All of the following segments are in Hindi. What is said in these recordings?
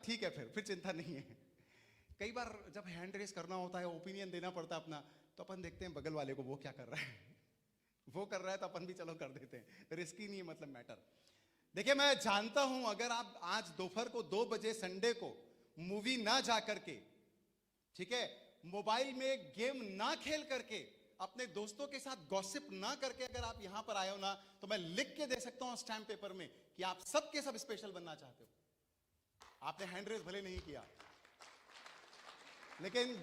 ठीक है, फिर चिंता नहीं है। कई बार जब हैंड रेस करना होता है, ओपिनियन देना पड़ता है अपना, तो अपन देखते हैं बगल वाले को वो क्या कर रहा है। वो कर रहा है तो अपन भी चलो कर देते हैं, रिस्की नहीं है मतलब मैटर। देखिए मैं जानता हूं अगर आप आज दोपहर को 2 बजे संडे को मूवी ना जा करके, ठीक है, मोबाइल में गेम ना खेल करके, अपने दोस्तों के साथ गॉसिप ना करके अगर आप यहां पर आए हो ना, तो मैं लिख के दे सकता हूं स्टैम्प पेपर में कि आप सबके सब स्पेशल बनना चाहते हो। आपने हैंड रेस भले नहीं किया, लेकिन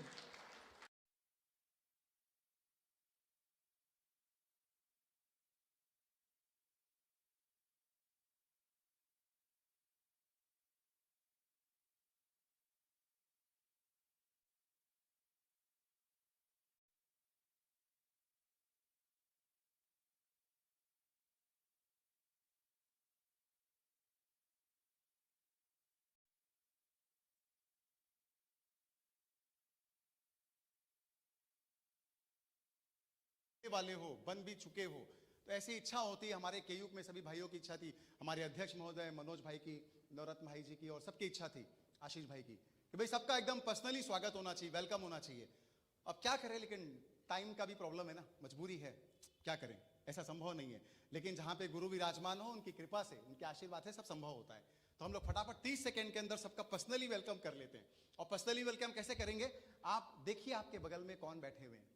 वाले हो, बन भी चुके हो, तो ऐसी इच्छा होती, हमारे केयूक में सभी भाइयों की इच्छा थी, हमारे अध्यक्ष महोदय मनोज भाई की, नवरत्न भाई जी की और सबकी इच्छा थी, आशीष भाई की, कि भाई सबका एकदम पर्सनली स्वागत होना चाहिए, वेलकम होना चाहिए। अब क्या करें, लेकिन टाइम का भी प्रॉब्लम है ना, मजबूरी है, क्या करें, ऐसा संभव नहीं है। लेकिन जहां पे गुरु विराजमान हो, उनकी कृपा से, उनके आशीर्वाद से सब संभव होता है। तो हम लोग फटाफट 30 सेकंड के अंदर सबका पर्सनली वेलकम कर लेते हैं। और पर्सनली वेलकम कैसे करेंगे, आप देखिए आपके बगल में कौन बैठे हुए हैं,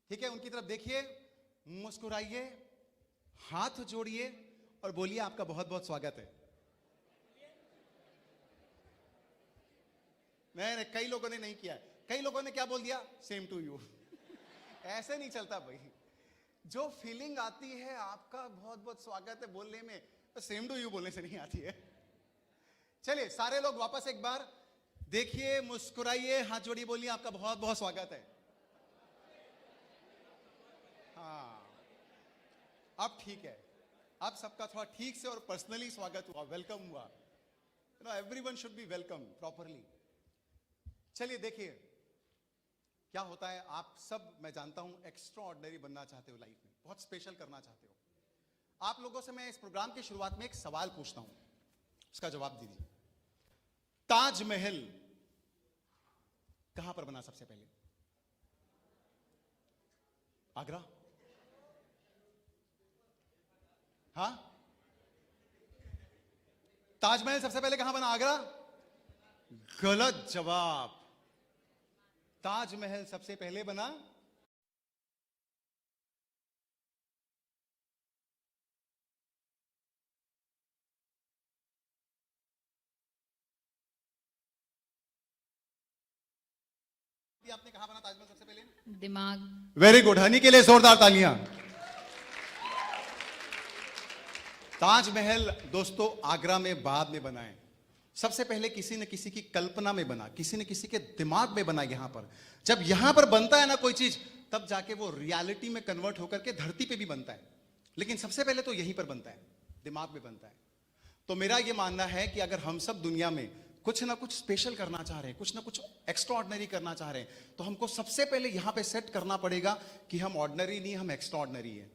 ठीक है, उनकी तरफ देखिए, मुस्कुराइए, हाथ जोड़िए और बोलिए आपका बहुत बहुत स्वागत है। नहीं, कई लोगों ने नहीं किया है, कई लोगों ने क्या बोल दिया, सेम टू यू। ऐसे नहीं चलता भाई, जो फीलिंग आती है आपका बहुत बहुत स्वागत है बोलने में, तो सेम टू यू बोलने से नहीं आती है। चलिए सारे लोग वापस एक बार देखिए, मुस्कुराइए, हाथ जोड़िए, बोलिए आपका बहुत बहुत स्वागत है। हाँ, अब ठीक है, अब सबका थोड़ा ठीक से और पर्सनली स्वागत हुआ, वेलकम हुआ। You know everyone should be welcome properly. चलिए देखिए क्या होता है, आप सब मैं जानता हूं एक्स्ट्रा ऑर्डिनरी बनना चाहते हो लाइफ में, बहुत स्पेशल करना चाहते हो। आप लोगों से मैं इस प्रोग्राम की शुरुआत में एक सवाल पूछता हूं, उसका जवाब दीजिए। ताजमहल कहां पर बना सबसे पहले? आगरा? हाँ, ताजमहल सबसे पहले कहां बना? आगरा? गलत जवाब। ताजमहल सबसे पहले बना आपने कहा बना ताजमहल सबसे पहले? दिमाग। वेरी गुड, हनी के लिए जोरदार तालियां। ताजमहल दोस्तों आगरा में बाद में बना है, सबसे पहले किसी न किसी की कल्पना में बना, किसी न किसी के दिमाग में बना। यहां पर जब यहां पर बनता है ना कोई चीज, तब जाके वो रियलिटी में कन्वर्ट होकर के धरती पे भी बनता है, लेकिन सबसे पहले तो यहीं पर बनता है, दिमाग में बनता है। तो मेरा ये मानना है कि अगर हम सब दुनिया में कुछ ना कुछ स्पेशल करना चाह रहे हैं, कुछ ना कुछ एक्स्ट्रा ऑर्डिनरी करना चाह रहे हैं, तो हमको सबसे पहले यहां पे सेट करना पड़ेगा कि हम ऑर्डिनरी नहीं, हम एक्स्ट्रा ऑर्डिनरी है,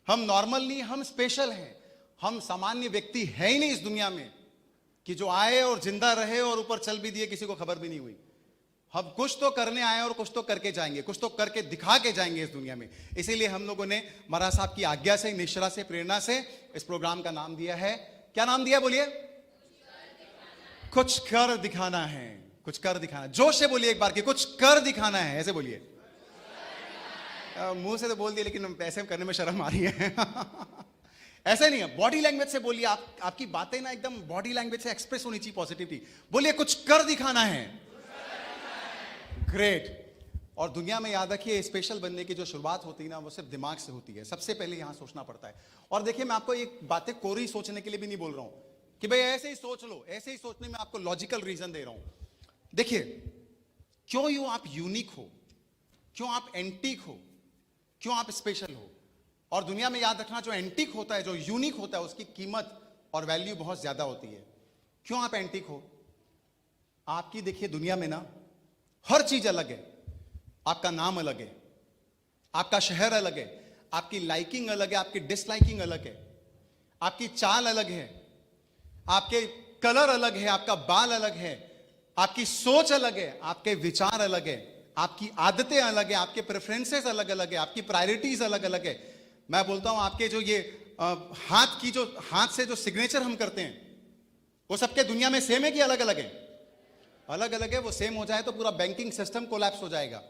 हम नॉर्मल नहीं, हम स्पेशल हैं। हम सामान्य व्यक्ति है ही नहीं इस दुनिया में कि जो आए और जिंदा रहे और ऊपर चल भी दिए, किसी को खबर भी नहीं हुई। हम कुछ तो करने आए और कुछ तो करके जाएंगे, कुछ तो करके दिखा के जाएंगे इस दुनिया में। इसीलिए हम लोगों ने महाराज साहब की आज्ञा से, निश्रा से, प्रेरणा से इस प्रोग्राम का नाम दिया है, क्या नाम दिया बोलिए? कुछ कर दिखाना है। कुछ कर दिखाना, जोश से बोलिए एक बार कि कुछ कर दिखाना है, ऐसे बोलिए। मुंह से तो बोल दिया, लेकिन ऐसे करने में शर्म आ रही है। ऐसे नहीं है, बॉडी लैंग्वेज से बोलिए। आपकी बातें ना एकदम बॉडी लैंग्वेज से एक्सप्रेस होनी चाहिए, पॉजिटिविटी। बोलिए कुछ कर दिखाना है। ग्रेट। और दुनिया में याद रखिए, स्पेशल बनने की जो शुरुआत होती है ना, वो सिर्फ दिमाग से होती है। सबसे पहले यहां सोचना पड़ता है। और देखिए मैं आपको एक बातें कोरी सोचने के लिए भी नहीं बोल रहा हूं कि भाई ऐसे ही सोच लो, ऐसे ही सोचने में आपको लॉजिकल रीजन दे रहा हूं। देखिए क्यों यूं आप यूनिक हो, क्यों आप एंटीक हो, क्यों आप स्पेशल हो। और दुनिया में याद रखना, जो एंटीक होता है, जो यूनिक होता है, उसकी कीमत और वैल्यू बहुत ज्यादा होती है। क्यों आप एंटीक हो? आपकी देखिए दुनिया में ना हर चीज अलग है। आपका नाम अलग है, आपका शहर अलग है, आपकी लाइकिंग अलग है, आपकी डिसलाइकिंग अलग है, आपकी चाल अलग है, आपके कलर अलग है, आपका बाल अलग है, आपकी सोच अलग है, आपके विचार अलग है, आपकी आदतें अलग है, आपके प्रेफरेंसेस अलग अलग है, आपकी प्रायोरिटीज अलग अलग है। मैं बोलता हूं आपके जो ये हाथ से जो सिग्नेचर हम करते हैं वो सबके दुनिया में सेम है कि अलग अलग है? अलग अलग है। वो सेम हो जाए तो पूरा बैंकिंग सिस्टम कोलैप्स हो जाएगा।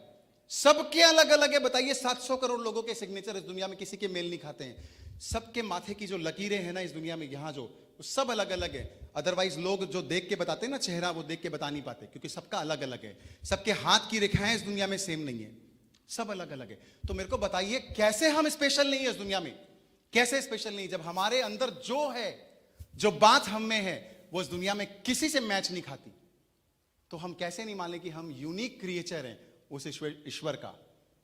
सबके अलग अलग है। बताइए 700 करोड़ लोगों के सिग्नेचर इस दुनिया में किसी के मेल नहीं खाते हैं। सबके माथे की जो लकीरें हैं ना इस दुनिया में, यहां जो सब अलग अलग है। अदरवाइज लोग जो देख के बताते हैं ना चेहरा, वो देख के बता नहीं पाते क्योंकि सबका अलग अलग है। सबके हाथ की रेखाएं इस दुनिया में सेम नहीं है, सब अलग अलग है। तो मेरे को बताइए कैसे हम स्पेशल नहीं है इस दुनिया में? कैसे स्पेशल नहीं? जब हमारे अंदर जो है, जो बात हम में है, वो इस दुनिया में किसी से मैच नहीं खाती, तो हम कैसे नहीं मान लें कि हम यूनिक क्रिएचर हैं उस ईश्वर का?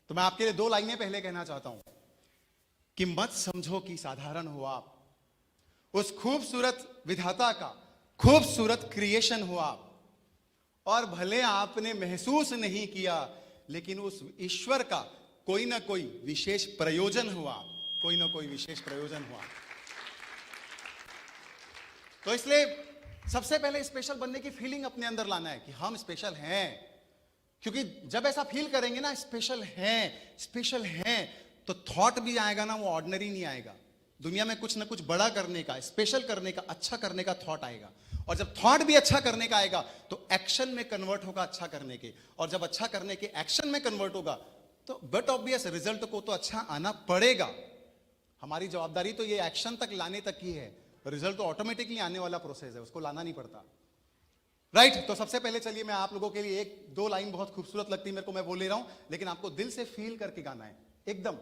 तो मैं आपके लिए 2 लाइनें पहले कहना चाहता हूं कि मत समझो कि साधारण हो आप, उस खूबसूरत विधाता का खूबसूरत क्रिएशन हो आप। और भले आपने महसूस नहीं किया, लेकिन उस ईश्वर का कोई ना कोई विशेष प्रयोजन हुआ, कोई ना कोई विशेष प्रयोजन हुआ। तो इसलिए सबसे पहले स्पेशल बनने की फीलिंग अपने अंदर लाना है कि हम स्पेशल हैं। क्योंकि जब ऐसा फील करेंगे ना स्पेशल हैं, तो थॉट भी आएगा ना, वो ऑर्डिनरी नहीं आएगा। दुनिया में कुछ ना कुछ बड़ा करने का, स्पेशल करने का, अच्छा करने का थॉट आएगा। और जब थॉट भी अच्छा करने का आएगा तो एक्शन में कन्वर्ट होगा अच्छा करने के। और जब अच्छा करने के एक्शन में कन्वर्ट होगा तो बट ऑब्वियस रिजल्ट को तो अच्छा आना पड़ेगा। हमारी जवाबदारी तो ये एक्शन तक लाने तक ही है, रिजल्ट तो ऑटोमेटिकली आने वाला प्रोसेस है, उसको लाना नहीं पड़ता। राइट? तो सबसे पहले चलिए मैं आप लोगों के लिए 1-2 लाइन बहुत खूबसूरत लगती है मेरे को, मैं बोल ले रहा हूं, लेकिन आपको दिल से फील करके गाना है। एकदम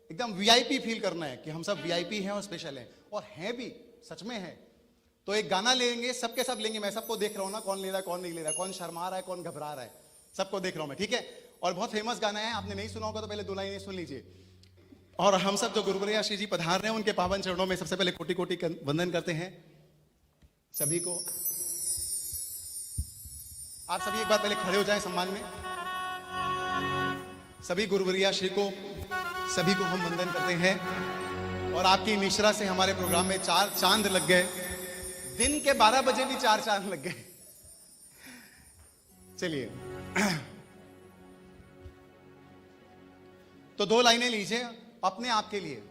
एकदम वीआईपी फील करना है कि हम सब वीआईपी हैं और स्पेशल हैं, और हैं भी, सच में है। तो एक गाना लेंगे, सबके सब लेंगे। मैं सबको देख रहा हूं ना, कौन ले रहा है कौन नहीं ले रहा है, कौन शर्मा रहा है कौन घबरा रहा है, सबको देख रहा हूं मैं, ठीक है? और बहुत फेमस गाना है, आपने नहीं सुना होगा तो पहले 2 लाइनें सुन लीजिए। और हम सब जो गुरुवर्या श्री जी पधार रहे हैं उनके पावन चरणों में सबसे पहले कोटि कोटि वंदन करते हैं सभी को। आप सभी एक बार पहले खड़े हो जाएं सम्मान में। सभी गुरुवर्या श्री को, सभी को हम वंदन करते हैं। और आपकी मिश्रा से हमारे प्रोग्राम में 4 चांद लग गए। दिन के 12 बजे भी 4 चांद लग गए। चलिए तो 2 लाइनें लीजिए अपने आप के लिए।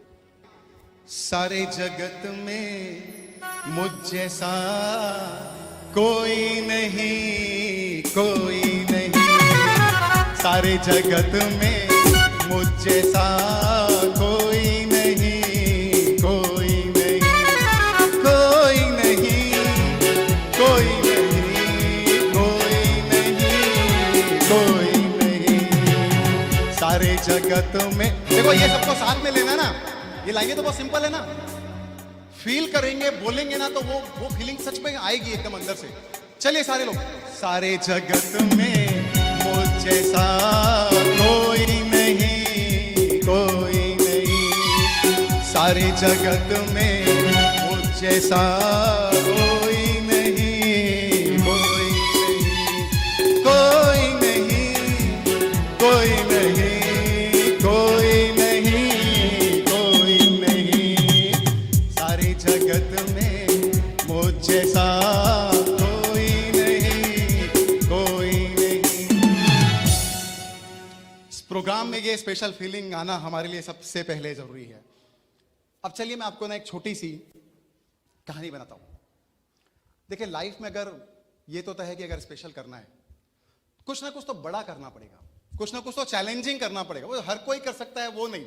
सारे जगत में मुझ जैसा कोई नहीं, कोई नहीं। सारे जगत में मुझ जैसा कोई नहीं, कोई नहीं, कोई नहीं, कोई नहीं, कोई नहीं, कोई नहीं। सारे जगत में, देखो ये सबको साथ में लेना ना, ये लाइनें तो बहुत सिंपल है ना। फील करेंगे, बोलेंगे ना, तो वो फीलिंग सच में आएगी एकदम अंदर से। चलिए सारे लोग। सारे जगत में मुझ जैसा कोई नहीं, कोई नहीं। सारे जगत में मुझ जैसा कोई नहीं, कोई नहीं, कोई नहीं, कोई नहीं, कोई नहीं, कोई नहीं। सारे जगत में मुझ जैसा कोई नहीं, कोई नहीं। इस प्रोग्राम में ये स्पेशल फीलिंग आना हमारे लिए सबसे पहले जरूरी है। अब चलिए मैं आपको ना एक छोटी सी कहानी बनाता हूं। देखिए लाइफ में अगर ये तो तय है कि अगर स्पेशल करना है, कुछ ना कुछ तो बड़ा करना पड़ेगा, कुछ ना कुछ तो चैलेंजिंग करना पड़ेगा। वो हर कोई कर सकता है वो नहीं,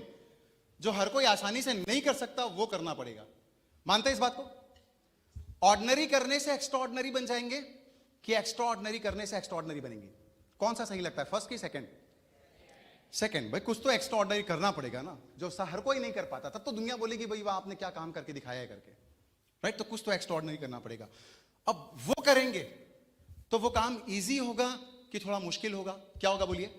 जो हर कोई आसानी से नहीं कर सकता वो करना पड़ेगा। मानते हैं इस बात को? ऑर्डिनरी करने से एक्स्ट्राऑर्डिनरी बन जाएंगे कि एक्स्ट्राऑर्डिनरी करने से एक्स्ट्राऑर्डिनरी बनेंगे? कौन सा सही लगता है, फर्स्ट की सेकंड? सेकंड। भाई कुछ तो एक्स्ट्राऑर्डिनरी करना पड़ेगा ना, जो हर कोई नहीं कर पाता। तब तो दुनिया बोलेगी भाई वाह आपने क्या काम करके दिखाया है करके, राइट? तो कुछ तो एक्स्ट्राऑर्डिनरी करना पड़ेगा। अब वो करेंगे तो वो काम इजी होगा कि थोड़ा मुश्किल होगा? क्या होगा बोलिए?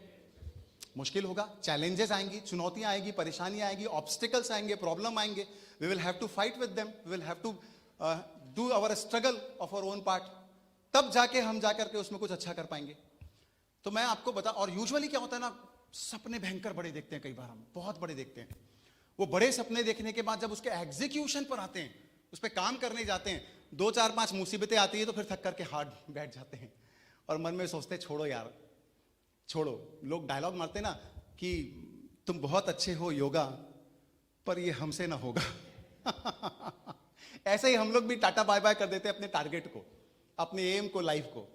मुश्किल होगा। चैलेंजेस आएंगी, चुनौतियां आएंगी, परेशानियां आएंगी, ऑब्स्टिकल्स आएंगे, प्रॉब्लम आएंगे। We will have to fight with them, we will have to do our struggle of our own part. तब जाके हम जाकर के उसमें कुछ अच्छा कर पाएंगे। तो मैं आपको बता, और यूजुअली क्या होता है ना, सपने भयंकर बड़े देखते हैं, कई बार हम बहुत बड़े देखते हैं। वो बड़े सपने देखने के बाद जब उसके एग्जीक्यूशन पर आते हैं, उस पर काम करने जाते हैं, दो चार पांच मुसीबतें आती है तो फिर थक करके हार्ड बैठ जाते हैं और मन में सोचते छोड़ो यार, छोड़ो। लोग डायलॉग मारते ना कि तुम बहुत अच्छे हो योगा, पर ये हमसे ना होगा। ऐसे ही हम लोग भी टाटा बाय बाय कर देते हैं अपने टारगेट को, अपने एम को, लाइफ को।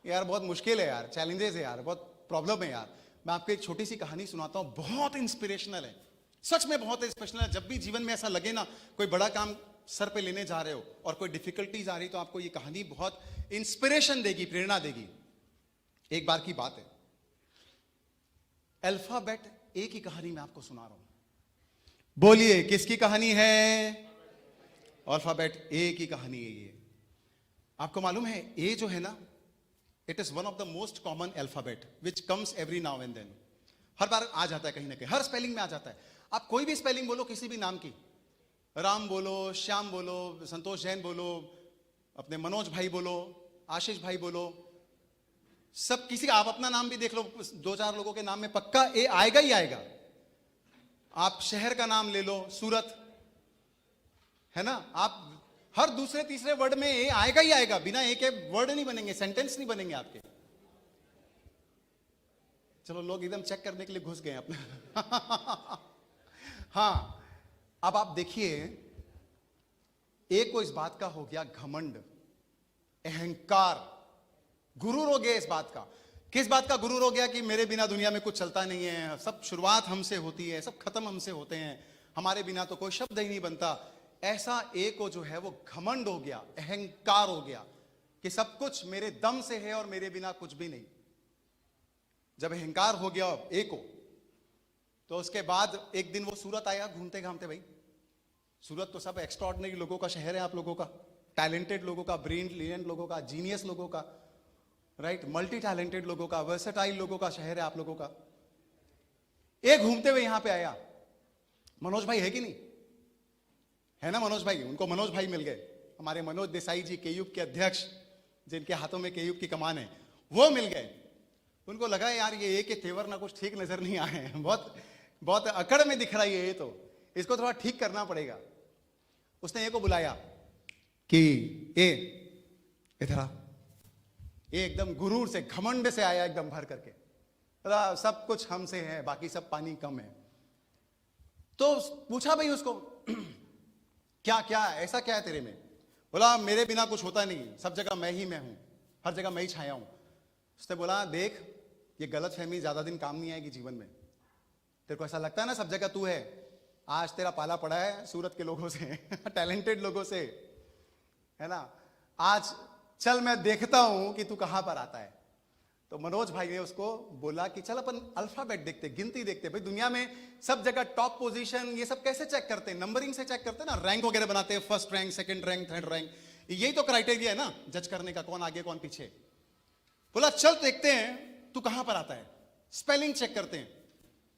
यार बहुत मुश्किल है यार, चैलेंजेस है यार, बहुत प्रॉब्लम है यार। मैं आपको एक छोटी सी कहानी सुनाता हूं, बहुत इंस्पिरेशनल है, सच में बहुत इंस्पिरेशनल है। जब भी जीवन में ऐसा लगे ना कोई बड़ा काम सर पे लेने जा रहे हो और कोई डिफिकल्टीज आ रही, तो आपको ये कहानी बहुत इंस्पिरेशन देगी, प्रेरणा देगी। एक बार की बात है, अल्फाबेट ए की कहानी मैं आपको सुना रहा हूं। बोलिए किसकी कहानी है? अल्फाबेट ए की कहानी है ये। आपको मालूम है ए जो है ना, it is one of the most common alphabet which comes every now and then. हर बार आ जाता है कहीं ना कहीं, हर स्पेलिंग में आ जाता है। आप कोई भी स्पेलिंग बोलो किसी भी नाम की, राम बोलो, श्याम बोलो, संतोष जैन बोलो, अपने मनोज भाई बोलो, आशीष भाई बोलो, सब किसी, आप अपना नाम भी देख लो, दो चार लोगों के नाम में पक्का ए आएगा ही आएगा। आप शहर का नाम ले लो, सूरत है ना, आप हर दूसरे तीसरे वर्ड में ए आएगा ही आएगा, बिना ए के वर्ड नहीं बनेंगे, सेंटेंस नहीं बनेंगे आपके। चलो लोग एकदम चेक करने के लिए घुस गए अपने। हाँ, अब आप देखिए, एक को इस बात का हो गया घमंड, अहंकार, गुरूर हो गया इस बात का। किस बात का गुरूर हो गया? कि मेरे बिना दुनिया में कुछ चलता नहीं है, सब शुरुआत हमसे होती है, सब खत्म हमसे होते हैं, हमारे बिना तो कोई शब्द ही नहीं बनता। ऐसा एक को जो है वो घमंड हो गया, अहंकार हो गया कि सब कुछ मेरे दम से है और मेरे बिना कुछ भी नहीं। जब अहंकार हो गया एक को, तो उसके बाद एक दिन वो सूरत आया घूमते घामते। भाई सूरत तो सब एक्स्ट्राऑर्डिनरी लोगों का शहर है, आप लोगों का, टैलेंटेड लोगों का, ब्रिलियंट लोगों का, जीनियस लोगों का, राइट, मल्टी टैलेंटेड लोगों का, वर्सेटाइल लोगों का शहर है आप लोगों का। एक घूमते हुए यहां पे आया, मनोज भाई है कि नहीं? है ना मनोज भाई? उनको मनोज भाई मिल गए, हमारे मनोज देसाई जी, केयूब के अध्यक्ष, जिनके हाथों में केयूब की कमान है, वो मिल गए। उनको लगा यार ये ए के तेवर ना कुछ ठीक नजर नहीं आए हैं, बहुत बहुत अकड़ में दिख रहा है ये, तो इसको थोड़ा ठीक करना पड़ेगा। उसने ए को बुलाया कि ए इधर आ। ये एकदम गुरूर से, घमंड से आया, एकदम भर करके, सब कुछ हमसे है, बाकी सब पानी कम है। तो पूछा भाई उसको, क्या क्या ऐसा क्या है तेरे में? बोला मेरे बिना कुछ होता नहीं, सब जगह मैं ही मैं हूं, हर जगह मैं ही छाया हूं। उसने बोला देख, ये गलत फहमी ज्यादा दिन काम नहीं आएगी जीवन में। तेरे को ऐसा लगता है ना सब जगह तू है, आज तेरा पाला पड़ा है सूरत के लोगों से, टैलेंटेड लोगों से, है ना। आज चल मैं देखता हूं कि तू कहां पर आता है। तो मनोज भाई ने उसको बोला कि चल अपन अल्फाबेट देखते, गिनती देखते। भाई दुनिया में सब जगह टॉप पोजीशन ये सब कैसे चेक करते हैं? नंबरिंग से चेक करते हैं ना, रैंक वगैरह बनाते हैं, first rank, second rank, third rank, यही तो क्राइटेरिया है ना जज करने का, कौन आगे कौन पीछे। बोला चल देखते हैं तू कहां पर आता है। स्पेलिंग चेक करते हैं,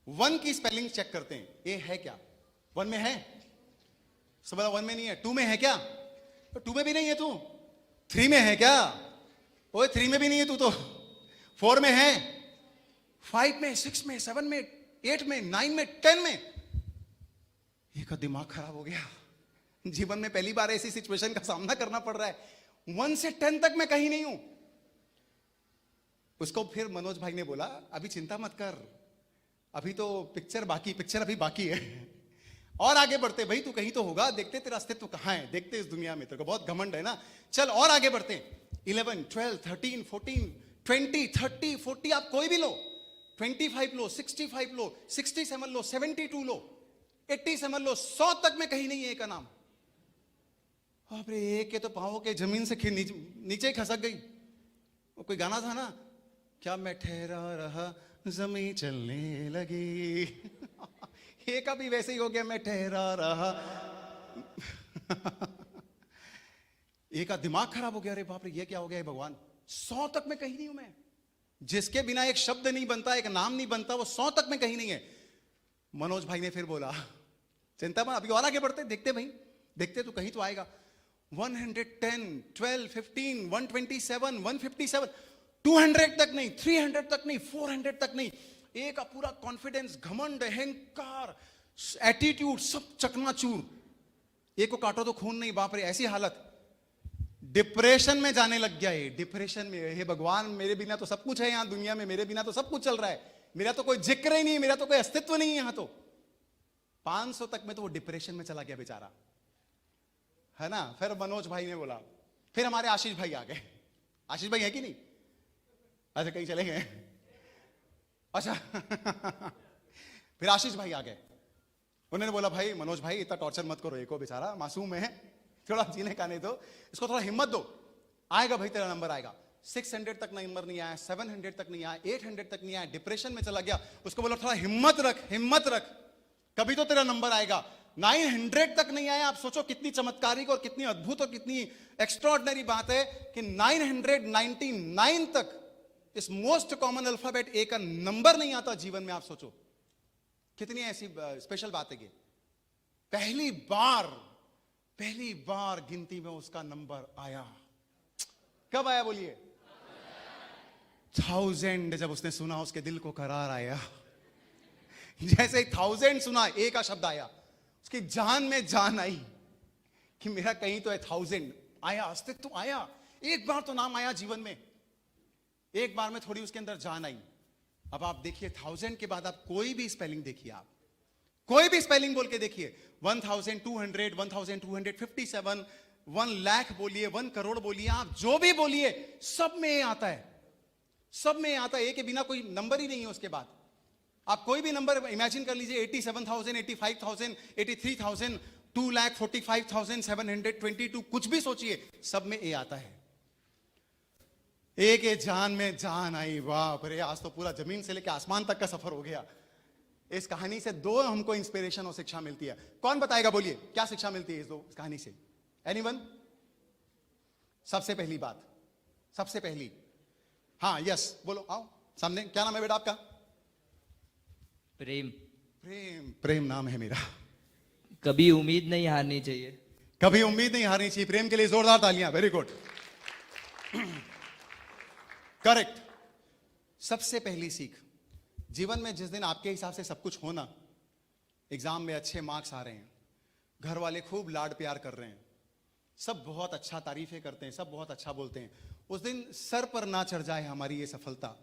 वन की स्पेलिंग चेक करते हैं, ए है क्या? वन में है? सब बोला वन में नहीं है। टू में है क्या? तो टू में भी नहीं है तू। थ्री में है क्या? ओए थ्री में भी नहीं है तू तो। फोर में है? फाइव में, सिक्स में, सेवन में, एट में, नाइन में, 10 में। ये का दिमाग खराब हो गया, जीवन में पहली बार ऐसी सिचुएशन का सामना करना पड़ रहा है। 1 से 10 तक मैं कहीं नहीं हूं। उसको फिर मनोज भाई ने बोला अभी चिंता मत कर, अभी तो पिक्चर अभी बाकी है, और आगे बढ़ते भाई, तू कहीं तो होगा, देखते तेरा अस्तित्व कहां है, देखते इस दुनिया में, तेरे को बहुत घमंड है ना, चल और आगे बढ़ते। 11, 12, 13, 14, 20, 30, 40, आप कोई भी लो, 25 लो, 65 लो, 67 लो, 72 लो, 87 लो, 100 तक में कहीं नहीं है का नाम। अरे एक के तो पांवों के जमीन से नीचे ही खसक गई। वो कोई गाना था ना, क्या मैं ठहरा रहा जमीन चलने लगी। एक का भी वैसे ही हो गया, मैं ठहरा रहा। एक का दिमाग खराब हो गया, अरे बाप रे ये क्या हो गया भगवान, 100 तक में कहीं नहीं हूं मैं। जिसके बिना एक शब्द नहीं बनता, एक नाम नहीं बनता, वो 100 तक में कहीं नहीं है। मनोज भाई ने फिर बोला चिंता मत, अभी और आगे बढ़ते, देखते भाई, देखते तो कहीं तो आएगा। 110, 12, 15, 127, 157, 200 तक नहीं, 300 तक नहीं, 400 तक नहीं। एक का पूरा कॉन्फिडेंस, घमंड, अहंकार, एटीट्यूड सब चकनाचूर। एक को काटो तो खून नहीं, बाप रे ऐसी हालत। डिप्रेशन में जाने लग गया है, डिप्रेशन में। हे भगवान, मेरे बिना तो सब कुछ है यहां दुनिया में, मेरे बिना तो सब कुछ चल रहा है, मेरा तो कोई जिक्र ही नहीं है, मेरा तो कोई अस्तित्व नहीं है यहां। तो 500 तक में तो वो डिप्रेशन में चला गया बेचारा, है ना। फिर मनोज भाई ने बोला, फिर हमारे आशीष भाई आ गए। आशीष भाई है कि नहीं? अच्छा, कहीं चले गए? अच्छा फिर आशीष भाई आ गए, उन्होंने बोला भाई मनोज भाई इतना टॉर्चर मत करो, एको बेचारा मासूम है, थोड़ा जीने का नहीं दो, इसको थोड़ा हिम्मत दो, आएगा भाई तेरा नंबर आएगा। 600 तक नंबर नहीं आया, 700 तक नहीं आया, 800 तक नहीं आया, डिप्रेशन में चला गया। उसको बोला थोड़ा हिम्मत रख, हिम्मत रख, कभी तो तेरा नंबर आएगा। 900 तक नहीं आया। आप सोचो कितनी चमत्कारिक और कितनी अद्भुत और कितनी एक्स्ट्रॉर्डिनरी बात है कि 999 तक इस मोस्ट कॉमन अल्फाबेट ए का नंबर नहीं आता जीवन में। आप सोचो कितनी ऐसी स्पेशल बात है कि पहली बार गिनती में उसका नंबर आया। कब आया बोलिए? 1000 जब उसने सुना उसके दिल को करार आया। जैसे ही 1000 सुना, ए का शब्द आया, उसकी जान में जान आई कि मेरा कहीं तो है 1000 आया, अस्तित्व आया। एक बार तो नाम आया जीवन में, एक बार में थोड़ी उसके अंदर जान आई। अब आप देखिए 1000 के बाद आप कोई भी स्पेलिंग देखिए, आप कोई भी स्पेलिंग बोल के देखिए, 1200, 1257, 1 लाख बोलिए, 1 करोड़ बोलिए, आप जो भी बोलिए सब में ये आता है, सब में ये आता है। ए के बिना कोई नंबर ही नहीं है। उसके बाद आप कोई भी नंबर इमेजिन कर लीजिए, 87,000, 85,000, 83,000, 2,45,722, कुछ भी सोचिए, सब में ए आता है। ए के जान में जान आई। बाप रे, आज तो पूरा जमीन से लेकर आसमान तक का सफर हो गया। इस कहानी से 2 हमको इंस्पिरेशन और शिक्षा मिलती है। कौन बताएगा बोलिए, क्या शिक्षा मिलती है इस कहानी से? एनीवन? सबसे पहली बात, सबसे पहली, हाँ यस बोलो, आओ सामने। क्या नाम है बेटा आपका? प्रेम। प्रेम, प्रेम नाम है मेरा। कभी उम्मीद नहीं हारनी चाहिए। कभी उम्मीद नहीं हारनी चाहिए। प्रेम के लिए जोरदार तालियां। Very good, correct. सबसे पहली सीख जीवन में, जिस दिन आपके हिसाब से सब कुछ होना, एग्जाम में अच्छे मार्क्स आ रहे हैं, घर वाले खूब लाड प्यार कर रहे हैं, सब बहुत अच्छा तारीफें करते हैं, सब बहुत अच्छा बोलते हैं, उस दिन सर पर ना चढ़ जाए हमारी ये सफलता,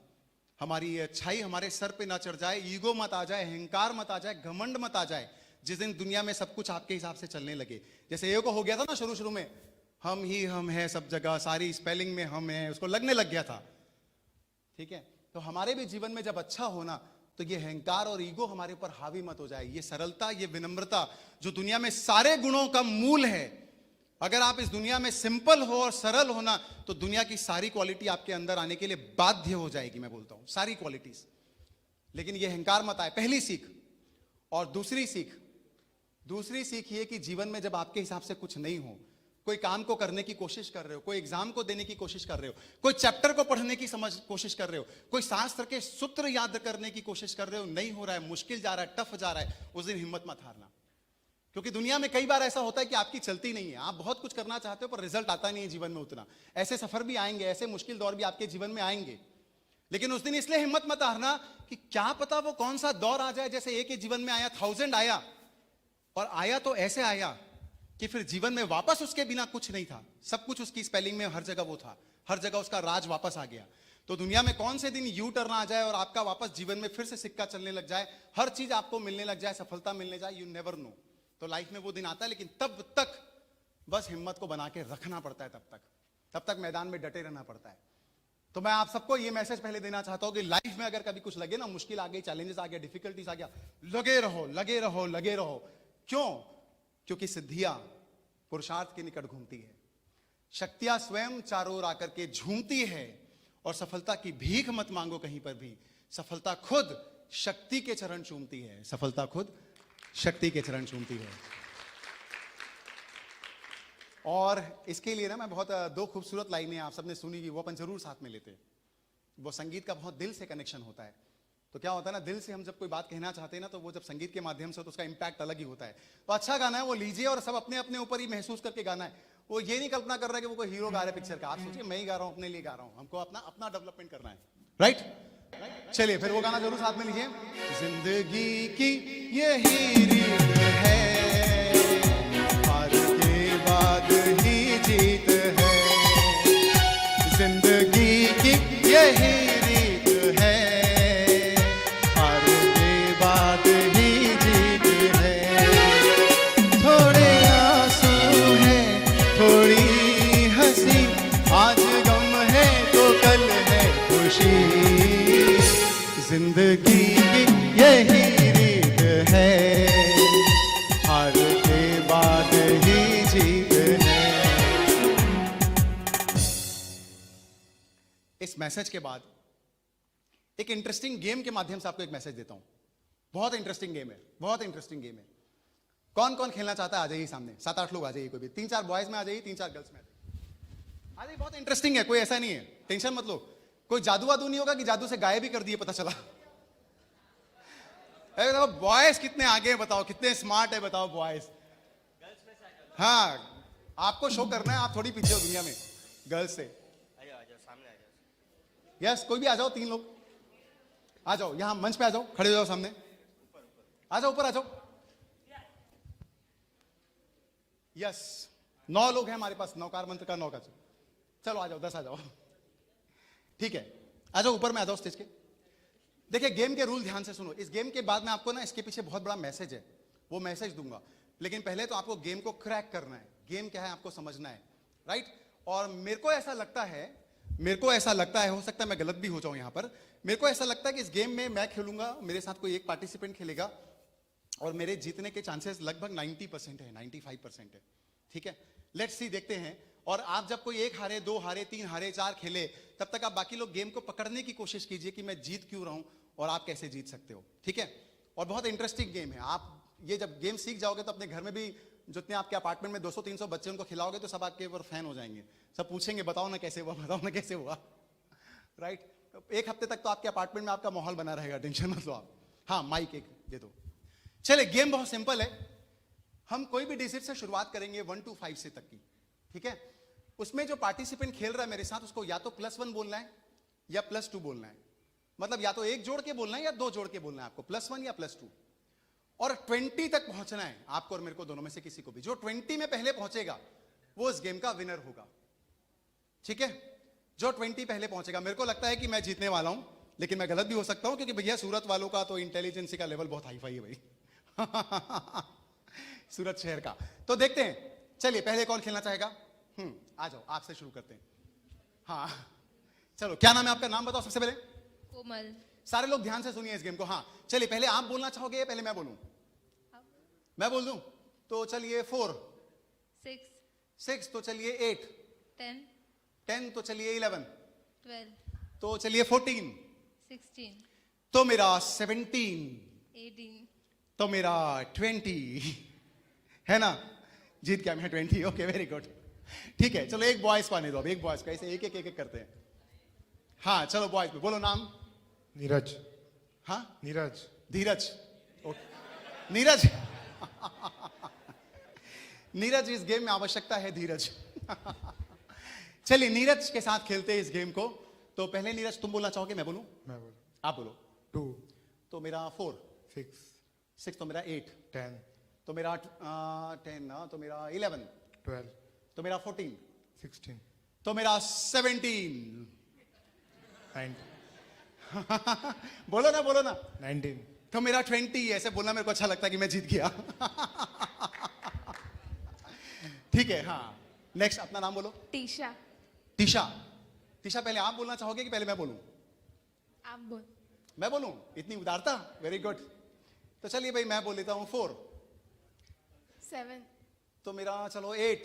हमारी ये अच्छाई हमारे सर पे ना चढ़ जाए, ईगो मत आ जाए, अहंकार मत आ जाए, घमंड मत आ जाए। जिस दिन दुनिया में सब कुछ आपके हिसाब से चलने लगे, जैसे ये को हो गया था ना शुरू में, हम ही हम है सब जगह, सारी स्पेलिंग में हम है, उसको लगने लग गया था। ठीक है, तो हमारे भी जीवन में जब अच्छा होना, तो ये अहंकार और ईगो हमारे ऊपर हावी मत हो जाए। ये सरलता, ये विनम्रता, जो दुनिया में सारे गुणों का मूल है, अगर आप इस दुनिया में सिंपल हो और सरल होना, तो दुनिया की सारी क्वालिटी आपके अंदर आने के लिए बाध्य हो जाएगी। मैं बोलता हूं सारी क्वालिटीज। लेकिन ये अहंकार मत आए, पहली सीख। और दूसरी सीख ये कि जीवन में जब आपके हिसाब से कुछ नहीं हो, कोई काम को करने की कोशिश कर रहे हो, कोई एग्जाम को देने की कोशिश कर रहे हो, कोई चैप्टर को पढ़ने की कोशिश कर रहे हो, कोई शास्त्र के सूत्र याद करने की कोशिश कर रहे हो, नहीं हो रहा है, मुश्किल जा रहा है, टफ जा रहा है, उस दिन हिम्मत मत हारना। क्योंकि दुनिया में कई बार ऐसा होता है कि आपकी चलती नहीं है, आप बहुत कुछ करना चाहते हो पर रिजल्ट आता नहीं है जीवन में उतना। ऐसे सफर भी आएंगे, ऐसे मुश्किल दौर भी आपके जीवन में आएंगे, लेकिन उस दिन इसलिए हिम्मत मत हारना कि क्या पता वो कौन सा दौर आ जाए। जैसे एक के जीवन में आया, 1000 आया, और आया तो ऐसे आया कि फिर जीवन में वापस उसके बिना कुछ नहीं था, सब कुछ उसकी स्पेलिंग में हर जगह वो था, हर जगह उसका राज वापस आ गया। तो दुनिया में कौन से दिन यू टर्न आ जाए और आपका वापस जीवन में फिर से सिक्का चलने लग जाए, हर चीज आपको मिलने लग जाए, सफलता मिलने जाए, यू नेवर नो। तो लाइफ में वो दिन आता है, लेकिन तब तक बस हिम्मत को बना के रखना पड़ता है, तब तक मैदान में डटे रहना पड़ता है। तो मैं आप सबको ये मैसेज पहले देना चाहता हूं कि लाइफ में अगर कभी कुछ लगे ना, मुश्किल आ गई, चैलेंजेस आ गया, डिफिकल्टीज आ गया, लगे रहो, लगे रहो, लगे रहो। क्यों? क्योंकि सिद्धियां पुरुषार्थ के निकट घूमती है, शक्तियां स्वयं चारों ओर आकर के झूमती है, और सफलता की भीख मत मांगो कहीं पर भी, सफलता खुद शक्ति के चरण चूमती है, सफलता खुद शक्ति के चरण चूमती है। और इसके लिए ना मैं बहुत 2 खूबसूरत लाइनें आप सबने सुनी कि वो अपन जरूर साथ में लेते हैं। वो संगीत का बहुत दिल से कनेक्शन होता है। तो क्या होता है ना, दिल से हम जब कोई बात कहना चाहते हैं ना, तो वो जब संगीत के माध्यम से, तो उसका इंपैक्ट अलग ही होता है। तो अच्छा गाना है, वो लीजिए और सब अपने अपने ऊपर ही महसूस करके गाना है। वो ये नहीं कल्पना कर रहा है कि वो कोई हीरो गा रहा है पिक्चर का। आप सोचिए मैं ही गा रहा हूं, अपने लिए गा रहा हूं, हमको अपना अपना डेवलपमेंट करना है, राइट? चलिए फिर वो गाना जरूर साथ में लीजिए। जिंदगी की यही रीत है, हार के बाद ही जीत है। खुशी जिंदगी की यही रीत है, हार के बाद ही जीत है। इस मैसेज के बाद एक इंटरेस्टिंग गेम के माध्यम से आपको एक मैसेज देता हूं। बहुत इंटरेस्टिंग गेम है, बहुत इंटरेस्टिंग गेम है। कौन कौन खेलना चाहता है? आ जाइए सामने, 7-8 लोग आ जाइए, कोई भी 3-4 बॉयज में आ जाइए, 3-4 गर्ल्स में आ जाइए। बहुत इंटरेस्टिंग है, कोई ऐसा नहीं है, टेंशन मत लो। कोई जादू वादू नहीं होगा कि जादू से गायब ही कर दिए पता चला। देखो बॉयज कितने आगे हैं बताओ, कितने स्मार्ट है बताओ बॉयज। हाँ आपको शो करना है, आप थोड़ी पीछे हो दुनिया में गर्ल्स से। यस कोई भी आ जाओ, 3 लोग आ जाओ, यहां मंच पे आ जाओ, खड़े हो जाओ सामने, आ जाओ ऊपर आ जाओ। यस 9 लोग हैं हमारे पास, 9 कार मंत्र का 9 का। चलो आ जाओ, 10 आ जाओ, ठीक है आ जाओ ऊपर में आ जाओ स्टेज के। देखिए गेम के रूल ध्यान से सुनो। इस गेम के बाद में आपको ना इसके पीछे बहुत बड़ा मैसेज है, वो मैसेज दूंगा, लेकिन पहले तो आपको गेम को क्रैक करना है। गेम क्या है आपको समझना है, राइट। और मेरे को ऐसा लगता है, हो सकता है मैं गलत भी हो जाऊं यहां पर, मेरे को ऐसा लगता है कि इस गेम में मैं खेलूंगा, मेरे साथ कोई एक पार्टिसिपेंट खेलेगा और मेरे जीतने के चांसेस लगभग 90% है, 95% है, ठीक है। लेट्स सी, देखते हैं। और आप जब कोई 1 हारे, 2 हारे, 3 हारे, 4 खेले, तब तक आप बाकी लोग गेम को पकड़ने की कोशिश कीजिए कि मैं जीत क्यों रहा हूं और आप कैसे जीत सकते हो, ठीक है। और बहुत इंटरेस्टिंग गेम है। आप ये जब गेम सीख जाओगे तो अपने घर में भी जितने आपके अपार्टमेंट में 200-300 बच्चे उनको खिलाओगे तो सब आपके ऊपर फैन हो जाएंगे, सब पूछेंगे बताओ ना कैसे हुआ, बताओ ना कैसे हुआ, राइट। 1 हफ्ते तक तो आपके अपार्टमेंट में आपका माहौल बना रहेगा, टेंशन मत लो आप। हाँ माइक एक दे दो। चले गेम बहुत सिंपल है, हम कोई भी डिजिट से शुरुआत करेंगे 1 to 5 से तक की, ठीक है। उसमें जो पार्टिसिपेंट खेल रहा है मेरे साथ, उसको या तो +1 बोलना है या +2 बोलना है। मतलब या तो 1 जोड़ के बोलना है या 2 जोड़ के बोलना है आपको, +1 या +2। और 20 तक पहुंचना है आपको और मेरे को, दोनों में से किसी को भी। जो 20 में पहले पहुंचेगा वो इस गेम का विनर होगा, ठीक है। जो 20 पहले पहुंचेगा। मेरे को लगता है कि मैं जीतने वाला हूं, लेकिन मैं गलत भी हो सकता हूं, क्योंकि भैया सूरत वालों का तो इंटेलिजेंसी का लेवल बहुत हाई फाई है भाई। सूरत शहर का। तो देखते हैं, चलिए पहले कौन खेलना चाहेगा? आ जाओ, आपसे शुरू करते हैं। हाँ चलो, क्या नाम है आपका? नाम बताओ सबसे पहले। कोमल। सारे लोग ध्यान से सुनिए इस गेम को। हाँ चलिए, पहले आप बोलना चाहोगे या पहले मैं बोलूं? मैं बोल दूं तो चलिए 4, 6 तो चलिए 8, 10 तो चलिए 11, 12, तो चलिए 14, 16, तो मेरा 17, 18, तो मेरा 20 है ना। जीत गया मैं 20। ओके वेरी गुड, ठीक है। चलो एक बॉयज को आने दो, अब एक बॉयज को, ऐसे एक एक करते हैं। हाँ चलो बॉयज में बोलो नाम। नीरज। हाँ नीरज। धीरज। ओके नीरज। नीरज, इस गेम में आवश्यकता है धीरज। चलिए नीरज के साथ खेलते हैं इस गेम को। तो पहले नीरज तुम बोलना चाहोगे मैं बोलूं? मैं बोल। आप बोलो। 2, तो मेरा 4, 6, तो मेरा 8, 10, तो मेरा 10 ना, तो मेरा 11, 12, तो मेरा 14, 16, तो मेरा 17। 19, बोलो ना बोलो ना। 19, तो मेरा 20। ऐसे बोलना मेरे को अच्छा लगता है कि मैं जीत गया। ठीक है। हाँ नेक्स्ट अपना नाम बोलो। टीशा। टीशा। टीशा पहले आप बोलना चाहोगे कि पहले मैं बोलूं? आप बोल। मैं बोलूं? इतनी उदारता, वेरी गुड। तो चलिए भाई मैं बोल लेता हूं 4, 7, तो मेरा चलो 8।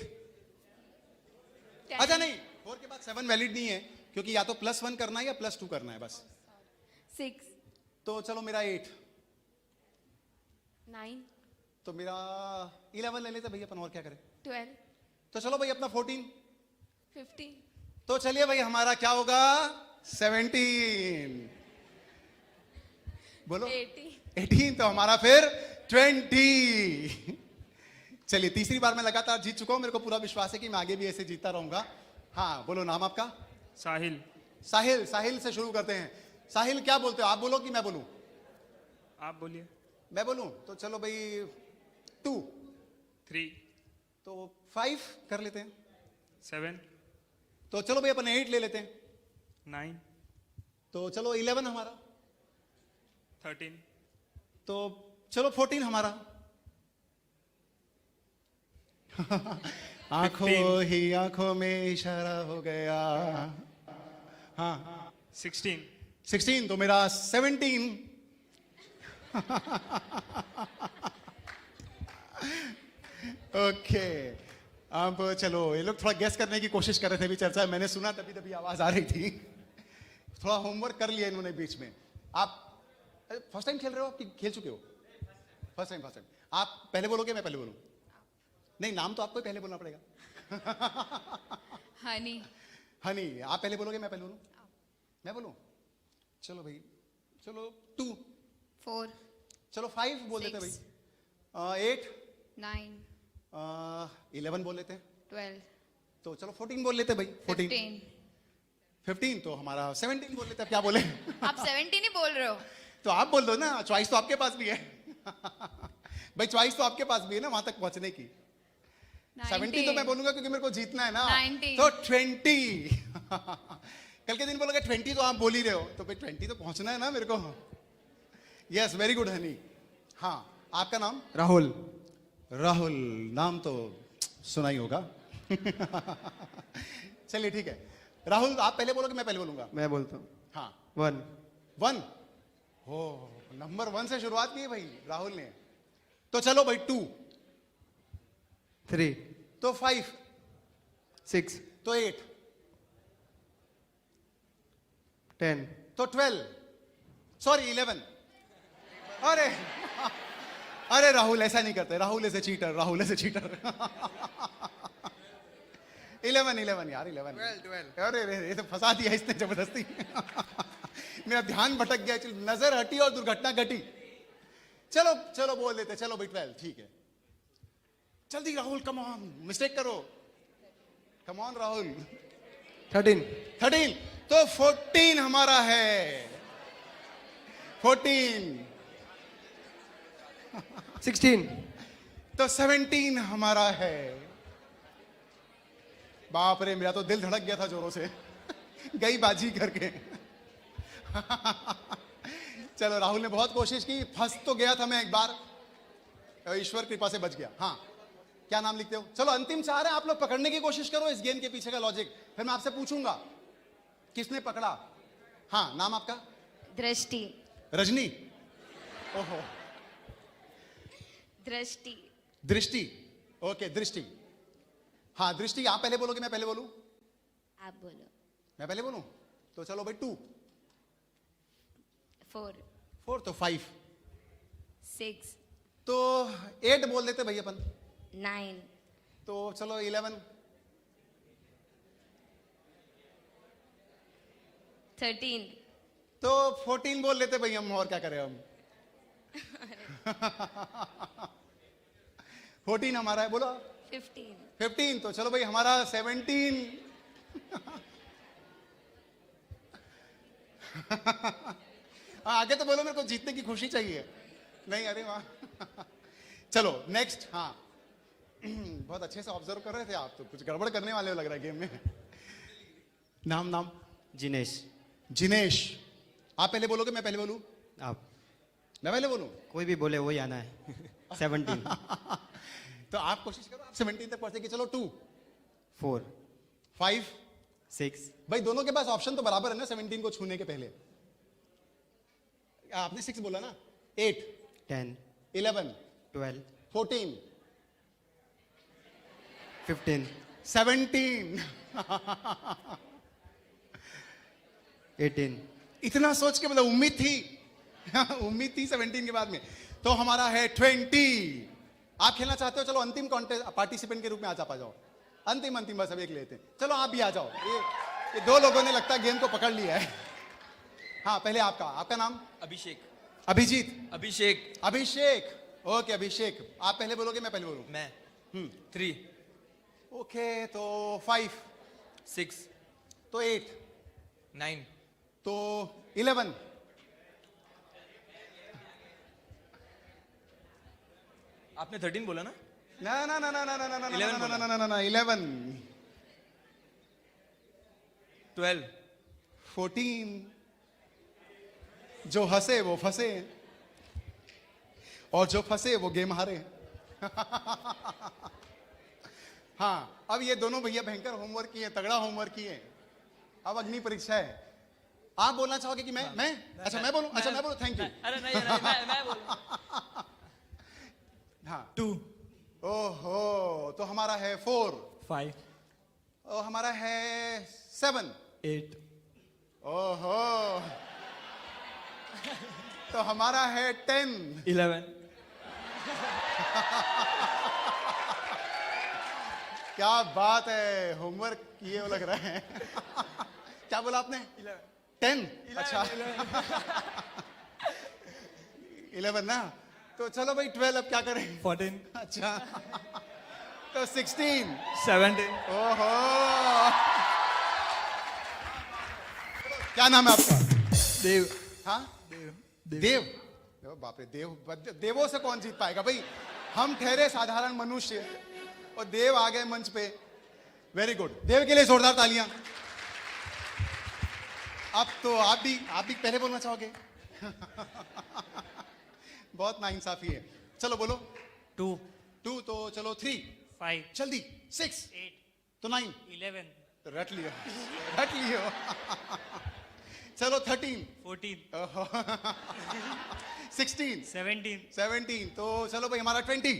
10, अच्छा नहीं, 4 के बाद 7 वैलिड नहीं है, क्योंकि या तो +1 करना है या +2 करना है बस। 6, तो चलो मेरा 8, 9, तो मेरा 11 ले लेते भैया अपन, और क्या करें। 12, तो चलो भाई अपना 14, 15, तो चलिए भाई हमारा क्या होगा? 17। बोलो। 18, तो हमारा फिर 20। चलिए तीसरी बार मैं लगातार जीत चुका हूं, मेरे को पूरा विश्वास है कि मैं आगे भी ऐसे जीतता रहूंगा। हाँ बोलो नाम आपका। साहिल। साहिल। साहिल से शुरू करते हैं। साहिल क्या बोलते हो, आप बोलो कि मैं बोलूं? आप बोलिए। मैं बोलूं? तो चलो भाई 2, 3, तो 5 कर लेते हैं। 7, तो चलो भाई अपन 8 ले लेते हैं। 9, तो चलो 11 हमारा। 13, तो चलो 14 हमारा। आंखों ही आंखों में इशारा हो गया। हाँ 16. 16 तो मेरा 17. ओके अब चलो ये लोग थोड़ा गेस करने की कोशिश कर रहे थे, अभी चर्चा मैंने सुना तभी तभी आवाज आ रही थी. थोड़ा होमवर्क कर लिया इन्होंने बीच में. आप फर्स्ट टाइम खेल रहे हो कि खेल चुके हो? First time. आप पहले बोलोगे मैं पहले बोलूं? नहीं, नाम तो आपको ही पहले बोलना पड़ेगा. हनी. हनी. आप पहले बोलोगे मैं पहले बोलूं? मैं बोलूं? चलो भाई, चलो 2. 4. चलो 5 बोल देते भाई. 8. 9. 11 बोल लेते हैं. 12. तो चलो 14 बोल लेते हैं भाई. 14. 15 तो हमारा 17 बोल लेते हैं. क्या बोले? आप 17 ही बोल रहे हो. तो आप बोल दो ना, चॉइस तो आपके पास भी है. भाई चॉइस तो आपके पास भी है ना वहां तक पहुंचने की. 70 तो मैं बोलूंगा क्योंकि मेरे को जीतना है ना. 90. तो 20. कल के दिन बोलोगे 20 तो आप बोल ही रहे हो, तो भाई 20 तो पहुंचना है ना मेरे को. Yes, very good Honey. हाँ, आपका नाम? राहुल. राहुल. नाम तो सुना ही होगा. चलिए ठीक है. राहुल आप पहले बोलोगे मैं पहले बोलूंगा? मैं बोलता हूँ. हाँ. 1. 1. हो, नंबर 1 से शुरुआत की है भाई राहुल ने. तो चलो भाई 2. 3. तो 5. 6. तो 8. 10. तो 12. सॉरी 11. अरे अरे राहुल ऐसा नहीं करते. राहुल ऐसे चीटर. 11 यार 11. 12. अरे ये तो फंसा दिया इसने जबरदस्ती. मेरा ध्यान भटक गया. नजर हटी और दुर्घटना घटी. चलो चलो बोल देते. चलो भाई 12. ठीक है. जल्दी राहुल, कम ऑन, मिस्टेक करो. Come on Rahul. 13. 13. तो 14 हमारा है. 14. 16. तो 17 हमारा है. बाप रे, मेरा तो दिल धड़क गया था जोरों से. गई बाजी करके. चलो राहुल ने बहुत कोशिश की. फंस तो गया था मैं एक बार, ईश्वर कृपा से बच गया. हाँ, क्या नाम लिखते हो? चलो अंतिम 4 है. आप लोग पकड़ने की कोशिश करो इस गेम के पीछे का लॉजिक. फिर मैं आपसे पूछूंगा किसने पकड़ा. हाँ, नाम आपका? दृष्टि. रजनी. ओहो. दृष्टि. दृष्टि. ओके, दृष्टि. हाँ दृष्टि. आप पहले बोलोगे मैं पहले बोलूं? आप बोलो. मैं पहले बोलूं? तो चलो भाई 2. 4. 4 तो 5. 6. तो 8 बोल देते भाई अपन. 9. तो चलो 11. 13. तो 14 बोल लेते भाई हम. और क्या करें हम. 14 हमारा है. बोलो. 15. 15. तो चलो भाई हमारा 17. आगे तो बोलो, मेरे को जीतने की खुशी चाहिए. नहीं, अरे वाह. चलो नेक्स्ट. हाँ, बहुत अच्छे से ऑब्जर्व कर रहे थे आप. तो कुछ गड़बड़ करने वाले हो लग रहा है गेम में. नाम? जिनेश. जिनेश. आप पहले बोलोगे मैं पहले बोलूं? आप मैं पहले बोलूं? कोई भी बोले वही आना है. 17. तो आप कोशिश करो आप 17 तक पहुंचे. कि चलो 2. 4. 5. 6. भाई दोनों के पास ऑप्शन तो बराबर है ना 17 को छूने के पहले. आपने 6 बोला ना. 8. 10. 11. 12. 14. 15. 17. 18. इतना सोच के मतलब उम्मीद थी. उम्मीद थी 17 के बाद में. तो हमारा है 20. आप खेलना चाहते हो? चलो अंतिम कॉन्टेस्ट पार्टिसिपेंट के रूप में आ जाओ. अंतिम बस अब एक लेते हैं. चलो आप भी आ जाओ. ये 2 लोगों ने लगता है गेम को पकड़ लिया है. हाँ, पहले आपका नाम? अभिषेक. अभिजीत. अभिषेक. अभिषेक. ओके अभिषेक. आप पहले बोलोगे मैं पहले बोलूं? मैं 3. ओके. तो 5. 6. तो 8. 9. तो 11. आपने 13 बोला ना? ना ना ना ना ना ना ना ना 11 ना ना ना ना 11. 12. 14. जो हंसे वो फंसे, और जो फंसे वो गेम हारे. हाँ, अब ये दोनों भैया भयंकर होमवर्क किए, तगड़ा होमवर्क किए. अब अग्नि परीक्षा है. आप बोलना चाहोगे कि मैं अच्छा मैं बोलूं, अच्छा मैं बोलूं, थैंक यू। अरे नहीं मैं बोलूँ। हाँ 2 ओहो, तो हमारा है 4 5 और हमारा है 7 8 ओहो, तो हमारा है 10 11 क्या बात है, होमवर्क किए वो लग रहा है। क्या बोला आपने? 10 अच्छा 11 ना, तो चलो भाई 12 अब क्या करें? 14 अच्छा तो 16 17 ओहो, क्या नाम है आपका? देव हाँ देव ओ बाप रे, देवों से कौन जीत पाएगा भाई, हम ठहरे साधारण मनुष्य और देव आ गए मंच पे। वेरी गुड, देव के लिए जोरदार तालियां। अब तो आप भी पहले बोलना चाहोगे? बहुत नाइंसाफी है। चलो बोलो। 2 तो चलो 3 5 जल्दी 6 8 तो 9 11 रट लियो चलो 13 14 16 17 17 तो चलो भाई हमारा 20।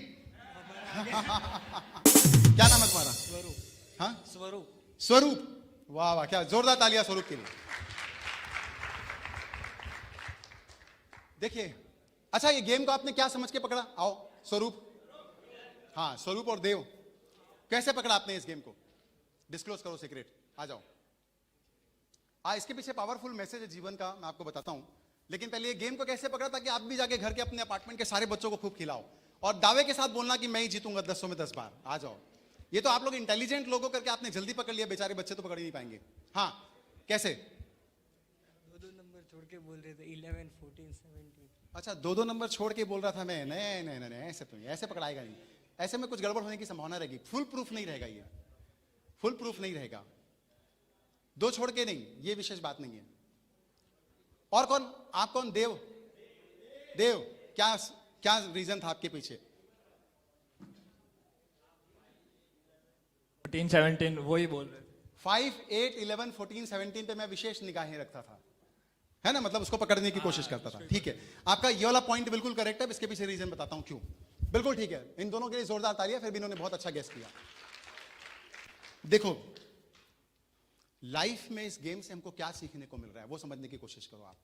क्या नाम है तुम्हारा? स्वरूप हाँ स्वरूप। स्वरूप, वाह वाह, क्या जोरदार तालियां स्वरूप के लिए। देखिए, अच्छा ये गेम को आपने क्या समझ के पकड़ा? आओ स्वरूप, हाँ स्वरूप और देव, कैसे पकड़ा आपने इस गेम को? डिस्क्लोज करो सीक्रेट, आ जाओ। इसके पीछे पावरफुल मैसेज है जीवन का, मैं आपको बताता हूं। लेकिन पहले ये गेम को कैसे पकड़ा ताकि आप भी जाके घर के अपने अपार्टमेंट के सारे बच्चों को खूब खिलाओ और दावे के साथ बोलना कि मैं ही जीतूंगा 10 में 10 बार। आ जाओ। ये तो आप लोग इंटेलिजेंट लोगों करके आपने जल्दी पकड़ लिया, बेचारे बच्चे तो पकड़ ही नहीं पाएंगे। हाँ कैसे? 2 नंबर छोड़ के बोल रहे थे 11 14 17। अच्छा 2 नंबर छोड़ के बोल रहा था मैं। नहीं ऐसे तो नहीं, ऐसे पकड़ाएगा नहीं, ऐसे में कुछ गड़बड़ होने की संभावना रहेगी। फुल प्रूफ नहीं रहेगा, ये फुल प्रूफ नहीं रहेगा। 2 छोड़ के नहीं, ये विशेष बात नहीं है। और कौन? आप कौन? देव क्या रीजन था आपके पीछे? 14 17 वही बोल रहे थे। 5 8 11 14 17 पे मैं विशेष निगाहें रखता था, है ना, मतलब उसको पकड़ने की कोशिश करता था। ठीक है, आपका ये वाला पॉइंट बिल्कुल करेक्ट है। इसके पीछे रीजन बताता हूं क्यों। बिल्कुल ठीक है, इन दोनों के लिए जोरदार तालियां। फिर भी इन्होंने बहुत अच्छा गेस किया। देखो लाइफ में इस गेम से हमको क्या सीखने को मिल रहा है वो समझने की कोशिश करो आप।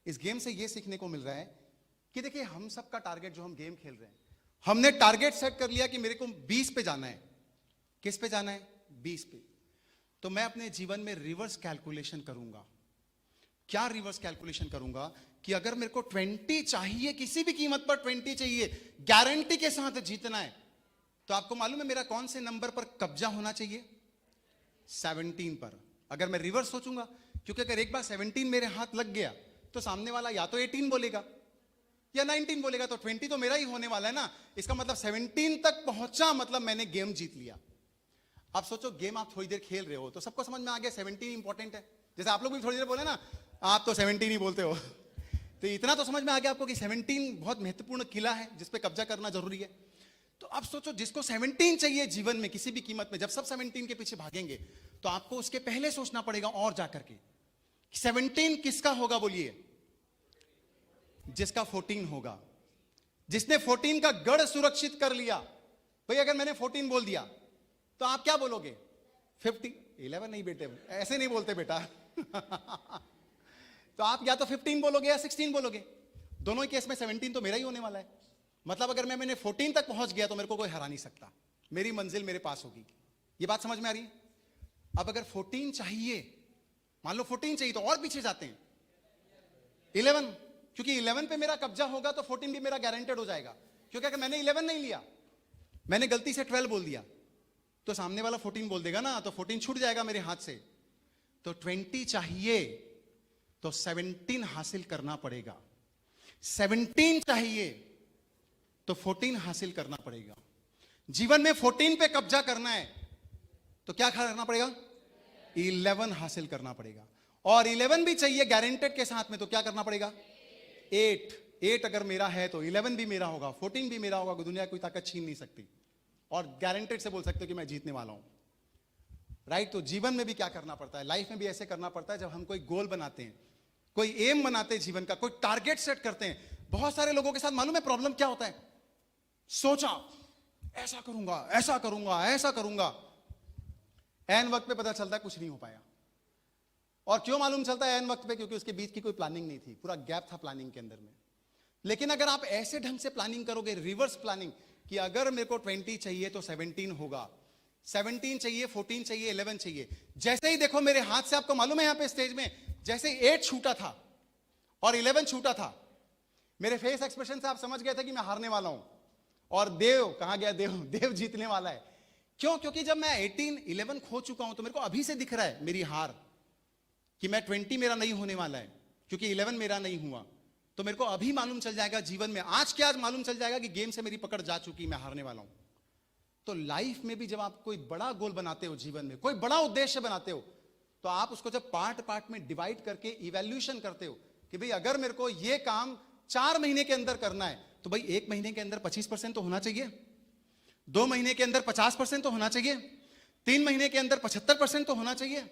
इस गेम से ये सीखने को मिल रहा है कि देखिए हम सबका टारगेट, जो हम गेम खेल रहे हैं, हमने टारगेट सेट कर लिया कि मेरे को 20 पे जाना है। किस पे जाना है? 20 पे। तो मैं अपने जीवन में रिवर्स कैलकुलेशन करूंगा। क्या रिवर्स कैलकुलेशन करूंगा? कि अगर मेरे को 20 चाहिए, किसी भी कीमत पर 20 चाहिए, गारंटी के साथ जीतना है, तो आपको मालूम है मेरा कौन से नंबर पर कब्जा होना चाहिए? 17 पर। अगर मैं रिवर्स सोचूंगा, क्योंकि अगर एक बार 17 मेरे हाथ लग गया तो सामने वाला या तो 18 बोलेगा या 19 बोलेगा, तो 20 तो मेरा ही होने वाला है ना। इसका मतलब 17 तक पहुंचा, मतलब मैंने गेम जीत लिया। आप सोचो गेम आप थोड़ी देर खेल रहे हो तो सबको समझ में आ गया 17 इंपॉर्टेंट है। जैसे आप लोग भी थोड़ी देर बोले ना, आप तो 17 ही बोलते हो, तो इतना तो समझ में आ गया आपको कि 17 बहुत महत्वपूर्ण किला है जिसपे कब्जा करना जरूरी है। तो आप सोचो जिसको 17 चाहिए जीवन में किसी भी कीमत में, जब सब 17 के पीछे भागेंगे तो आपको उसके पहले सोचना पड़ेगा और जाकर के 17 किसका होगा? बोलिए, जिसका 14 होगा, जिसने 14 का गढ़ सुरक्षित कर लिया। भाई अगर मैंने 14 बोल दिया तो आप क्या बोलोगे? 50 11 नहीं बेटे, ऐसे नहीं बोलते बेटा। तो आप या तो 15 बोलोगे या 16 बोलोगे। दोनों ही केस में 17 तो मेरा ही होने वाला है। मतलब अगर मैंने 14 तक पहुंच गया तो मेरे को कोई हरा नहीं सकता, मेरी मंजिल मेरे पास होगी। ये बात समझ में आ रही है? अब अगर 14 चाहिए, मान लो 14 चाहिए, तो और पीछे जाते हैं 11, क्योंकि 11 पे मेरा कब्जा होगा तो 14 भी मेरा गारंटेड हो जाएगा। क्योंकि अगर मैंने 11 नहीं लिया, मैंने गलती से 12 बोल दिया, तो सामने वाला 14 बोल देगा ना, तो 14 छूट जाएगा मेरे हाथ से। तो 20 चाहिए तो 17 हासिल करना पड़ेगा। 17 चाहिए तो 14 हासिल करना पड़ेगा। जीवन में 14 पे कब्जा करना है तो क्या करना पड़ेगा? 11 हासिल करना पड़ेगा। और 11 भी चाहिए गारंटेड के साथ में, तो क्या करना पड़ेगा? 8 अगर मेरा है तो 11 भी मेरा होगा, 14 भी मेरा होगा। दुनिया कोई ताकत छीन नहीं सकती। और गारंटेड से बोल सकते हो कि मैं जीतने वाला हूं। राइट? तो जीवन में भी क्या करना पड़ता है, लाइफ में भी ऐसे करना पड़ता है। जब हम कोई गोल बनाते हैं, कोई एम बनाते हैं जीवन का, कोई टारगेट सेट करते हैं। बहुत सारे लोगों के साथ मालूम है प्रॉब्लम क्या होता है? सोचा ऐसा करूंगा, ऐसा करूंगा, ऐसा करूंगा, एन वक्त पे पता चलता है कुछ नहीं हो पाया। और क्यों मालूम चलता है एन वक्त पे? क्योंकि उसके बीच की कोई प्लानिंग नहीं थी, पूरा गैप था प्लानिंग के अंदर में। लेकिन अगर आप ऐसे ढंग से प्लानिंग करोगे, रिवर्स प्लानिंग, कि अगर मेरे को 20 चाहिए तो 17 होगा, 17 चाहिए, 14 चाहिए, 11 चाहिए। जैसे ही देखो मेरे हाथ से, आपको मालूम है यहां पे स्टेज में जैसे 8 छूटा था और 11 छूटा था, मेरे फेस एक्सप्रेशन से आप समझ गए थे कि मैं हारने वाला हूं। और देव कहां गया? देव जीतने वाला है। क्यों? क्योंकि जब मैं 18, 11 खो चुका हूं तो मेरे को अभी से दिख रहा है मेरी हार, कि मैं 20 मेरा नहीं होने वाला है, क्योंकि 11 मेरा नहीं हुआ। तो मेरे को अभी मालूम चल जाएगा जीवन में, आज के आज मालूम चल जाएगा कि गेम से मेरी पकड़ जा चुकी, मैं हारने वाला हूं। तो लाइफ में भी जब आप कोई बड़ा गोल बनाते हो, जीवन में कोई बड़ा उद्देश्य बनाते हो, तो आप उसको जब पार्ट पार्ट में डिवाइड करके इवैल्यूएशन करते हो कि भाई अगर मेरे को ये काम 4 महीने के अंदर करना है, तो भाई 1 महीने के अंदर 25% तो होना चाहिए, 2 महीने के अंदर 50% तो होना चाहिए, 3 महीने के अंदर 75% तो होना चाहिए,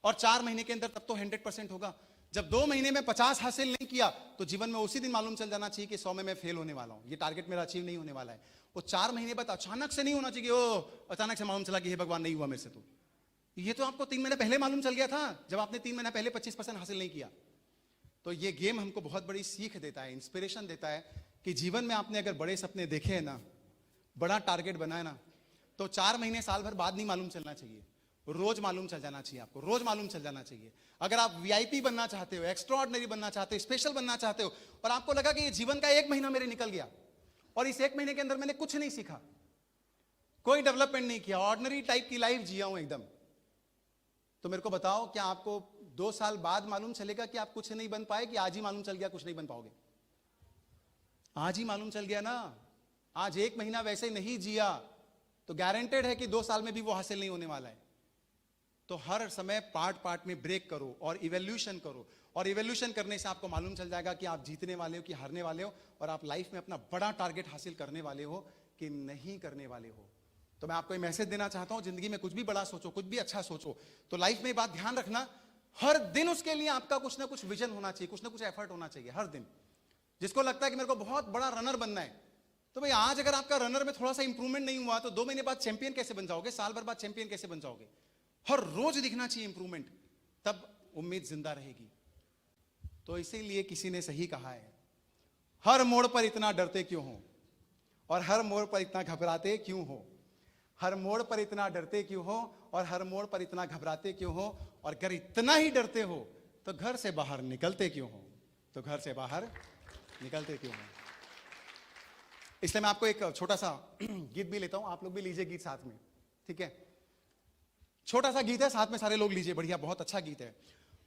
और 4 महीने के अंदर तब तो 100% होगा। जब 2 महीने में 50 हासिल नहीं किया तो जीवन में उसी दिन मालूम चल जाना चाहिए कि 100 में मैं फेल होने वाला हूं, ये टारगेट मेरा अचीव नहीं होने वाला है। वो 4 महीने बाद अचानक से नहीं होना चाहिए, ओ अचानक से मालूम चला कि हे भगवान नहीं हुआ मेरे से। तो ये तो आपको 3 महीने पहले मालूम चल गया था, जब आपने 3 महीने पहले 25% हासिल नहीं किया। तो ये गेम हमको बहुत बड़ी सीख देता है, इंस्पिरेशन देता है कि जीवन में आपने अगर बड़े सपने देखे हैं ना, बड़ा टारगेट बनाए ना, तो 4 महीने साल भर बाद नहीं मालूम चलना चाहिए, रोज मालूम चल जाना चाहिए आपको, रोज मालूम चल जाना चाहिए। अगर आप वीआईपी बनना चाहते हो, एक्स्ट्राऑर्डिनरी बनना चाहते हो, स्पेशल बनना चाहते हो, और आपको लगा कि ये जीवन का 1 महीना मेरे निकल गया और इस 1 महीने के अंदर मैंने कुछ नहीं सीखा, कोई डेवलपमेंट नहीं किया, ऑर्डिनरी टाइप की लाइफ जिया हूं एकदम, तो मेरे को बताओ क्या आपको 2 साल बाद मालूम चलेगा कि आप कुछ नहीं बन पाए, कि आज ही मालूम चल गया कुछ नहीं बन पाओगे? आज ही मालूम चल गया ना। आज 1 महीना वैसे नहीं जिया तो गारंटेड है कि 2 साल में भी वो हासिल नहीं होने वाला है। तो हर समय पार्ट पार्ट में ब्रेक करो और इवैल्यूएशन करो, और इवैल्यूएशन करने से आपको मालूम चल जाएगा कि आप जीतने वाले हो कि हारने वाले हो, और आप लाइफ में अपना बड़ा टारगेट हासिल करने वाले हो कि नहीं करने वाले हो। तो मैं आपको ये मैसेज देना चाहता हूं, जिंदगी में कुछ भी बड़ा सोचो, कुछ भी अच्छा सोचो, तो लाइफ में बात ध्यान रखना, हर दिन उसके लिए आपका कुछ ना कुछ विजन होना चाहिए, कुछ ना कुछ एफर्ट होना चाहिए हर दिन। जिसको लगता है कि मेरे को बहुत बड़ा रनर बनना है, तो भाई आज अगर आपका रनर में थोड़ा सा इंप्रूवमेंट नहीं हुआ तो 2 महीने बाद चैंपियन कैसे बन जाओगे, साल भर बाद चैंपियन कैसे बन जाओगे? हर रोज दिखना चाहिए इंप्रूवमेंट, तब उम्मीद जिंदा रहेगी। तो इसीलिए किसी ने सही कहा है, हर मोड़ पर इतना डरते क्यों हो और हर मोड़ पर इतना घबराते क्यों हो, हर मोड़ पर इतना डरते क्यों हो और हर मोड़ पर इतना घबराते क्यों हो, और अगर इतना ही डरते हो तो घर से बाहर निकलते क्यों हो, तो घर से बाहर निकलते क्यों हो। इसलिए मैं आपको एक छोटा सा गीत भी लेता हूं, आप लोग भी लीजिए गीत साथ में, ठीक है? छोटा सा गीत है, साथ में सारे लोग लीजिए, बढ़िया, बहुत अच्छा गीत है।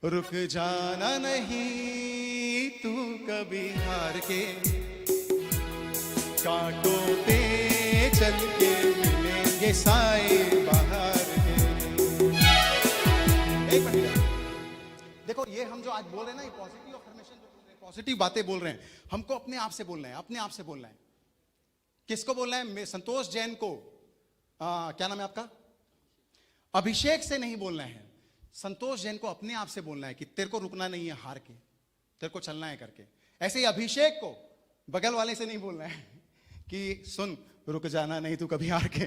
रुक जाना नहीं तू कभी हार के, कांटों पे चल के मिलेंगे साए बाहर के। एक मिनट, देखो ये हम जो आज बोल रहे हैं ना, ये पॉजिटिव अफर्मेशन जो बोल रहे हैं, पॉजिटिव बातें बोल रहे हैं, हमको अपने आप से बोलना है, अपने आप से बोलना है। किसको बोलना है? संतोष जैन को, क्या नाम है आपका? अभिषेक से नहीं बोलना है, संतोष जैन को अपने आप से बोलना है कि तेरे को रुकना नहीं है हार के, तेरे को चलना है करके। ऐसे ही अभिषेक को बगल वाले से नहीं बोलना है कि सुन रुक जाना नहीं तू कभी हार के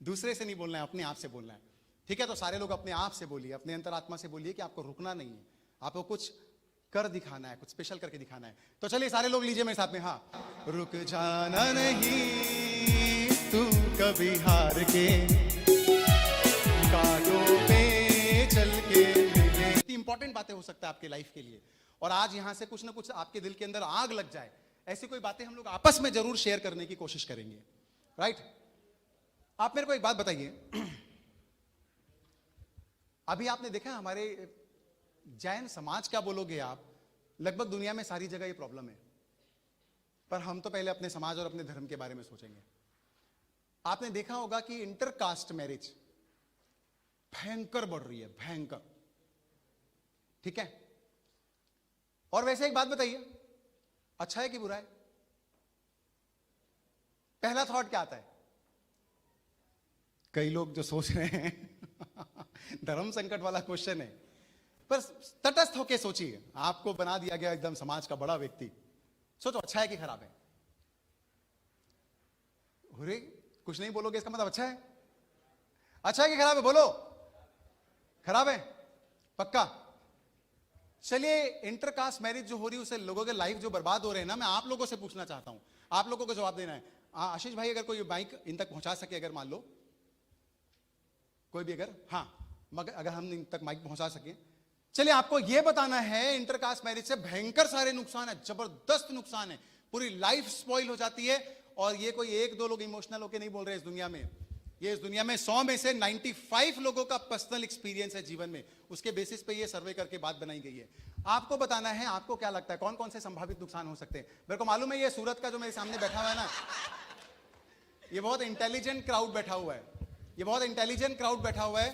दूसरे से नहीं बोलना है, अपने आप से बोलना है, ठीक है? तो सारे लोग अपने आप से बोलिए, अपने अंतरात्मा से बोलिए कि आपको रुकना नहीं है, आपको कुछ कर दिखाना है, कुछ स्पेशल करके दिखाना है। तो चलिए सारे लोग लीजिए मेरे साथ में, हाँ। रुक जाना नहीं तू कभी हार के, कांटों पे चल के मिले। इतनी इंपॉर्टेंट बातें हो सकता है आपके लाइफ के लिए, और आज यहां से कुछ ना कुछ आपके दिल के अंदर आग लग जाए, ऐसी कोई बातें हम लोग आपस में जरूर शेयर करने की कोशिश करेंगे, राइट? आप मेरे को एक बात बताइए, अभी आपने देखा हमारे जैन समाज, क्या बोलोगे आप, लगभग दुनिया में सारी जगह ये प्रॉब्लम है, पर हम तो पहले अपने समाज और अपने धर्म के बारे में सोचेंगे। आपने देखा होगा कि इंटरकास्ट मैरिज भयंकर बढ़ रही है, भयंकर, ठीक है? और वैसे एक बात बताइए, अच्छा है कि बुरा है? पहला थॉट क्या आता है? कई लोग जो सोच रहे हैं धर्म संकट वाला क्वेश्चन है, पर तटस्थ होके सोचिए। आपको बना दिया गया एकदम समाज का बड़ा व्यक्ति, सोचो अच्छा है कि खराब है? अरे कुछ नहीं बोलोगे इसका मतलब अच्छा है? अच्छा है कि खराब है? बोलो। खराब है पक्का? चलिए, इंटरकास्ट मैरिज जो हो रही है उससे लोगों के लाइफ जो बर्बाद हो रहे हैं ना, मैं आप लोगों से पूछना चाहता हूं, आप लोगों को जवाब देना है। आशीष भाई अगर कोई बाइक इन तक पहुंचा सके, अगर मान लो कोई भी अगर, हाँ मगर अगर हम इन तक माइक पहुंचा सके, चलिए आपको यह बताना है इंटरकास्ट मैरिज से भयंकर सारे नुकसान है, जबरदस्त नुकसान है, पूरी लाइफ स्पॉइल हो जाती है। और ये कोई एक दो लोग इमोशनल होकर नहीं बोल रहे इस दुनिया में, ये इस दुनिया में 100 में से 95 लोगों का पर्सनल एक्सपीरियंस है जीवन में, उसके बेसिस पे ये सर्वे करके बात बनाई गई है। आपको बताना है आपको क्या लगता है कौन कौन से संभावित नुकसान हो सकते हैं। मेरे को मालूम है ये सूरत का जो मेरे सामने बैठा हुआ है ना, ये बहुत इंटेलिजेंट क्राउड बैठा हुआ है, ये बहुत इंटेलिजेंट क्राउड बैठा हुआ है,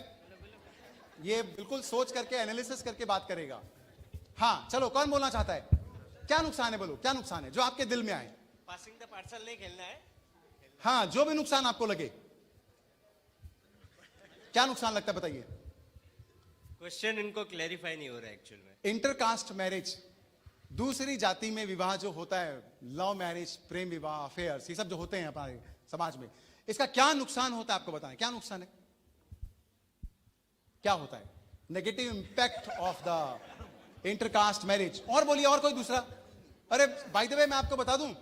ये बिल्कुल सोच करके एनालिसिस करके बात करेगा। हाँ चलो, कौन बोलना चाहता है? क्या नुकसान है? बोलो क्या नुकसान है जो आपके दिल में आए। पासिंग द पार्सल नहीं खेलना है। हाँ, जो भी नुकसान आपको लगे, क्या नुकसान लगता है बताइए। क्वेश्चन इनको क्लैरिफाई नहीं हो रहा है एक्चुअल में। इंटरकास्ट मैरिज, दूसरी जाति में विवाह जो होता है, लव मैरिज, प्रेम विवाह, अफेयर्स, ये सब जो होते हैं हमारे समाज में, इसका क्या नुकसान होता है आपको बताएं। क्या नुकसान है, क्या होता है negative impact of the intercaste marriage? और बोलिए, और कोई दूसरा। अरे बाय द वे मैं आपको बता दूं,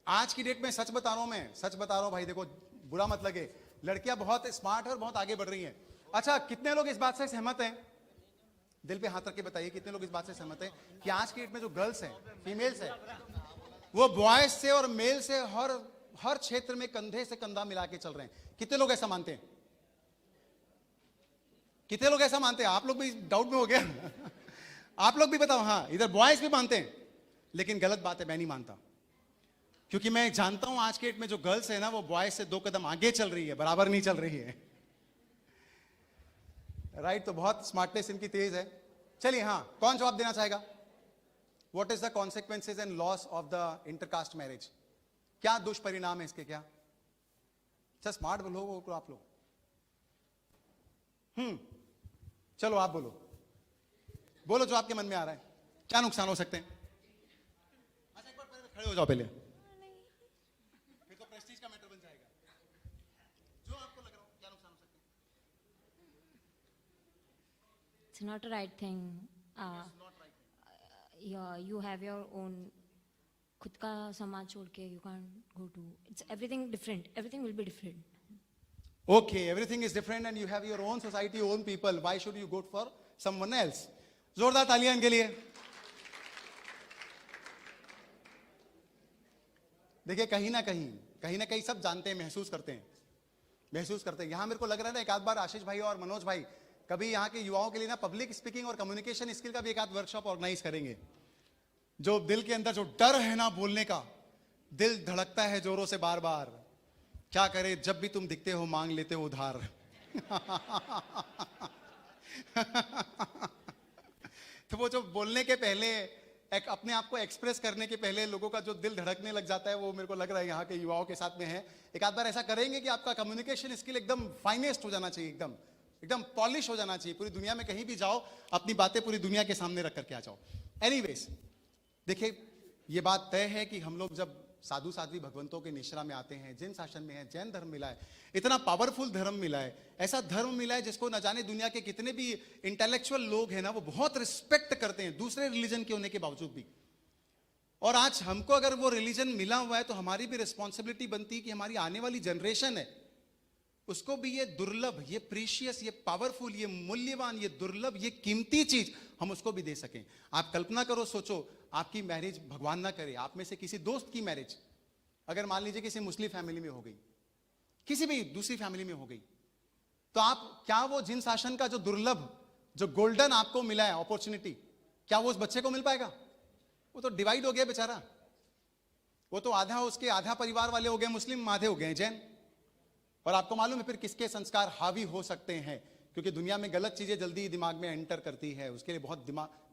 आज की डेट में सच बता रहा हूं, मैं सच बता रहा हूं भाई, देखो बुरा मत लगे, लड़कियां बहुत स्मार्ट है और बहुत आगे बढ़ रही हैं। अच्छा, कितने लोग इस बात से सहमत हैं? दिल पे हाथ रख के बताइए, कितने लोग इस बात से सहमत हैं कि आज की डेट में जो गर्ल्स हैं, फीमेल्स हैं, वो बॉयज से और मेल से हर क्षेत्र में कंधे से कंधा मिला के चल रहे हैं? कितने लोग ऐसा मानते हैं? कितने लोग ऐसा मानते हैं? आप लोग भी डाउट में हो गया आप लोग भी बताओ। हाँ, इधर बॉयज भी मानते हैं, लेकिन गलत बात है, मैं नहीं मानता, क्योंकि मैं जानता हूं आज के डेट में जो गर्ल्स है ना, वो बॉयज से 2 कदम आगे चल रही है, बराबर नहीं चल रही है। राइट, तो बहुत स्मार्टनेस इनकी तेज है। चलिए, हाँ, कौन जवाब देना चाहेगा? What is the consequences and loss of the intercaste marriage? क्या दुष्परिणाम है इसके? क्या अच्छा स्मार्ट लोग आप लोग, चलो आप बोलो, बोलो जो आपके मन में आ रहा है, क्या नुकसान हो सकते हैं? अच्छा, एक बार पहले खड़े हो जाओ पहले, फिर तो प्रेस्टीज का मैटर बन जाएगा। जो आपको लग रहा हो क्या नुकसान हो सकते हैं? It's not a right thing. You have your own. खुद का समाज छोड़ के you can't go to. It's everything different. Everything will be different. Okay, everything is different and you have your own society, own people. Why should you go for someone else? जोरदार तालियां इनके लिए। देखिए, कहीं ना कहीं सब जानते हैं, महसूस करते हैं। यहां मेरे को लग रहा है ना, एक आध बार आशीष भाई और मनोज भाई कभी यहाँ के युवाओं के लिए ना पब्लिक स्पीकिंग और कम्युनिकेशन स्किल का भी एक आध वर्कशॉप ऑर्गेनाइज करेंगे। जो दिल के अंदर जो डर है ना बोलने का, दिल धड़कता है जोरों से बार बार, क्या करे जब भी तुम दिखते हो मांग लेते हो उधार तो वो जो बोलने के पहले, अपने आप को एक्सप्रेस करने के पहले लोगों का जो दिल धड़कने लग जाता है, वो मेरे को लग रहा है यहाँ के युवाओं के साथ में है। एक आध बार ऐसा करेंगे कि आपका कम्युनिकेशन स्किल एकदम फाइनेस्ट हो जाना चाहिए, एकदम पॉलिश हो जाना चाहिए। पूरी दुनिया में कहीं भी जाओ, अपनी बातें पूरी दुनिया के सामने रख करके आ जाओ। एनीवेज, देखिए, ये बात तय है कि हम लोग जब साधु साध्वी भगवंतों के निश्रा में आते हैं, जैन शासन में है, जैन धर्म मिला है, इतना पावरफुल धर्म मिला है, ऐसा धर्म मिला है जिसको न जाने दुनिया के कितने भी इंटेलेक्चुअल लोग हैं ना, वो बहुत रिस्पेक्ट करते हैं दूसरे रिलीजन के होने के बावजूद भी। और आज हमको अगर वो रिलीजन मिला हुआ है, तो हमारी भी रिस्पॉन्सिबिलिटी बनती है कि हमारी आने वाली जनरेशन है, उसको भी ये दुर्लभ, ये प्रीशियस, ये पावरफुल, ये मूल्यवान, ये दुर्लभ, ये कीमती चीज हम उसको भी दे सकें। आप कल्पना करो, सोचो, आपकी मैरिज, भगवान ना करे, आप में से किसी दोस्त की मैरिज अगर मान लीजिए किसी मुस्लिम फैमिली में हो गई, किसी भी दूसरी फैमिली में हो गई, तो आप क्या वो जिन शासन का जो दुर्लभ, जो गोल्डन आपको मिला है अपॉर्चुनिटी, क्या वो उस बच्चे को मिल पाएगा? वो तो डिवाइड हो गया बेचारा, वो तो आधा परिवार वाले हो गए मुस्लिम, आधे हो गए जैन। और आपको मालूम है फिर किसके संस्कार हावी हो सकते हैं, क्योंकि दुनिया में गलत चीजें जल्दी दिमाग में एंटर करती है, उसके लिए बहुत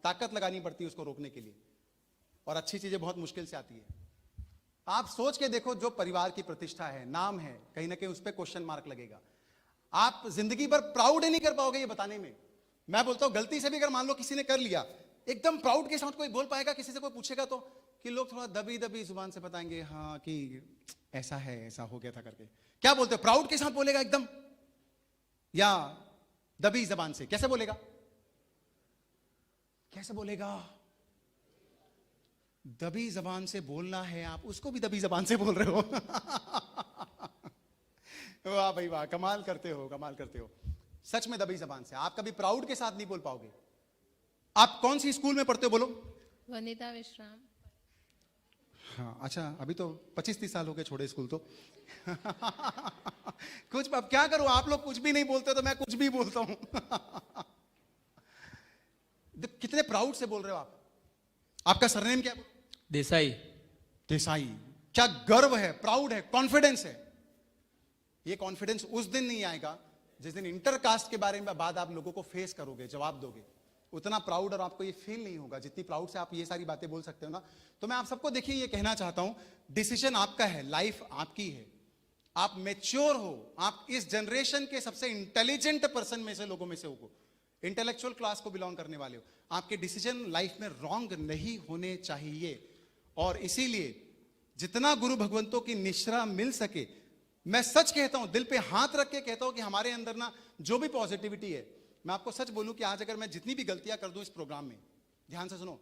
ताकत लगानी पड़ती है उसको रोकने के लिए, और अच्छी चीजें बहुत मुश्किल से आती है। आप सोच के देखो, जो परिवार की प्रतिष्ठा है, नाम है, कहीं ना कहीं उस पर क्वेश्चन मार्क लगेगा। आप जिंदगी भर प्राउड ही नहीं कर पाओगे ये बताने में। मैं बोलता हूं गलती से भी अगर मान लो किसी ने कर लिया, एकदम प्राउड के साथ कोई बोल पाएगा, किसी से कोई पूछेगा तो कि लोग थोड़ा दबी दबी जुबान से बताएंगे हाँ कि ऐसा है, ऐसा हो गया था करके। क्या बोलते हो, प्राउड के साथ बोलेगा एकदम या दबी जबान से? कैसे बोलेगा, कैसे बोलेगा? दबी जबान से बोलना है, आप उसको भी दबी जबान से बोल रहे हो। वाह भाई वाह, कमाल करते हो, कमाल करते हो। सच में दबी जबान से आप कभी प्राउड के साथ नहीं बोल पाओगे। आप कौन सी स्कूल में पढ़ते हो बोलो? वनिता विश्राम। हाँ अच्छा, अभी तो 25-30 साल हो गए छोड़े स्कूल तो। कुछ अब क्या करूं, आप लोग कुछ भी नहीं बोलते तो मैं कुछ भी बोलता हूं। कितने प्राउड से बोल रहे हो आप। आपका सरनेम क्या है? देसाई। देसाई। क्या गर्व है, प्राउड है, कॉन्फिडेंस है। ये कॉन्फिडेंस उस दिन नहीं आएगा जिस दिन इंटरकास्ट के बारे में बात आप लोगों को फेस करोगे, जवाब दोगे। उतना प्राउड और आपको ये फील नहीं होगा जितनी प्राउड से आप ये सारी बातें बोल सकते हो ना। तो मैं आप सबको देखिए ये कहना चाहता हूं, डिसीजन आपका है, लाइफ आपकी है। आप मैच्योर हो, आप इस जनरेशन के सबसे इंटेलिजेंट पर्सन में से, लोगों में से हो, इंटेलेक्चुअल क्लास को बिलोंग करने वाले हो। आपके डिसीजन लाइफ में रॉन्ग नहीं होने चाहिए। और इसीलिए जितना गुरु भगवंतों की निश्रा मिल सके, मैं सच कहता हूं, दिल पे हाथ रख के कहता हूं कि हमारे अंदर ना जो भी पॉजिटिविटी है, मैं आपको सच बोलूं कि आज अगर मैं जितनी भी गलतियां कर दूं इस प्रोग्राम में, ध्यान से सुनो,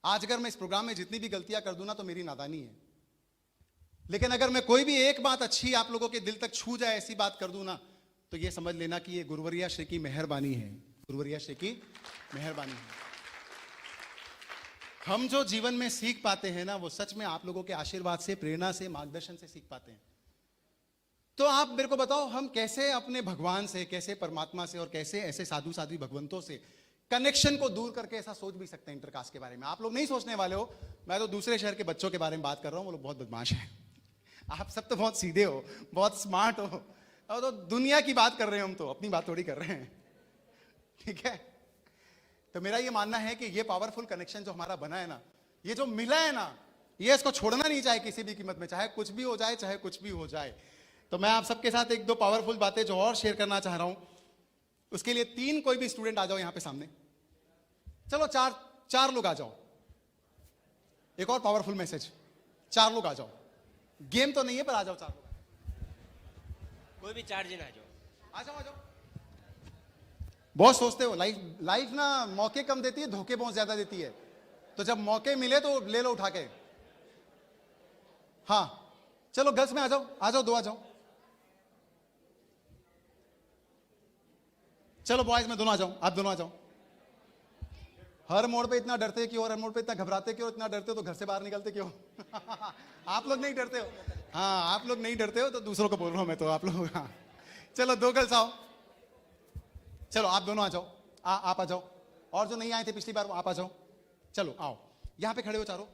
आज अगर मैं इस प्रोग्राम में जितनी भी गलतियां कर दूं ना तो मेरी नादानी है। लेकिन अगर मैं कोई भी एक बात अच्छी आप लोगों के दिल तक छू जाए, ऐसी बात कर दूं ना, तो ये समझ लेना कि ये गुरुवरिया श्री की मेहरबानी है। गुरुवरिया श्री की मेहरबानी है। हम जो जीवन में सीख पाते हैं ना, वो सच में आप लोगों के आशीर्वाद से, प्रेरणा से, मार्गदर्शन से सीख पाते हैं। तो आप मेरे को बताओ, हम कैसे अपने भगवान से, कैसे परमात्मा से और कैसे ऐसे साधु साध्वी भगवंतों से कनेक्शन को दूर करके ऐसा सोच भी सकते हैं इंटरकास्ट के बारे में। आप लोग नहीं सोचने वाले हो, मैं तो दूसरे शहर के बच्चों के बारे में बात कर रहा हूं, वो लोग बहुत बदमाश हैं। आप सब तो बहुत सीधे हो, बहुत स्मार्ट हो, और तो दुनिया की बात कर रहे हैं, हम तो अपनी बात थोड़ी कर रहे हैं। ठीक है, तो मेरा ये मानना है कि ये पावरफुल कनेक्शन जो हमारा बना है ना, ये जो मिला है ना, ये इसको छोड़ना नहीं चाहिए किसी भी कीमत में, चाहे कुछ भी हो जाए, चाहे कुछ भी हो जाए। तो मैं आप सबके साथ एक दो पावरफुल बातें जो और शेयर करना चाह रहा हूं, उसके लिए 3 कोई भी स्टूडेंट आ जाओ यहां पे सामने। चलो 4 लोग आ जाओ। एक और पावरफुल मैसेज, 4 लोग आ जाओ। गेम तो नहीं है पर आ जाओ 4 लोग। कोई भी 4 जन आ जाओ। आ जाओ, आ जाओ। बहुत सोचते हो लाइफ ना मौके कम देती है, धोखे बहुत ज्यादा देती है। तो जब मौके मिले तो ले लो उठा के। हाँ चलो गर्ल्स में आ जाओ, आ जाओ, 2 आ जाओ। चलो बॉयज में दोनों आ जाओ, आप दोनों आ जाओ। हर मोड़ पे इतना डरते क्यों, हर मोड़ पे इतना घबराते क्यों, इतना डरते हो तो घर से बाहर निकलते क्यों? आप लोग नहीं डरते हो। हाँ आप लोग नहीं डरते हो तो दूसरों को बोल रहा हूं मैं तो, आप लोग। हाँ चलो 2 गर्ल्स आओ। चलो आप दोनों आ जाओ, आप आ जाओ। और जो नहीं आए थे पिछली बार आप आ जाओ। चलो आओ, यहां पे खड़े हो चारों,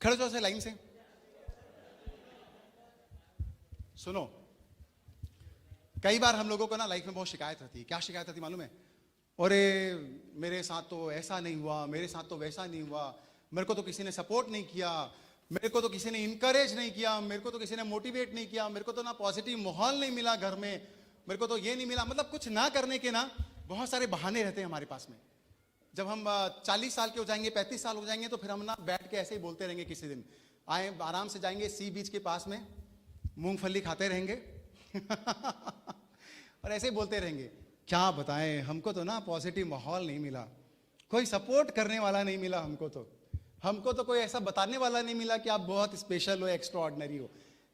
खड़े हो जाओ लाइन से। सुनो, कई बार हम लोगों को ना लाइफ में बहुत शिकायत रहती है। क्या शिकायत रहती मालूम है? अरे मेरे साथ तो ऐसा नहीं हुआ, मेरे साथ तो वैसा नहीं हुआ, मेरे को तो किसी ने सपोर्ट नहीं किया, मेरे को तो किसी ने इनकरेज नहीं किया, मेरे को तो किसी ने मोटिवेट नहीं किया, मेरे को तो ना पॉजिटिव माहौल नहीं मिला घर में, मेरे को तो ये नहीं मिला। मतलब कुछ ना करने के ना बहुत सारे बहाने रहते हैं हमारे पास में। जब हम 40 साल के हो जाएंगे, 35 साल हो जाएंगे, तो फिर हम ना बैठ के ऐसे ही बोलते रहेंगे। किसी दिन आए आराम से जाएंगे सी बीच के पास में, मूंगफली खाते रहेंगे और ऐसे ही बोलते रहेंगे, क्या बताएं, हमको तो ना पॉजिटिव माहौल नहीं मिला, कोई सपोर्ट करने वाला नहीं मिला, हमको तो कोई ऐसा बताने वाला नहीं मिला कि आप बहुत स्पेशल हो, एक्स्ट्रा ऑर्डिनरी हो।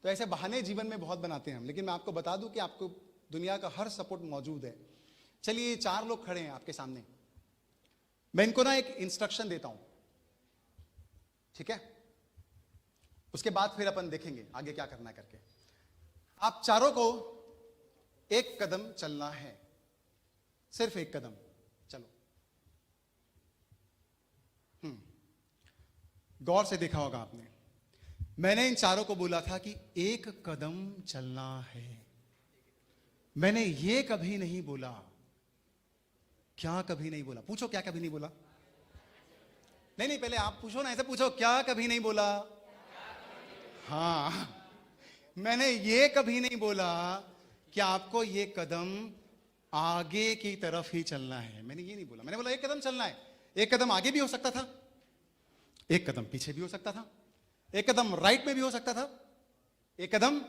तो ऐसे बहाने जीवन में बहुत बनाते हैं हम। लेकिन मैं आपको बता दूं कि आपको दुनिया का हर सपोर्ट मौजूद है। चलिए 4 लोग खड़े हैं आपके सामने, मैं इनको ना एक इंस्ट्रक्शन देता हूं, ठीक है? उसके बाद फिर अपन देखेंगे आगे क्या करना है करके। आप चारों को एक कदम चलना है, सिर्फ एक कदम चलो। गौर से देखा होगा आपने, मैंने इन चारों को बोला था कि एक कदम चलना है। मैंने ये कभी नहीं बोला। क्या कभी नहीं बोला? पूछो क्या कभी नहीं बोला? नहीं पहले आप पूछो ना, ऐसे पूछो, क्या कभी नहीं बोला? हाँ मैंने ये कभी नहीं बोला कि आपको ये कदम आगे की तरफ ही चलना है, मैंने ये नहीं बोला। मैंने बोला एक कदम चलना है, एक कदम आगे भी हो सकता था, एक कदम पीछे भी हो सकता था, एक कदम राइट में भी हो सकता था, एक कदम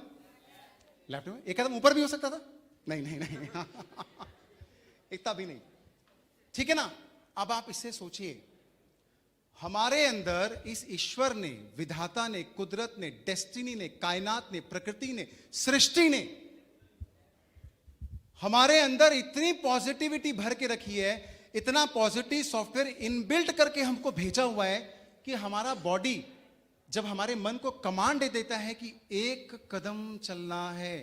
लेफ्ट में, एक कदम ऊपर भी हो सकता था। नहीं नहीं नहीं इतना भी नहीं, ठीक है ना। अब आप इससे सोचिए, हमारे अंदर इस ईश्वर ने, विधाता ने, कुदरत ने, डेस्टिनी ने, कायनात ने, प्रकृति ने, सृष्टि ने हमारे अंदर इतनी पॉजिटिविटी भर के रखी है, इतना पॉजिटिव सॉफ्टवेयर इनबिल्ट करके हमको भेजा हुआ है कि हमारा बॉडी जब हमारे मन को कमांड दे देता है कि एक कदम चलना है,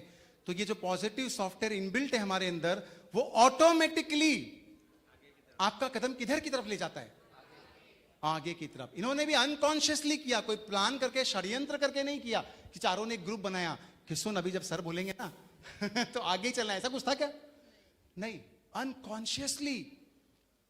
तो ये जो पॉजिटिव सॉफ्टवेयर इनबिल्ट है हमारे अंदर, वो ऑटोमेटिकली आपका कदम किधर की तरफ ले जाता है? आगे की तरफ। इन्होंने भी अनकॉन्शियसली किया, कोई प्लान करके, षड्यंत्र करके नहीं किया कि चारों ने एक ग्रुप बनाया कि सुन अभी जब सर बोलेंगे ना तो आगे चलना है, ऐसा कुछ था क्या? नहीं, अनकॉन्शियसली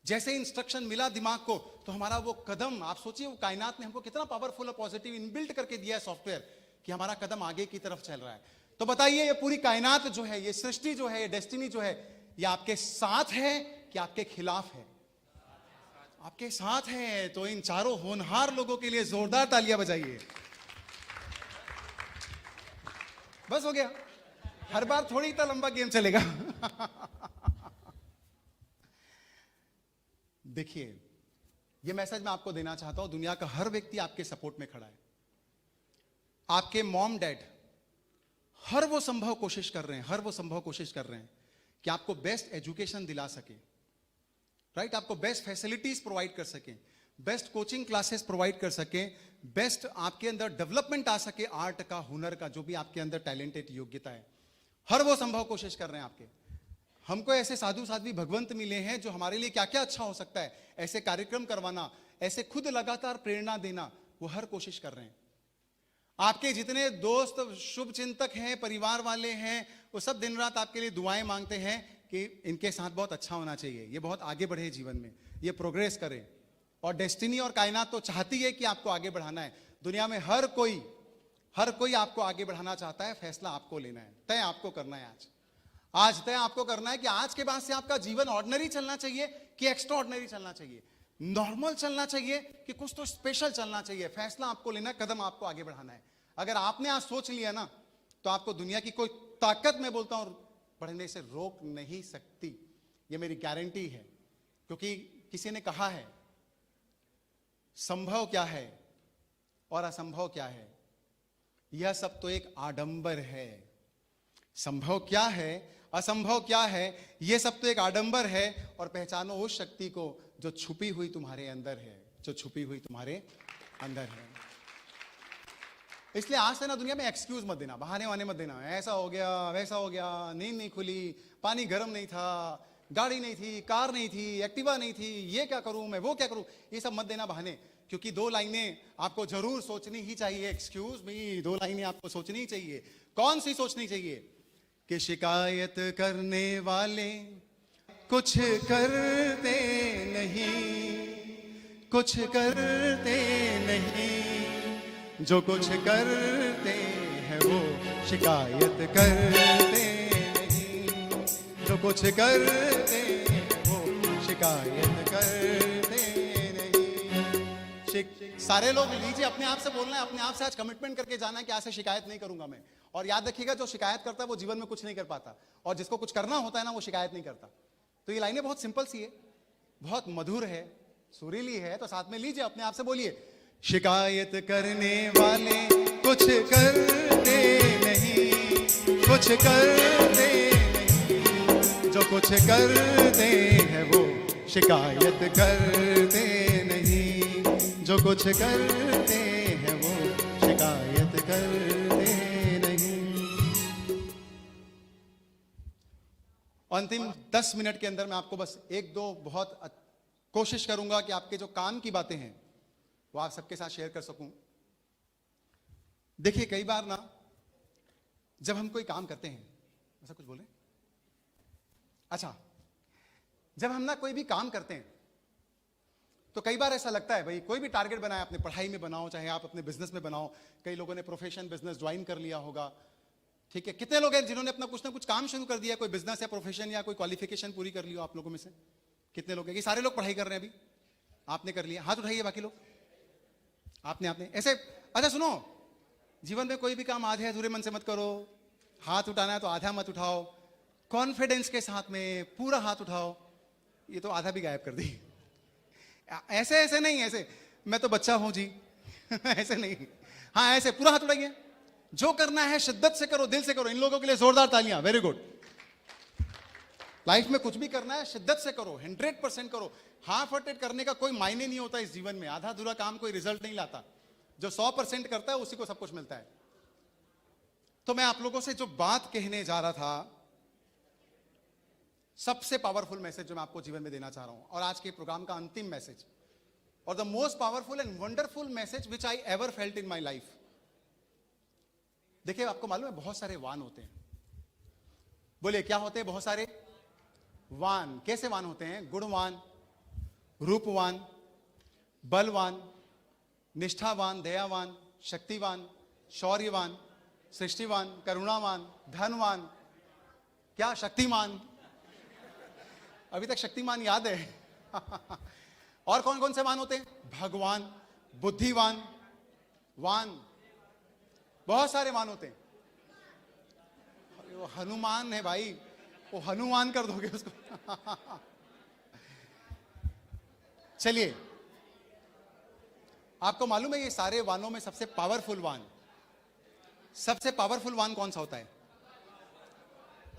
जैसे इंस्ट्रक्शन मिला दिमाग को, तो हमारा वो कदम, आप सोचिए वो कायनात ने हमको कितना पावरफुल और पॉजिटिव इनबिल्ट करके दिया है सॉफ्टवेयर कि हमारा कदम आगे की तरफ चल रहा है। तो बताइए, ये पूरी कायनात जो है, ये सृष्टि जो है, ये डेस्टिनी जो है, ये आपके साथ है कि आपके खिलाफ है? आपके साथ है। तो इन चारों होनहार लोगों के लिए जोरदार तालियां बजाइए। बस हो गया, हर बार थोड़ी इतना लंबा गेम चलेगा। देखिए, ये मैसेज मैं आपको देना चाहता हूं, दुनिया का हर व्यक्ति आपके सपोर्ट में खड़ा है। आपके मॉम डैड हर वो संभव कोशिश कर रहे हैं, हर वो संभव कोशिश कर रहे हैं कि आपको बेस्ट एजुकेशन दिला सके, राइट? आपको बेस्ट फैसिलिटीज प्रोवाइड कर सके, बेस्ट कोचिंग क्लासेस प्रोवाइड कर सके, बेस्ट आपके अंदर डेवलपमेंट आ सके, आर्ट का, हुनर का, जो भी आपके अंदर टैलेंटेड योग्यता है, हर वो संभव कोशिश कर रहे हैं आपके। हमको ऐसे साधु साध्वी भगवंत मिले हैं जो हमारे लिए क्या क्या अच्छा हो सकता है, ऐसे कार्यक्रम करवाना, ऐसे खुद लगातार प्रेरणा देना, वो हर कोशिश कर रहे हैं। आपके जितने दोस्त, शुभ चिंतक हैं, परिवार वाले हैं, वो सब दिन रात आपके लिए दुआएं मांगते हैं कि इनके साथ बहुत अच्छा होना चाहिए, ये बहुत आगे बढ़े जीवन में, ये प्रोग्रेस करे। और डेस्टिनी और कायनात तो चाहती है कि आपको आगे बढ़ाना है। दुनिया में हर कोई आपको आगे बढ़ाना चाहता है। फैसला आपको लेना है, तय आपको करना है। आज तय आपको करना है कि आज के बाद से आपका जीवन ऑर्डिनरी चलना चाहिए कि एक्स्ट्रा ऑर्डिनरी चलना चाहिए, नॉर्मल चलना चाहिए कि कुछ तो स्पेशल चलना चाहिए। फैसला आपको लेना है, कदम आपको आगे बढ़ाना है। अगर आपने आज सोच लिया ना, तो आपको दुनिया की कोई ताकत, मैं बोलता हूं, बढ़ने से रोक नहीं सकती। ये मेरी गारंटी है, क्योंकि किसी ने कहा है संभव क्या है और असंभव क्या है, यह सब तो एक आडंबर है। संभव क्या है, असंभव क्या है, यह सब तो एक आडंबर है। और पहचानो उस शक्ति को जो छुपी हुई तुम्हारे अंदर है, जो छुपी हुई तुम्हारे अंदर है। इसलिए आज से ना दुनिया में एक्सक्यूज मत देना, बहाने वाने मत देना। ऐसा हो गया, वैसा हो गया, नींद नहीं खुली, पानी गर्म नहीं था, गाड़ी नहीं थी, कार नहीं थी, एक्टिवा नहीं थी, ये क्या करूं मैं, वो क्या करूं, ये सब मत देना बहाने। क्योंकि दो लाइनें आपको जरूर सोचनी ही चाहिए। एक्सक्यूज मी, दो लाइनें आपको सोचनी ही चाहिए। कौन सी सोचनी चाहिए? कि शिकायत करने वाले कुछ करते नहीं, कुछ करते नहीं, जो कुछ करते हैं वो शिकायत करते नहीं, जो कुछ करते हैं वो शिकायत करते नहीं। सारे लोग लीजिए, अपने आप से बोलना है, अपने आप से आज कमिटमेंट करके जाना है कि आज से शिकायत नहीं करूंगा मैं। और याद रखिएगा, जो शिकायत करता है वो जीवन में कुछ नहीं कर पाता, और जिसको कुछ करना होता है ना, वो शिकायत नहीं करता। तो ये लाइनें बहुत सिंपल सी है, बहुत मधुर है, सुरीली है। तो साथ में लीजिए, अपने आप से बोलिए, शिकायत करने वाले कुछ करते नहीं, कुछ करते नहीं, जो कुछ करते हैं वो शिकायत करते नहीं, जो कुछ करते हैं वो शिकायत करते नहीं। अंतिम 10 मिनट के अंदर मैं आपको बस एक दो बहुत कोशिश करूंगा कि आपके जो काम की बातें हैं वो आप सबके साथ शेयर कर सकूं। देखिए, कई बार ना जब हम कोई काम करते हैं, ऐसा कुछ बोले, अच्छा, जब हम ना कोई भी काम करते हैं तो कई बार ऐसा लगता है, भाई कोई भी टारगेट बनाए, अपने पढ़ाई में बनाओ, चाहे आप अपने बिजनेस में बनाओ। कई लोगों ने प्रोफेशन बिजनेस ज्वाइन कर लिया होगा, ठीक है, कितने लोग हैं जिन्होंने अपना कुछ ना कुछ काम शुरू कर दिया, कोई बिजनेस या प्रोफेशन या कोई क्वालिफिकेशन पूरी कर ली हो आप लोगों में से? कितने लोग हैं? ये सारे लोग पढ़ाई कर रहे हैं अभी? आपने कर लिया? हाथ उठाइए बाकी लोग। आपने ऐसे। अच्छा सुनो, जीवन में कोई भी काम आधे अधूरे मन से मत करो। हाथ उठाना है तो आधा मत उठाओ, कॉन्फिडेंस के साथ में पूरा हाथ उठाओ। ये तो आधा भी गायब कर दी। ऐसे ऐसे नहीं, ऐसे मैं तो बच्चा हूं जी ऐसे नहीं, हाँ ऐसे पूरा हाथ उठाइए। जो करना है शिद्दत से करो, दिल से करो। इन लोगों के लिए जोरदार तालियां, वेरी गुड। लाइफ में कुछ भी करना है शिद्दत से करो, 100% करो। हाफ हार्टेड करने का कोई मायने नहीं होता इस जीवन में। आधा अधूरा काम कोई रिजल्ट नहीं लाता। जो 100% करता है उसी को सब कुछ मिलता है। तो मैं आप लोगों से जो बात कहने जा रहा था, सबसे पावरफुल मैसेज जो मैं आपको जीवन में देना चाह रहा हूं, और आज के प्रोग्राम का अंतिम मैसेज, और the most powerful and wonderful message which I ever felt in my life. देखिए, आपको मालूम है बहुत सारे वान होते हैं। बोलिए क्या होते हैं? बहुत सारे वान। कैसे वान होते हैं? गुणवान, रूपवान, बलवान, निष्ठावान, दयावान, शक्तिवान, शौर्यवान, सृष्टिवान, करुणावान, धनवान, क्या शक्तिमान। अभी तक शक्तिमान याद है और कौन कौन से वान होते हैं? भगवान, बुद्धिवान, वान, बहुत सारे वान होते हैं। वो हनुमान है भाई, वो हनुमान कर दोगे उसको चलिए, आपको मालूम है ये सारे वानों में सबसे पावरफुल वान कौन सा होता है?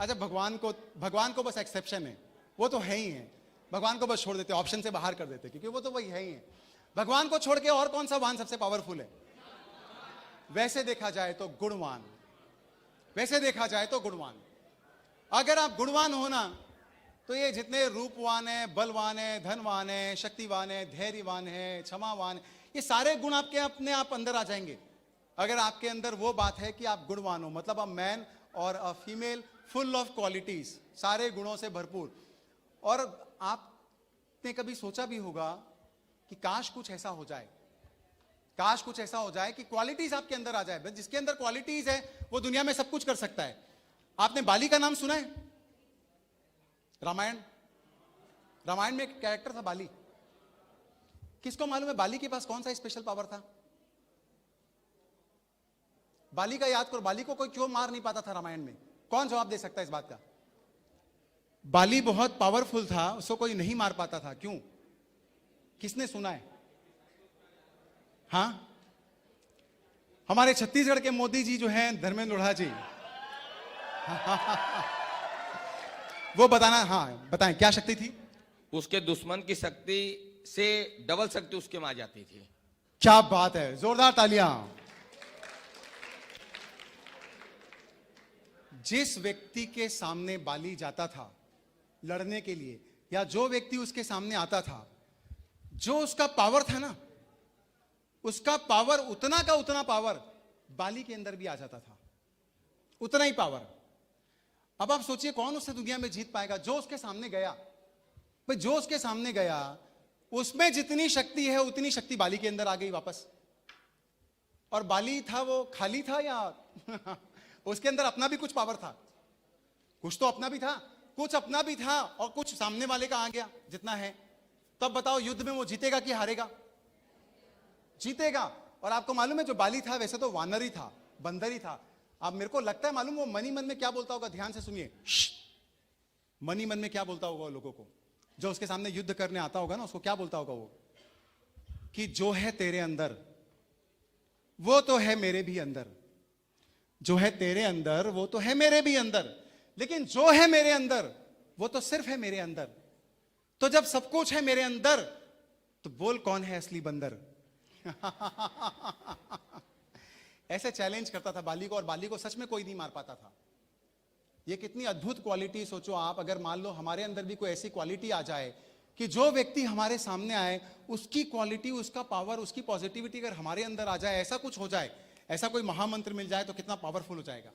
अच्छा, भगवान को बस एक्सेप्शन है, वो तो है ही है। भगवान को बस छोड़ देते, ऑप्शन से बाहर कर देते, क्योंकि वो तो वही है ही है। भगवान को छोड़ के और कौन सा वान सबसे पावरफुल है? वैसे देखा जाए तो गुणवान। वैसे देखा जाए तो गुणवान। अगर आप गुणवान हो ना, तो ये जितने रूपवान है, बलवान है, धनवान है, शक्तिवान है, धैर्यवान है, क्षमावान, ये सारे गुण आपके अपने आप अंदर आ जाएंगे। अगर आपके अंदर वो बात है कि आप गुणवान हो, मतलब अ मैन और a female full of qualities, सारे गुणों से भरपूर। और आपने कभी सोचा भी होगा कि काश कुछ ऐसा हो जाए, काश कुछ ऐसा हो जाए कि क्वालिटीज आपके अंदर आ जाए। जिसके अंदर क्वालिटीज है वो दुनिया में सब कुछ कर सकता है। आपने बाली का नाम सुना है? रामायण में एक कैरेक्टर था बाली। किसको मालूम है बाली के पास कौन सा स्पेशल पावर था? बाली का याद करो, बाली को कोई क्यों मार नहीं पाता था रामायण में? कौन जवाब दे सकता है इस बात का? बाली बहुत पावरफुल था, उसको कोई नहीं मार पाता था। क्यों? किसने सुना है? हाँ, हमारे छत्तीसगढ़ के मोदी जी जो हैं, धर्मेंद्र लोढ़ा जी वो बताना। हाँ बताएं, क्या शक्ति थी? उसके दुश्मन की शक्ति से डबल शक्ति उसके में आ जाती थी। क्या बात है, जोरदार तालियां। जिस व्यक्ति के सामने बाली जाता था लड़ने के लिए, या जो व्यक्ति उसके सामने आता था, जो उसका पावर था ना, उसका पावर उतना का उतना पावर बाली के अंदर भी आ जाता था, उतना ही पावर। अब आप सोचिए कौन उससे दुनिया में जीत पाएगा? जो उसके सामने गया भाई, जो उसके सामने गया, उसमें जितनी शक्ति है उतनी शक्ति बाली के अंदर आ गई वापस। और बाली था वो खाली था या उसके अंदर अपना भी कुछ पावर था? कुछ तो अपना भी था, कुछ अपना भी था और कुछ सामने वाले का आ गया जितना है। तब बताओ युद्ध में वो जीतेगा कि हारेगा? जीतेगा। और आपको मालूम है जो बाली था वैसे तो वानर ही था, बंदर ही था। अब मेरे को लगता है मालूम वो मनी मन में क्या बोलता होगा, ध्यान से सुनिए। मनी मन में क्या बोलता होगा लोगों को? जो उसके सामने युद्ध करने आता होगा ना, उसको क्या बोलता होगा वो? कि जो है तेरे अंदर वो तो है मेरे भी अंदर, जो है तेरे अंदर वो तो है मेरे भी अंदर, लेकिन जो है मेरे अंदर वो तो सिर्फ है मेरे अंदर। तो जब सब कुछ है मेरे अंदर तो बोल कौन है असली बंदर? ऐसे चैलेंज करता था बाली को, और बाली को सच में कोई नहीं मार पाता था। ये कितनी अद्भुत क्वालिटी सोचो आप। अगर मान लो हमारे अंदर भी कोई ऐसी क्वालिटी आ जाए कि जो व्यक्ति हमारे सामने आए उसकी क्वालिटी, उसका पावर, उसकी पॉजिटिविटी अगर हमारे अंदर आ जाए, ऐसा कुछ हो जाए, ऐसा कोई महामंत्र मिल जाए तो कितना पावरफुल हो जाएगा।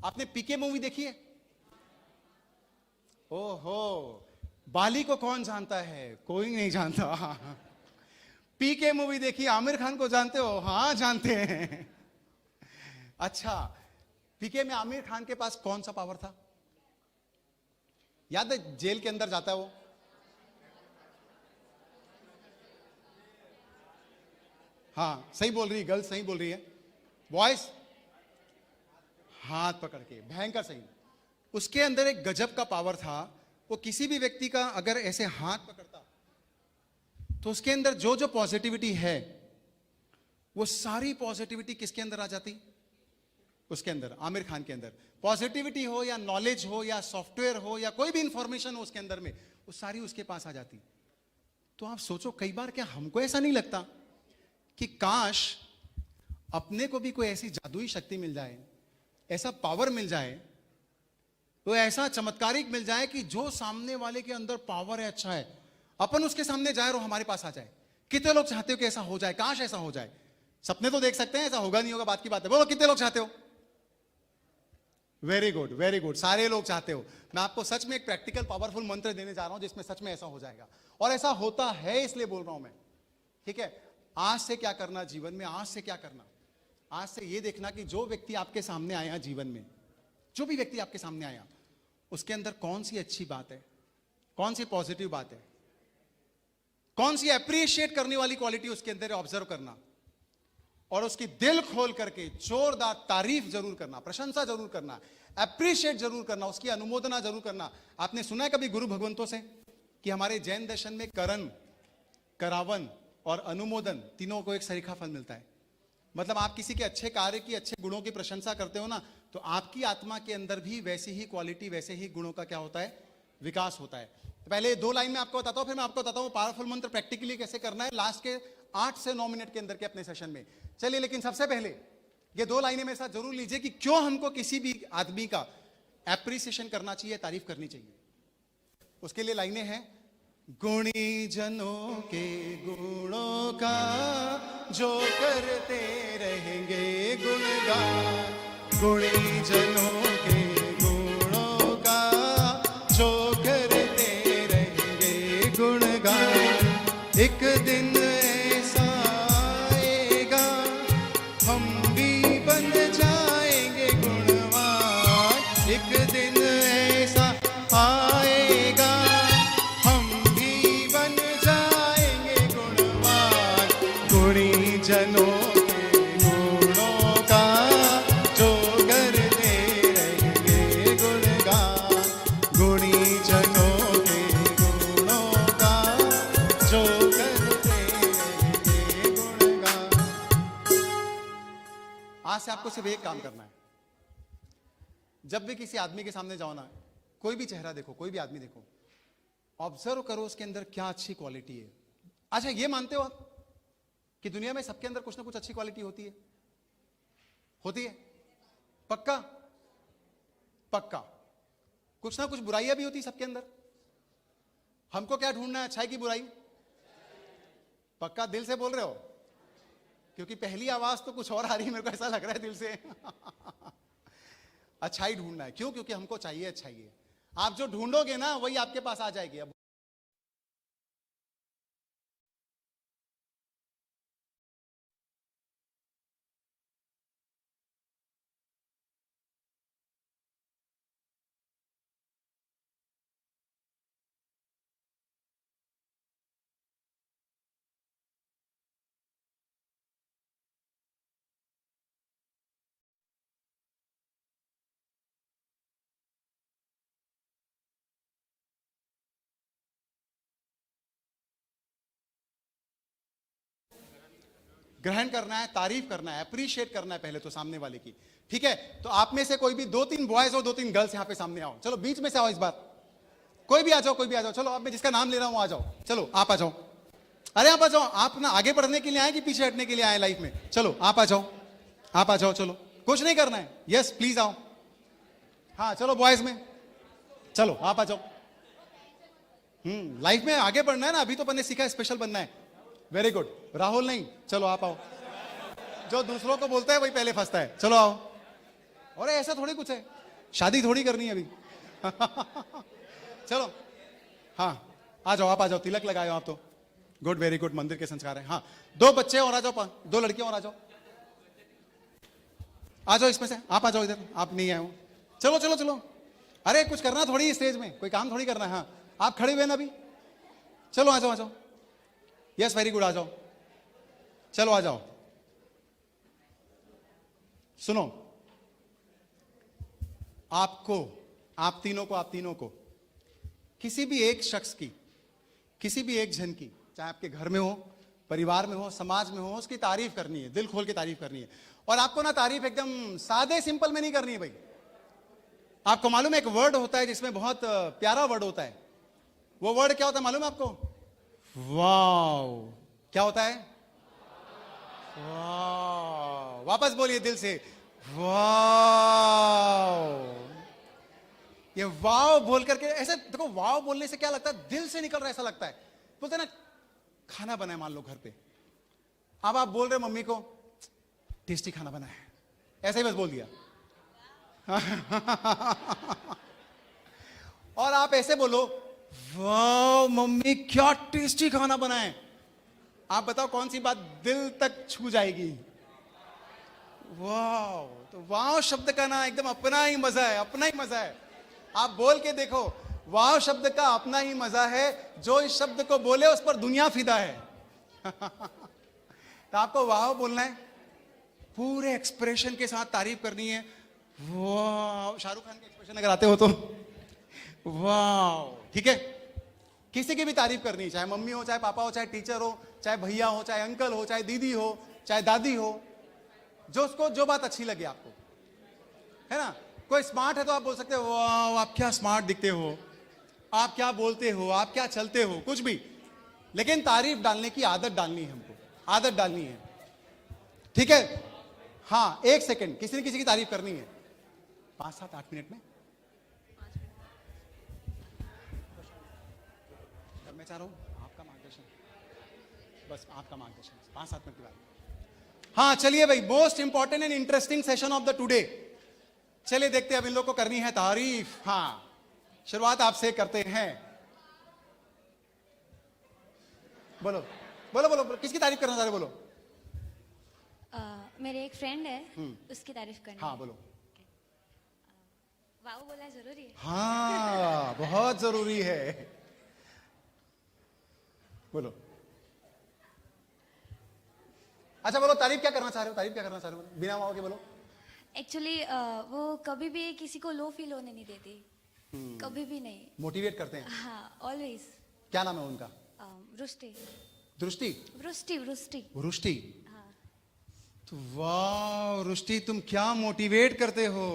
आपने पीके मूवी देखी है? ओहो, बाली को कौन जानता है? कोई नहीं जानता। पीके मूवी देखी, आमिर खान को जानते हो? हाँ जानते हैं। अच्छा, पीके में आमिर खान के पास कौन सा पावर था? याद है, जेल के अंदर जाता है वो, हाँ सही बोल रही है गर्ल्स, सही बोल रही है बॉयज, हाथ पकड़ के, भयंकर सही। उसके अंदर एक गजब का पावर था। वो किसी भी व्यक्ति का अगर ऐसे हाथ पकड़ता तो उसके अंदर जो जो पॉजिटिविटी है वो सारी पॉजिटिविटी किसके अंदर आ जाती? उसके अंदर, आमिर खान के अंदर। पॉजिटिविटी हो या नॉलेज हो या सॉफ्टवेयर हो या कोई भी इंफॉर्मेशन हो उसके अंदर में, वो सारी उसके पास आ जाती। तो आप सोचो, कई बार क्या हमको ऐसा नहीं लगता कि काश अपने को भी कोई ऐसी जादुई शक्ति मिल जाए, ऐसा पावर मिल जाए, तो ऐसा चमत्कारिक मिल जाए कि जो सामने वाले के अंदर पावर है, अच्छा है, अपन उसके सामने जाए और हमारे पास आ जाए। कितने लोग चाहते हो कि ऐसा हो जाए? काश ऐसा हो जाए। सपने तो देख सकते हैं, ऐसा होगा नहीं होगा बात की बात है। बोलो कितने लोग चाहते हो? वेरी गुड, वेरी गुड, सारे लोग चाहते हो। मैं आपको सच में एक प्रैक्टिकल पावरफुल मंत्र देने जा रहा हूं जिसमें सच में ऐसा हो जाएगा, और ऐसा होता है इसलिए बोल रहा हूं मैं। ठीक है, आज से क्या करना जीवन में, आज से क्या करना, आज से ये देखना कि जो व्यक्ति आपके सामने आया जीवन में, जो भी व्यक्ति आपके सामने आया, उसके अंदर कौन सी अच्छी बात है, कौन सी पॉजिटिव बात है, कौन सी अप्रिशिएट करने वाली क्वालिटी उसके अंदर ऑब्जर्व करना, और उसकी दिल खोल करके जोरदार तारीफ जरूर करना, प्रशंसा जरूर करना, अप्रिशिएट जरूर करना, उसकी अनुमोदना जरूर करना। आपने सुना है कभी गुरु भगवंतों से कि हमारे जैन दर्शन में करण, करावन और अनुमोदन तीनों को एक सरीखा फल मिलता है। मतलब आप किसी के अच्छे कार्य की, अच्छे गुणों की प्रशंसा करते हो ना, तो आपकी आत्मा के अंदर भी वैसी ही क्वालिटी, वैसे ही गुणों का क्या होता है, विकास होता है। तो पहले 2 लाइन में आपको बताता हूं, फिर मैं आपको बताता हूं पावरफुल मंत्र प्रैक्टिकली कैसे करना है लास्ट के 8 से 9 मिनट के अंदर के अपने सेशन में। चलिए, लेकिन सबसे पहले ये 2 लाइनें मेरे साथ जरूर लीजिए कि क्यों हमको किसी भी आदमी का एप्रिसिएशन करना चाहिए, तारीफ करनी चाहिए। उसके लिए लाइनें हैं, गुणी जनों के गुणों का जो करते रहेंगे गुणगान, गुणी जनों के गुणों का जो करते रहेंगे गुणगान। एक दिन ऐसा आएगा हम भी बन जाएंगे गुणवान, एक दिन ऐसा आएगा हम भी बन जाएंगे गुणवान। गुणी जनों के गुणों का जो करते रहेंगे गुणगान, गुणी जनों के गुणों का जो करते रहेंगे गुणगान। आज से आपको सिर्फ एक काम करना है, जब भी किसी आदमी के सामने जाओ ना, कोई भी चेहरा देखो, कोई भी आदमी देखो, ऑब्जर्व करो उसके अंदर क्या अच्छी क्वालिटी है। अच्छा, ये मानते हो आप कि दुनिया में सबके अंदर कुछ ना कुछ अच्छी क्वालिटी होती है? होती है? पक्का? पक्का। कुछ ना कुछ बुराइयां भी होती है सबके अंदर। हमको क्या ढूंढना है, अच्छाई की बुराई? पक्का दिल से बोल रहे हो? क्योंकि पहली आवाज तो कुछ और आ रही है, मेरे को ऐसा लग रहा है दिल से। अच्छाई ढूंढना है। क्यों? क्योंकि हमको चाहिए अच्छाई। आप जो ढूंढोगे ना वही आपके पास आ जाएगी। अब ग्रहण करना है, तारीफ करना है, अप्रिशिएट करना है पहले तो सामने वाले की। ठीक है, तो आप में से कोई भी 2-3 बॉयज और 2-3 गर्ल्स यहां पे सामने आओ। चलो बीच में से आओ इस बार, कोई भी आ जाओ, कोई भी आ जाओ। चलो, अब मैं जिसका नाम ले रहा हूं आ जाओ। चलो आप आ जाओ। अरे आप आ जाओ। आप ना आगे बढ़ने के लिए आए कि पीछे हटने के लिए आए लाइफ में? चलो आप आ जाओ, आप आ जाओ। चलो, कुछ नहीं करना है। यस प्लीज आओ। हाँ चलो बॉयज में, चलो आप आ जाओ। लाइफ में आगे बढ़ना है ना, अभी तो अपन ने सीखा है स्पेशल बनना है। Very good. राहुल नहीं, चलो आप आओ। जो दूसरों को बोलता है वही पहले फंसता है। चलो आओ। अरे ऐसा थोड़ी कुछ है, शादी थोड़ी करनी है अभी। चलो हाँ आ जाओ, आप आ जाओ। तिलक लगाए हो आप तो। Good, very good. मंदिर के संस्कार है। हाँ 2 बच्चे और आ जाओ, 2 लड़कियां और आ जाओ। आ जाओ इसमें से, आप आ जाओ इधर, आप नहीं आए हो। चलो चलो चलो, अरे कुछ करना थोड़ी है स्टेज में, कोई काम थोड़ी करना है। हाँ आप खड़े हुए ना अभी, चलो आ जाओ आ जाओ। यस वेरी गुड, आ जाओ, चलो आ जाओ। सुनो, आपको, आप तीनों को किसी भी एक शख्स की, किसी भी एक जन की, चाहे आपके घर में हो, परिवार में हो, समाज में हो, उसकी तारीफ करनी है, दिल खोल के तारीफ करनी है। और आपको ना तारीफ एकदम सादे सिंपल में नहीं करनी है भाई। आपको मालूम है एक वर्ड होता है जिसमें बहुत प्यारा वर्ड होता है, वो वर्ड क्या होता है मालूम है आपको? वाव। क्या होता है? वाव। वापस बोलिए दिल से, वाव। ये वाव बोल करके ऐसे देखो, वाव बोलने से क्या लगता है, दिल से निकल रहा है ऐसा लगता है। बोलते ना खाना बनाए मान लो घर पे, अब आप बोल रहे मम्मी को टेस्टी खाना बना है, ऐसे ही बस बोल दिया। और आप ऐसे बोलो, वाह मम्मी क्या टेस्टी खाना बनाए, आप बताओ कौन सी बात दिल तक छू जाएगी? वाह। तो वाह शब्द का ना एकदम अपना ही मजा है, अपना ही मजा है। आप बोल के देखो, वाह शब्द का अपना ही मजा है, जो इस शब्द को बोले उस पर दुनिया फिदा है। तो आपको वाह बोलना है, पूरे एक्सप्रेशन के साथ तारीफ करनी है। वाह, शाहरुख खान के एक्सप्रेशन अगर आते हो तो वाह, ठीक है। किसी की भी तारीफ करनी है, चाहे मम्मी हो, चाहे पापा हो, चाहे टीचर हो, चाहे भैया हो, चाहे अंकल हो, चाहे दीदी हो, चाहे दादी हो, जो उसको जो बात अच्छी लगे आपको, है ना। कोई स्मार्ट है तो आप बोल सकते हो वाह आप क्या स्मार्ट दिखते हो, आप क्या बोलते हो, आप क्या चलते हो, कुछ भी। लेकिन तारीफ डालने की आदत डालनी है हमको, आदत डालनी है, ठीक है। हाँ एक सेकंड, किसी न किसी की तारीफ करनी है 5, 7, 8 मिनट में। मैं चाह रहा हूं आपका मार्गदर्शन, बस आपका मार्गदर्शन 5, 7 मिनट की बात। हाँ चलिए भाई, most important and interesting session of the today. चलिए देखते हैं, अब इन लोग को करनी है तारीफ। हाँ शुरुआत आपसे करते हैं, बोलो बोलो बोलो, बोलो। किसकी तारीफ करना चाह रहे, बोलो। मेरे एक फ्रेंड है, उसकी तारीफ करनी हाँ है। बोलो। वाव बोलना जरूरी है? हाँ बहुत जरूरी है, बोलो। अच्छा बोलो, तारीफ क्या करना चाह रहे हो, तारीफ क्या करना चाह रहे हो, बिना वाव के बोलो। एक्चुअली वो कभी भी किसी को लो फील होने नहीं देती, कभी भी नहीं। मोटिवेट करते हैं। हाँ ऑलवेज। क्या नाम है उनका? वृष्टि। दृष्टि? वृष्टि वृष्टि। वृष्टि। हाँ। तो वाह वृष्टि, तुम क्या मोटिवेट करते हो।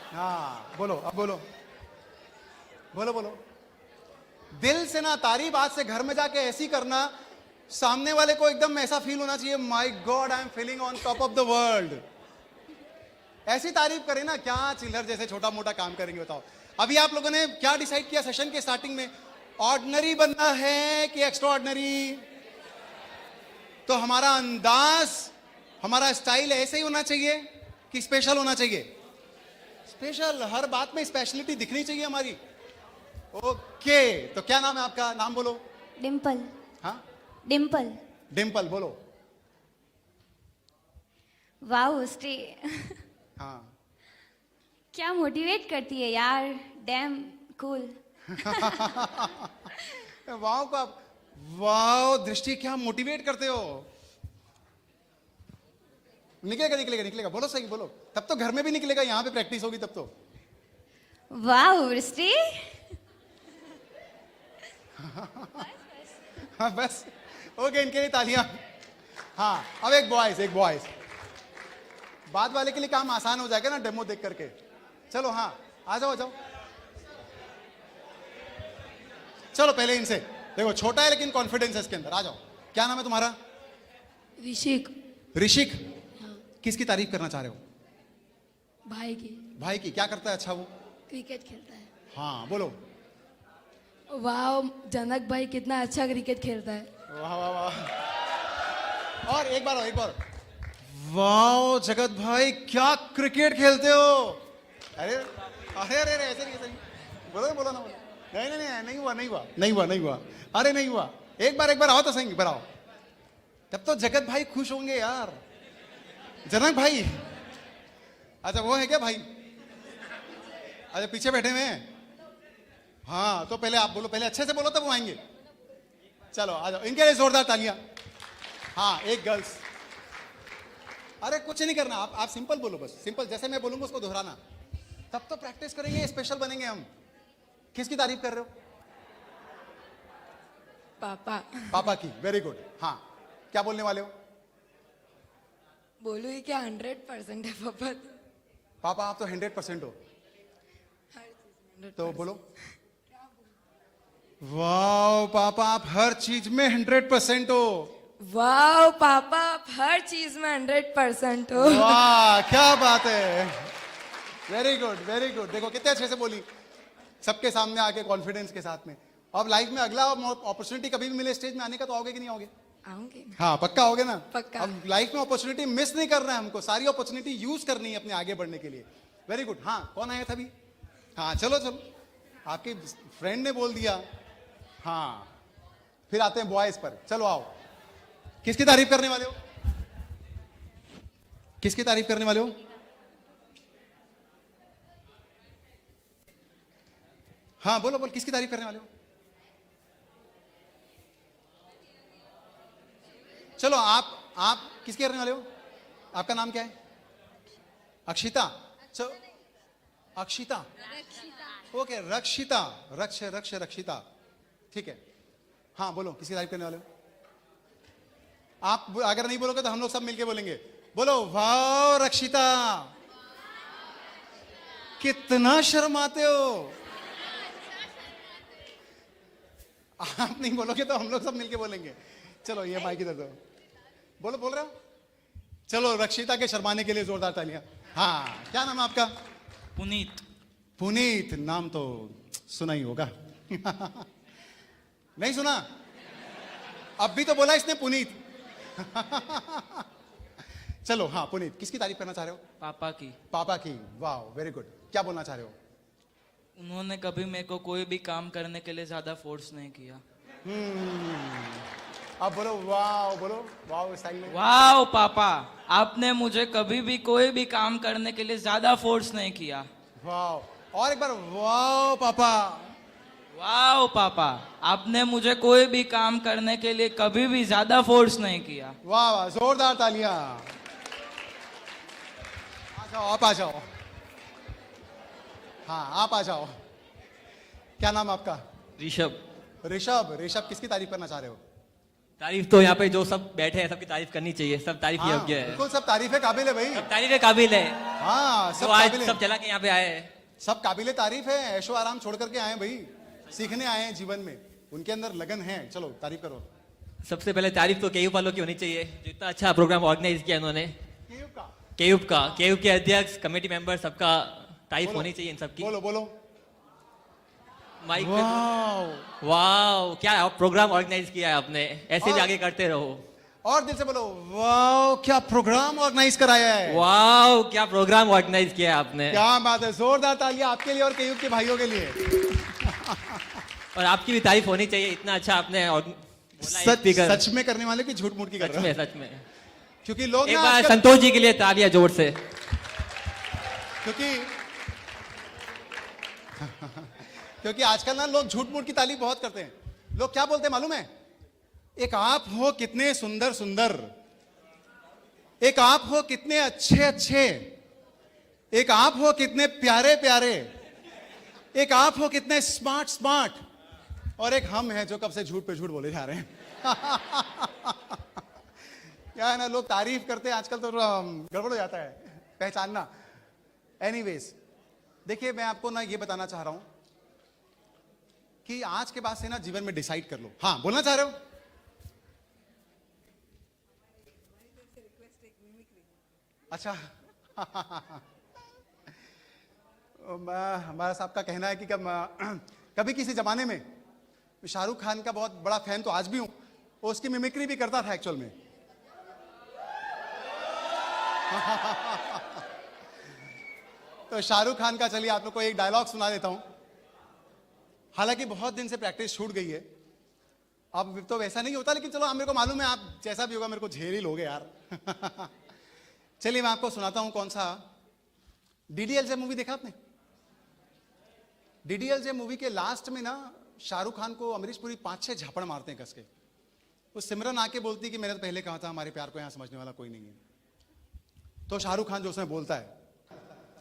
हाँ बोलो, अब बोलो बोलो बोलो। दिल से ना तारीफ आज से घर में जाके ऐसी करना, सामने वाले को एकदम ऐसा फील होना चाहिए, my God I am feeling on top of the world. ऐसी तारीफ करें ना, क्या चिल्लर जैसे छोटा मोटा काम करेंगे बताओ। अभी आप लोगों ने क्या डिसाइड किया सेशन के स्टार्टिंग में, ऑर्डिनरी बनना है कि एक्स्ट्रा ऑर्डिनरी? तो हमारा अंदाज, हमारा स्टाइल ऐसे ही होना चाहिए कि स्पेशल होना चाहिए? स्पेशल, हर बात में स्पेशलिटी दिखनी चाहिए हमारी। ओके तो क्या नाम है आपका, नाम बोलो। डिम्पल। हाँ डिम्पल। डिम्पल बोलो। वाव वृष्टि हाँ क्या मोटिवेट करती है यार, डैम कूल। वाव का वाव, दृष्टि क्या मोटिवेट करते हो। निकलेगा निकलेगा निकलेगा, बोलो सही बोलो, तब तो घर में भी निकलेगा, यहां पे प्रैक्टिस होगी तब तो। वाव वृष्टि। हाँ बस ओके, इनके लिए तालियां। हाँ अब एक बॉयज बाद वाले के लिए काम आसान हो जाएगा ना डेमो देख करके। चलो हाँ आ जाओ आ जाओ, चलो पहले इनसे देखो, छोटा है लेकिन कॉन्फिडेंस है इसके अंदर। आ जाओ, क्या नाम है तुम्हारा? ऋषिक। ऋषिक। हाँ। किसकी तारीफ करना चाह रहे हो? भाई की। भाई की। क्या करता है अच्छा वो? क्रिकेट खेलता है। हाँ बोलो। वाह जनक भाई कितना अच्छा क्रिकेट खेलता है। वाह वाह वाह। और एक बार वाह जगत भाई क्या क्रिकेट खेलते हो। अरे अरे अरे ऐसे नहीं बोलो बोलो ना, बोलो। नहीं हुआ। अरे नहीं हुआ, एक बार आओ तो सही, एक बार आओ, तब तो जगत भाई खुश होंगे यार। जनक भाई अच्छा वो है क्या भाई? अच्छा पीछे बैठे हुए हैं। हाँ तो पहले आप बोलो, पहले अच्छे से बोलो तब वो आएंगे। चलो आ जाओ, इनके लिए जोरदार तालियां। हाँ एक गर्ल्स। अरे कुछ नहीं करना, आप सिंपल बोलो, बस सिंपल जैसे मैं बोलूंगा उसको दोहराना, तब तो प्रैक्टिस करेंगे, स्पेशल बनेंगे हम। किसकी तारीफ कर रहे हो? पापा। पापा की, वेरी गुड। हाँ क्या बोलने वाले हो? बोलूँ ही क्या 100% है पापा। पापा आप तो 100% हो, तो बोलो। वाह पापा आप हर चीज में 100% हो। वाह पापा आप हर चीज में 100% हो। वाह क्या बात है, वेरी गुड वेरी गुड। देखो कितने अच्छे से बोली, सबके सामने आके कॉन्फिडेंस के साथ में। अब लाइफ में अगला अपॉर्चुनिटी कभी भी मिले स्टेज में आने का तो आओगे कि नहीं आओगे? आऊंगी। हाँ पक्का आओगे ना? पक्का। अब लाइफ में अपॉर्चुनिटी मिस नहीं करना है हमको, सारी अपॉर्चुनिटी यूज करनी है अपने आगे बढ़ने के लिए। Very good. हाँ कौन आया था अभी? हाँ चलो चलो, आपके फ्रेंड ने बोल दिया। हाँ फिर आते हैं बॉयज पर। चलो आओ, किसकी तारीफ करने वाले हो? किसकी तारीफ करने वाले हो? हाँ बोलो बोलो, किसकी तारीफ करने वाले हो? चलो आप किसकी करने वाले हो? आपका नाम क्या है? अक्षिता। चलो अक्षिता, ओके रक्षिता, रक्षिता, ठीक है। हाँ बोलो किसकी तारीफ करने वाले हो? आप अगर नहीं बोलोगे तो हम लोग सब मिलके बोलेंगे। बोलो वाह रक्षिता, कितना शर्माते हो। आप नहीं बोलोगे तो हम लोग सब मिलके बोलेंगे। चलो ये माइक इधर दो, बोलो, बोल रहे हो? चलो रक्षिता के शर्माने के लिए जोरदार तालियां। हाँ क्या नाम है आपका? पुनीत। पुनीत, नाम तो सुना ही होगा। नहीं सुना? अब भी तो बोला इसने पुनीत। चलो हाँ पुनीत, किसकी तारीफ करना चाह रहे हो? पापा की। पापा की, वाह वेरी गुड। क्या बोलना चाह रहे हो? उन्होंने कभी मेरे को कोई भी काम करने के लिए ज्यादा फोर्स नहीं किया। अब बोलो वाह, बोलो वाह स्टाइल में। वाह पापा आपने मुझे कभी भी कोई भी काम करने के लिए ज्यादा फोर्स नहीं किया। वाह, और एक बार वाह पापा। वाह पापा आपने मुझे कोई भी काम करने के लिए कभी भी ज्यादा फोर्स नहीं किया। वाह वाह, जोरदार तालियां। आ जाओ, आप आ जाओ। हाँ आप आ जाओ। क्या नाम आपका? ऋषभ। ऋषभ। ऋषभ किसकी तारीफ करना चाह रहे हो? तारीफ तो यहाँ पे जो सब बैठे हैं सबकी तारीफ करनी चाहिए, सब तारीफ हाँ, योग्य है, बिल्कुल सब तारीफ है, काबिल है भाई। सब तारीफ के काबिल है। हाँ सब तो आज काबिल है, सब चला के यहाँ पे आए हैं। सब काबिले तारीफ है। ऐशो आराम छोड़ करके आए हैं भाई, सीखने आए हैं जीवन में, उनके अंदर लगन है। चलो तारीफ करो। सबसे पहले तारीफ तो केयूब वालों की होनी चाहिए, जो इतना अच्छा प्रोग्राम ऑर्गेनाइज किया इन्होंने। केयूब के अध्यक्ष, कमेटी मेंबर, सबका तारीफ होनी चाहिए इन सबकी। बोलो बोलो। माइक वाह, वाह क्या प्रोग्राम ऑर्गेनाइज किया है आपने, ऐसे भी और- आगे करते रहो। और दिल से बोलो वाह, क्या प्रोग्राम ऑर्गेनाइज कराया है। वाह क्या प्रोग्राम ऑर्गेनाइज किया है आपने। क्या बात है, जोरदार तालियां आपके लिए और केयूब के भाइयों के लिए। और आपकी भी तारीफ होनी चाहिए, इतना अच्छा आपने सच में करने वाले की झूठ मूठ की कर रहे हो? सच में। क्योंकि लोग एक ना बार आजकल- संतोष जी के लिए तालियां जोर से। क्योंकि आजकल ना लोग झूठ मूठ की तारीफ बहुत करते हैं। लोग क्या बोलते हैं मालूम है? एक आप हो कितने सुंदर सुंदर, एक आप हो कितने अच्छे अच्छे, एक आप हो कितने प्यारे प्यारे, एक आप हो कितने स्मार्ट स्मार्ट, और एक हम हैं जो कब से झूठ पे झूठ बोले जा रहे हैं। क्या है ना, लोग तारीफ करते हैं आजकल तो गड़बड़ हो जाता है पहचानना। एनीवेज देखिए, मैं आपको ना ये बताना चाह रहा हूं कि आज के बाद से ना जीवन में डिसाइड कर लो। हाँ बोलना चाह रहे हो? अच्छा। हमारा साहब का कहना है कि कभी किसी जमाने में शाहरुख खान का बहुत बड़ा फैन तो आज भी हूं, वो उसकी मिमिक्री भी करता था एक्चुअल में। तो शाहरुख खान का चलिए आप लोग को एक डायलॉग सुना देता हूं। हालांकि बहुत दिन से प्रैक्टिस छूट गई है, अब तो वैसा नहीं होता, लेकिन चलो मेरे को मालूम है आप जैसा भी होगा मेरे को झेल ही लोगे यार। चलिए मैं आपको सुनाता हूं कौन सा डीडीएलजे मूवी देखा आपने? डीडीएलजे मूवी के लास्ट में ना शाहरुख खान को अमरीश पुरी 5-6 झापड़ मारते हैं कस के। वो सिमरन आके बोलती कि मैंने तो पहले कहा था हमारे प्यार को यहां समझने वाला कोई नहीं है। तो शाहरुख खान जो उसमें बोलता है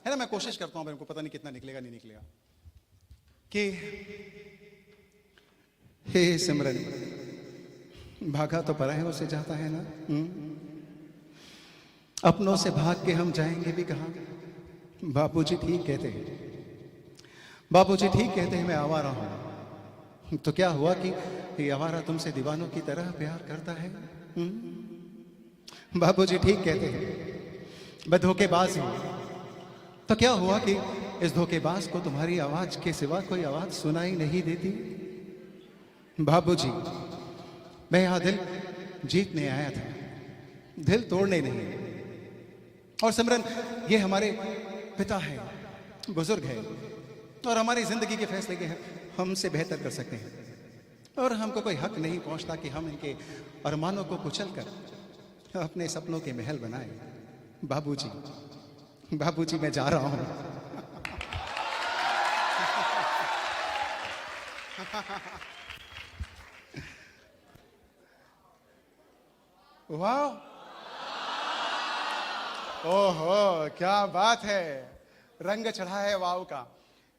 ना, मैं कोशिश करता हूं, मेरे को पता नहीं कितना निकलेगा नहीं निकलेगा, कि हे सिमरन, भागा तो पराये उसे जाता है ना, अपनों से भाग के हम जाएंगे भी कहां। बापूजी ठीक कहते हैं, बापूजी ठीक कहते हैं मैं आवारा हूं। तो क्या हुआ कि ये आवारा तुमसे दीवानों की तरह प्यार करता है? बापूजी ठीक कहते हैं मैं धोखेबाज हूं। तो क्या हुआ कि इस धोखेबाज को तुम्हारी आवाज के सिवा कोई आवाज सुनाई नहीं देती? बाबूजी, मैं यहां दिल जीतने आया था, दिल तोड़ने नहीं। और सिमरन, ये हमारे पिता है, बुजुर्ग है, और हमारी जिंदगी के फैसले के हमसे बेहतर कर सकते हैं, और हमको कोई हक नहीं पहुंचता कि हम इनके अरमानों को कुचल कर अपने सपनों के महल बनाए। बाबूजी, बाबूजी मैं जा रहा हूं। वाह, ओहो क्या बात है, रंग चढ़ा है वाव का।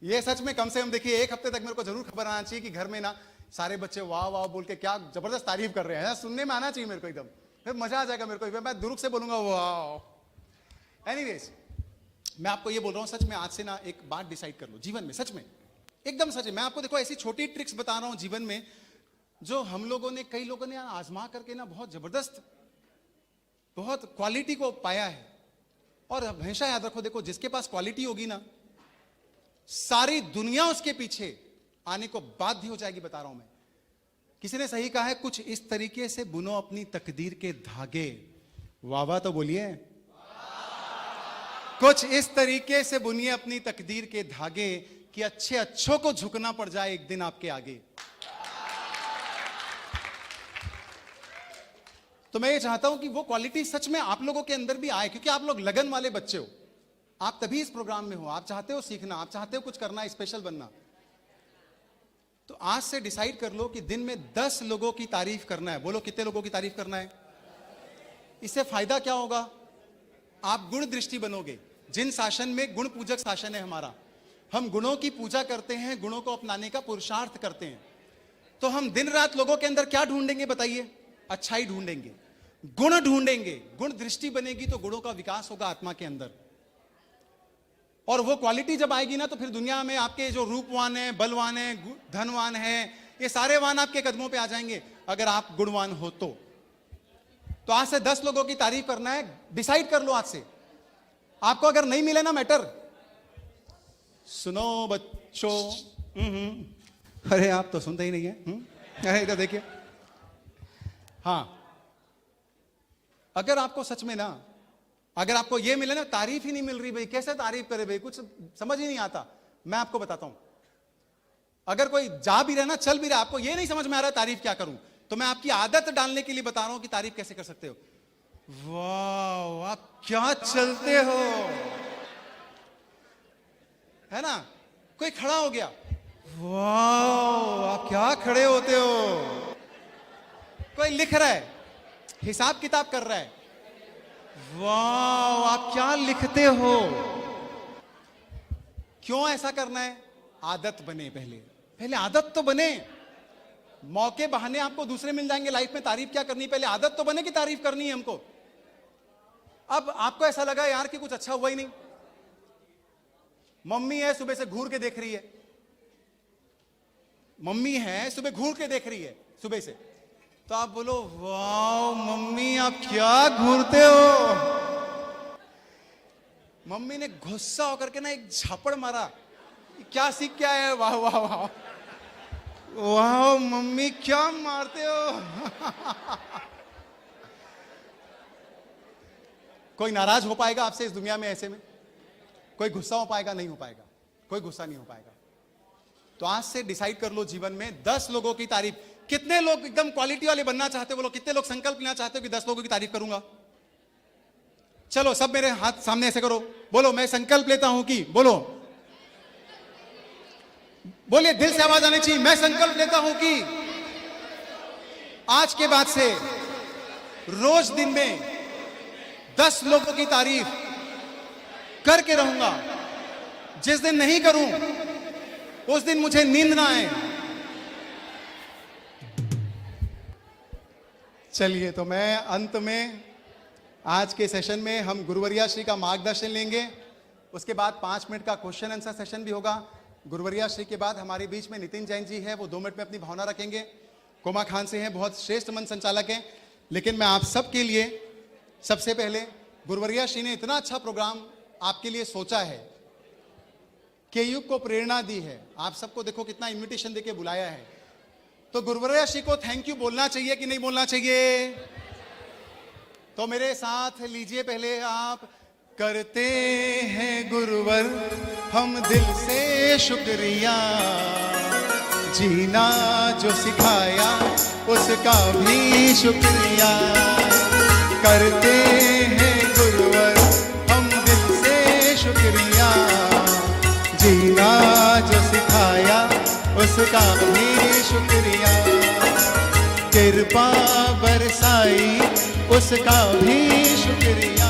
ये सच में कम से कम देखिए 1 हफ्ते तक मेरे को जरूर खबर आना चाहिए कि घर में ना सारे बच्चे वाह वाह बोल के क्या जबरदस्त तारीफ कर रहे हैं। सुनने में आना चाहिए मेरे को, एकदम फिर मजा आ जाएगा मेरे को। मैं दुरुक से बोलूंगा वाह। एनीवेज, मैं आपको ये बोल रहा हूं, सच में आज से ना एक बात डिसाइड कर लो जीवन में, सच में एकदम सच है। मैं आपको देखो ऐसी छोटी ट्रिक्स बता रहा हूं जीवन में, जो हम लोगों ने, कई लोगों ने आजमा करके ना बहुत जबरदस्त, बहुत क्वालिटी को पाया है। और हमेशा याद रखो, देखो जिसके पास क्वालिटी होगी ना, सारी दुनिया उसके पीछे आने को बाध्य हो जाएगी, बता रहा हूं मैं। किसी ने सही कहा है, कुछ इस तरीके से बुनो अपनी तकदीर के धागे। वाह वाह तो बोलिए। कुछ इस तरीके से बुनिए अपनी तकदीर के धागे कि अच्छे अच्छों को झुकना पड़ जाए एक दिन आपके आगे। तो मैं ये चाहता हूं कि वो क्वालिटी सच में आप लोगों के अंदर भी आए, क्योंकि आप लोग लगन वाले बच्चे हो। आप तभी इस प्रोग्राम में हो, आप चाहते हो सीखना, आप चाहते हो कुछ करना, स्पेशल बनना। तो आज से डिसाइड कर लो कि दिन में 10 लोगों की तारीफ करना है। बोलो कितने लोगों की तारीफ करना है? इससे फायदा क्या होगा? आप गुण दृष्टि बनोगे। जिन शासन में गुण पूजक शासन है हमारा, हम गुणों की पूजा करते हैं, गुणों को अपनाने का पुरुषार्थ करते हैं। तो हम दिन रात लोगों के अंदर क्या ढूंढेंगे बताइए? अच्छाई ढूंढेंगे, गुण ढूंढेंगे। गुण दृष्टि बनेगी तो गुणों का विकास होगा आत्मा के अंदर। और वो क्वालिटी जब आएगी ना, तो फिर दुनिया में आपके जो रूपवान है, बलवान है, धनवान है, ये सारे वान आपके कदमों पे आ जाएंगे अगर आप गुणवान हो तो। आज से 10 लोगों की तारीफ करना है, डिसाइड कर लो आज से। आपको अगर नहीं मिले ना मैटर, सुनो बच्चों, अरे आप तो सुनते ही नहीं है। इधर देखिए, हाँ, अगर आपको सच में ना, अगर आपको ये मिले ना, तारीफ ही नहीं मिल रही भाई, कैसे तारीफ करे भाई, कुछ समझ ही नहीं आता। मैं आपको बताता हूं, अगर कोई जा भी रहा ना, चल भी रहा, आपको ये नहीं समझ में आ रहा है तारीफ क्या करूं, तो मैं आपकी आदत डालने के लिए बता रहा हूं कि तारीफ कैसे कर सकते हो। वाह, आप क्या चलते हो, है ना? कोई खड़ा हो गया, वाह आप क्या खड़े होते हो। कोई लिख रहा है, हिसाब किताब कर रहा है, वाह आप क्या लिखते हो। क्यों ऐसा करना है? आदत बने, पहले आदत तो बने। मौके बहाने आपको दूसरे मिल जाएंगे लाइफ में, तारीफ क्या करनी, पहले आदत तो बने कि तारीफ करनी है हमको। अब आपको ऐसा लगा यार कि कुछ अच्छा हुआ ही नहीं, मम्मी है सुबह से घूर के देख रही है, मम्मी है सुबह घूर के देख रही है सुबह से, तो आप बोलो वाह मम्मी आप क्या घूरते हो। मम्मी ने गुस्सा होकर के ना एक झापड़ मारा, क्या सीख के आए हैं? वाह वाह वाह वाह मम्मी क्या मारते हो। कोई नाराज हो पाएगा आपसे इस दुनिया में? ऐसे में कोई गुस्सा हो पाएगा? नहीं हो पाएगा, कोई गुस्सा नहीं हो पाएगा। तो आज से डिसाइड कर लो जीवन में 10 लोगों की तारीफ। कितने लोग एकदम क्वालिटी वाले बनना चाहते हो? बोलो कितने लोग संकल्प लेना चाहते हो कि 10 लोगों की तारीफ करूंगा? चलो सब मेरे हाथ सामने ऐसे करो, बोलो मैं संकल्प लेता हूं कि, बोलो, बोलिए, दिल से आवाज आनी चाहिए, मैं संकल्प लेता हूं कि आज के बाद से रोज दिन में 10 लोगों की तारीफ करके रहूंगा। जिस दिन नहीं करूं उस दिन मुझे नींद ना आए। चलिए, तो मैं अंत में आज के सेशन में हम गुरुवरिया श्री का मार्गदर्शन लेंगे। उसके बाद 5 मिनट का क्वेश्चन आंसर सेशन भी होगा। गुरुवरिया श्री के बाद हमारे बीच में नितिन जैन जी है, वो 2 मिनट में अपनी भावना रखेंगे। कोमा खान से हैं, बहुत श्रेष्ठ मंच संचालक हैं। लेकिन मैं आप सबके लिए सबसे पहले, गुरुवरिया श्री ने इतना अच्छा प्रोग्राम आपके लिए सोचा है, केयूब को प्रेरणा दी है, आप सबको देखो कितना इनविटेशन देके बुलाया है, तो गुरुवरिया श्री को थैंक यू बोलना चाहिए कि नहीं बोलना चाहिए? तो मेरे साथ लीजिए पहले आप, करते हैं गुरुवर हम दिल से शुक्रिया, जीना जो सिखाया उसका भी शुक्रिया। करते हैं गुरुवर हम दिल से शुक्रिया, जीना जो सिखाया उसका भी शुक्रिया। कृपा बरसाई उसका भी शुक्रिया,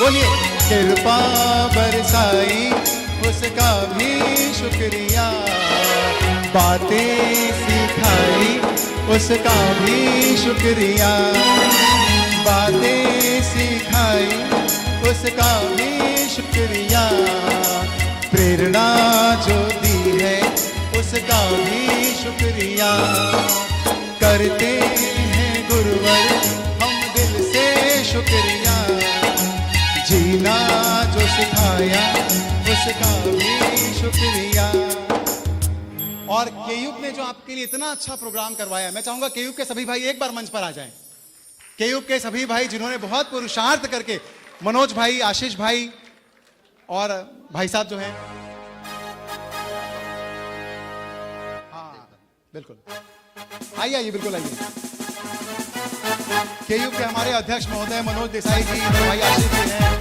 बोलिए, कृपा बरसाई उसका भी शुक्रिया। बातें सिखाई उसका भी शुक्रिया, बातें सिखाई उसका भी शुक्रिया। प्रेरणा जो दी है उसका भी शुक्रिया। करते हैं गुरुवर हम दिल से शुक्रिया, जीना जो सिखाया उसका भी शुक्रिया। और केयूब ने जो आपके लिए इतना अच्छा प्रोग्राम करवाया, मैं चाहूंगा केयूब के सभी भाई एक बार मंच पर आ जाएं। केयूब के सभी भाई जिन्होंने बहुत पुरुषार्थ करके, मनोज भाई, आशीष भाई और भाई साहब जो हैं, हाँ बिल्कुल आइए आइए, बिल्कुल आइए। केयूब के हमारे अध्यक्ष महोदय मनोज देसाई जी, भाई आशीष जी हैं,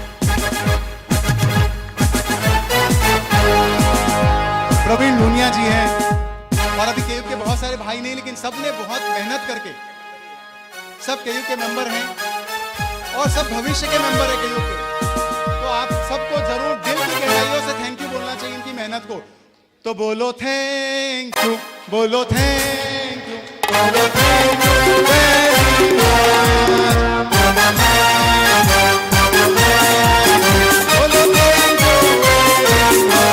प्रवीण लूनिया जी हैं, और अभी केयूब के बहुत सारे भाई नहीं, लेकिन सब ने बहुत मेहनत करके, सब केयूब के मेंबर हैं और सब भविष्य के मेंबर है केयूब के। तो आप सबको जरूर दिल की गहराइयों से थैंक यू बोलना चाहिए इनकी मेहनत को। तो बोलो थैंक यू, बोलो थैंक यू, बोलो थैंक यू वेरी मच, बोलो थैंक यू वेरी मच।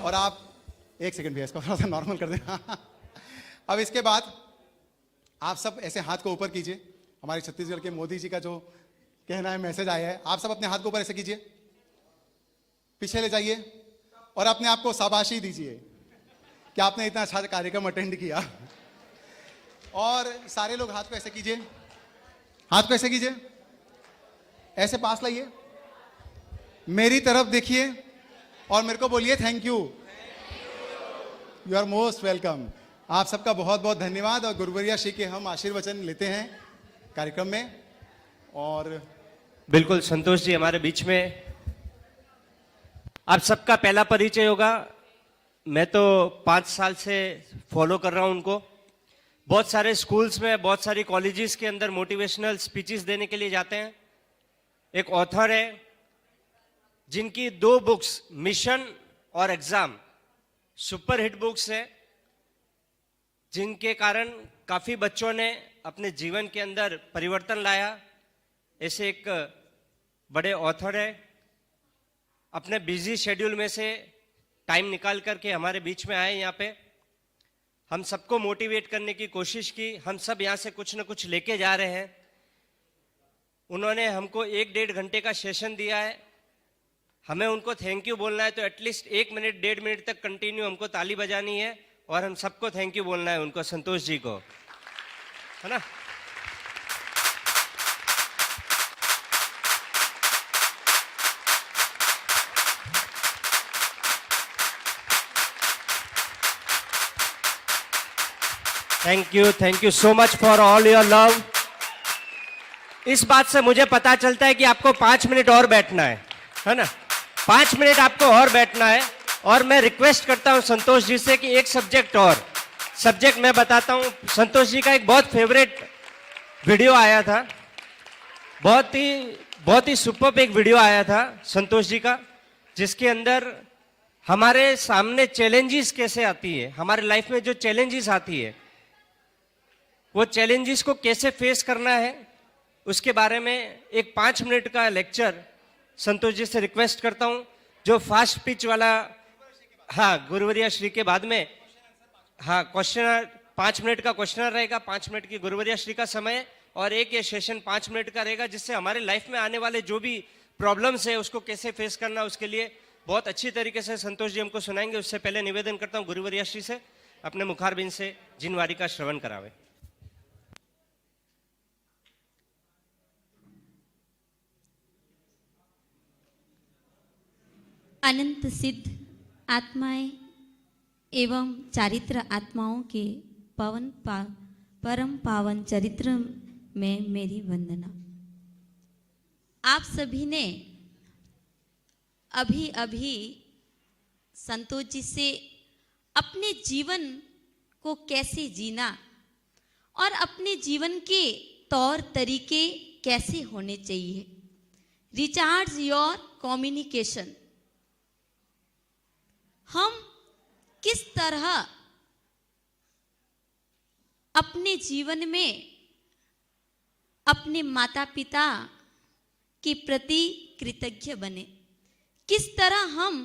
और आप एक सेकंड भी इसको थोड़ा सा नॉर्मल कर देना। अब इसके बाद आप सब ऐसे हाथ को ऊपर कीजिए। हमारे छत्तीसगढ़ के मोदी जी का जो कहना है, मैसेज आया है, आप सब अपने हाथ को ऊपर ऐसे कीजिए, पीछे ले जाइए और अपने आप को शाबाशी दीजिए कि आपने इतना अच्छा कार्यक्रम अटेंड किया। और सारे लोग हाथ को ऐसे कीजिए, हाथ को ऐसे कीजिए, ऐसे पास लाइए, मेरी तरफ देखिए और मेरे को बोलिए thank you. You are most welcome. आप सबका बहुत बहुत धन्यवाद। और गुरुवरिया श्री के हम आशीर्वचन लेते हैं कार्यक्रम में। और बिल्कुल संतोष जी हमारे बीच में, आप सबका पहला परिचय होगा। मैं तो 5 साल से फॉलो कर रहा हूं उनको। बहुत सारे स्कूल्स में, बहुत सारी कॉलेजेस के अंदर मोटिवेशनल स्पीचेस देने के लिए जाते हैं। एक ऑथर है जिनकी 2 बुक्स, मिशन और एग्जाम, सुपर हिट बुक्स है, जिनके कारण काफी बच्चों ने अपने जीवन के अंदर परिवर्तन लाया। ऐसे एक बड़े ऑथर है, अपने बिजी शेड्यूल में से टाइम निकाल करके हमारे बीच में आए यहाँ पे। हम सबको मोटिवेट करने की कोशिश की। हम सब यहाँ से कुछ न कुछ लेके जा रहे हैं। उन्होंने हमको 1-1.5 घंटे का सेशन दिया है। हमें उनको थैंक यू बोलना है तो एटलीस्ट 1 मिनट 1.5 मिनट तक कंटिन्यू हमको ताली बजानी है और हम सबको थैंक यू बोलना है उनको, संतोष जी को, है ना। Thank you so much for all your love. इस बात से मुझे पता चलता है कि आपको 5 मिनट और बैठना है ना? 5 मिनट आपको और बैठना है। और मैं रिक्वेस्ट करता हूं संतोष जी से कि एक सब्जेक्ट मैं बताता हूं। संतोष जी का एक बहुत फेवरेट वीडियो आया था, बहुत ही सुपर्ब एक वीडियो आया था संतोष जी का, जिसके अंदर हमारे सामने चैलेंजेस कैसे आती है, हमारे लाइफ में जो चैलेंजेस आती है वो चैलेंजेस को कैसे फेस करना है, उसके बारे में एक 5 मिनट का लेक्चर संतोष जी से रिक्वेस्ट करता हूं। जो फास्ट पिच वाला, हाँ, गुरुवरिया श्री के बाद में, हाँ, क्वेश्चनर 5 मिनट का क्वेश्चनर रहेगा, 5 मिनट की गुरुवरिया श्री का समय, और एक ये सेशन 5 मिनट का रहेगा, जिससे हमारे लाइफ में आने वाले जो भी प्रॉब्लम्स है उसको कैसे फेस करना, उसके लिए बहुत अच्छी तरीके से संतोष जी हमको सुनाएंगे। उससे पहले निवेदन करता हूं गुरुवरिया श्री से अपने मुखारबिंद से जिनवारी का श्रवण करावे। अनंत सिद्ध आत्माएं एवं चारित्र आत्माओं के परम पावन चरित्र में मेरी वंदना। आप सभी ने अभी अभी संतोष जी से अपने जीवन को कैसे जीना और अपने जीवन के तौर तरीके कैसे होने चाहिए, रिचार्ज योर कम्युनिकेशन, हम किस तरह अपने जीवन में अपने माता पिता के प्रति कृतज्ञ बने, किस तरह हम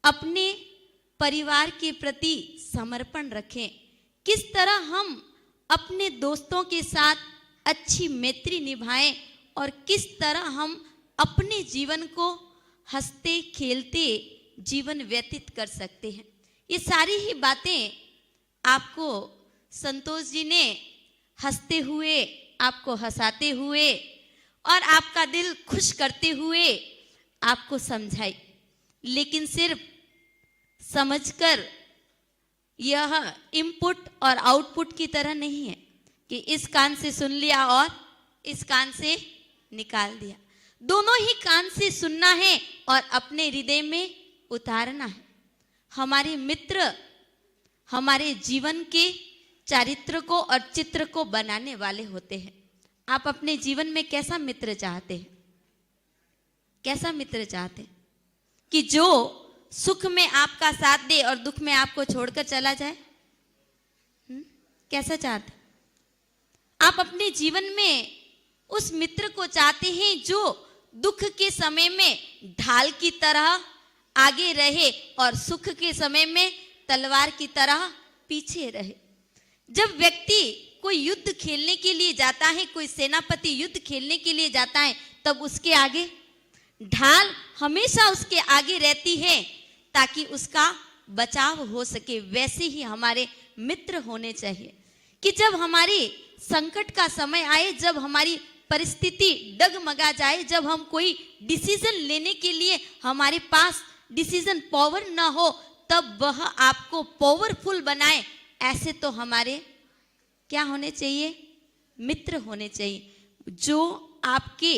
अपने परिवार के प्रति समर्पण रखें, किस तरह हम अपने दोस्तों के साथ अच्छी मैत्री निभाएं और किस तरह हम अपने जीवन को हंसते खेलते जीवन व्यतीत कर सकते हैं। ये सारी ही बातें आपको संतोष जी ने हंसते हुए, आपको हंसाते हुए और आपका दिल खुश करते हुए आपको समझाई, लेकिन सिर्फ समझकर यह इनपुट और आउटपुट की तरह नहीं है कि इस कान से सुन लिया और इस कान से निकाल दिया। दोनों ही कान से सुनना है और अपने हृदय में उतारना है। हमारे मित्र हमारे जीवन के चरित्र को और चित्र को बनाने वाले होते हैं। आप अपने जीवन में कैसा मित्र चाहते हैं? कैसा मित्र चाहते हैं? कि जो सुख में आपका साथ दे और दुख में आपको छोड़कर चला जाए? कैसा चाहते? आप अपने जीवन में उस मित्र को चाहते हैं जो दुख के समय में ढाल की तरह आगे रहे और सुख के समय में तलवार की तरह पीछे रहे। जब व्यक्ति कोई युद्ध खेलने के लिए जाता है, कोई सेनापति युद्ध खेलने के लिए जाता है, तब उसके आगे ढाल हमेशा उसके आगे रहती है ताकि उसका बचाव हो सके। वैसे ही हमारे मित्र होने चाहिए कि जब हमारी संकट का समय आए, जब हमारी परिस्थिति डगमगा जाए, जब हम कोई डिसीजन लेने के लिए हमारे पास डिसीजन पावर ना हो, तब वह आपको पावरफुल बनाए। ऐसे तो हमारे क्या होने चाहिए? मित्र होने चाहिए जो आपके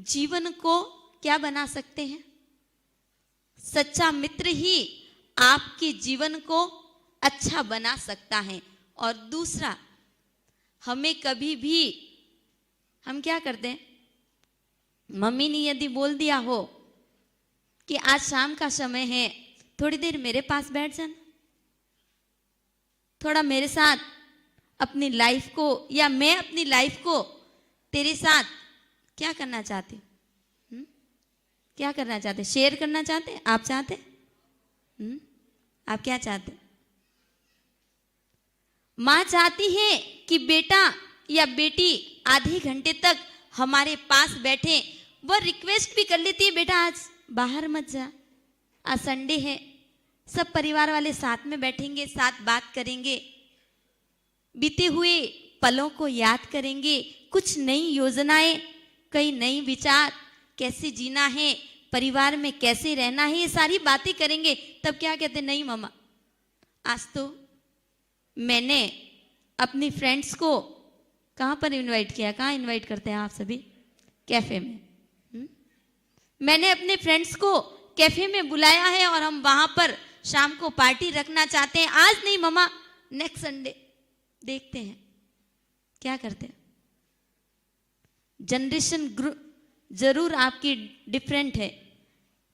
जीवन को क्या बना सकते हैं। सच्चा मित्र ही आपके जीवन को अच्छा बना सकता है। और दूसरा, हमें कभी भी हम क्या करते हैं, मम्मी ने यदि बोल दिया हो कि आज शाम का समय है, थोड़ी देर मेरे पास बैठ जाना, थोड़ा मेरे साथ अपनी लाइफ को, या मैं अपनी लाइफ को तेरे साथ क्या करना चाहती हूँ, क्या करना चाहते? शेयर करना चाहते? आप चाहते? आप क्या चाहते? माँ चाहती है कि बेटा या बेटी आधे घंटे तक हमारे पास बैठे। वह रिक्वेस्ट भी कर लेती है, बेटा आज बाहर मत जा, आज संडे है, सब परिवार वाले साथ में बैठेंगे, साथ बात करेंगे, बीते हुए पलों को याद करेंगे, कुछ नई योजनाएं, कई नई विचार, कैसे जीना है, परिवार में कैसे रहना है, ये सारी बातें करेंगे। तब क्या कहते? नहीं मम्मा, आज तो मैंने अपनी फ्रेंड्स को कहाँ पर इनवाइट किया? कहाँ इनवाइट करते हैं आप सभी? कैफे में। मैंने अपने फ्रेंड्स को कैफे में बुलाया है और हम वहां पर शाम को पार्टी रखना चाहते हैं। आज नहीं मम्मा, नेक्स्ट संडे देखते हैं क्या करते हैं। जनरेशन जरूर आपकी डिफरेंट है।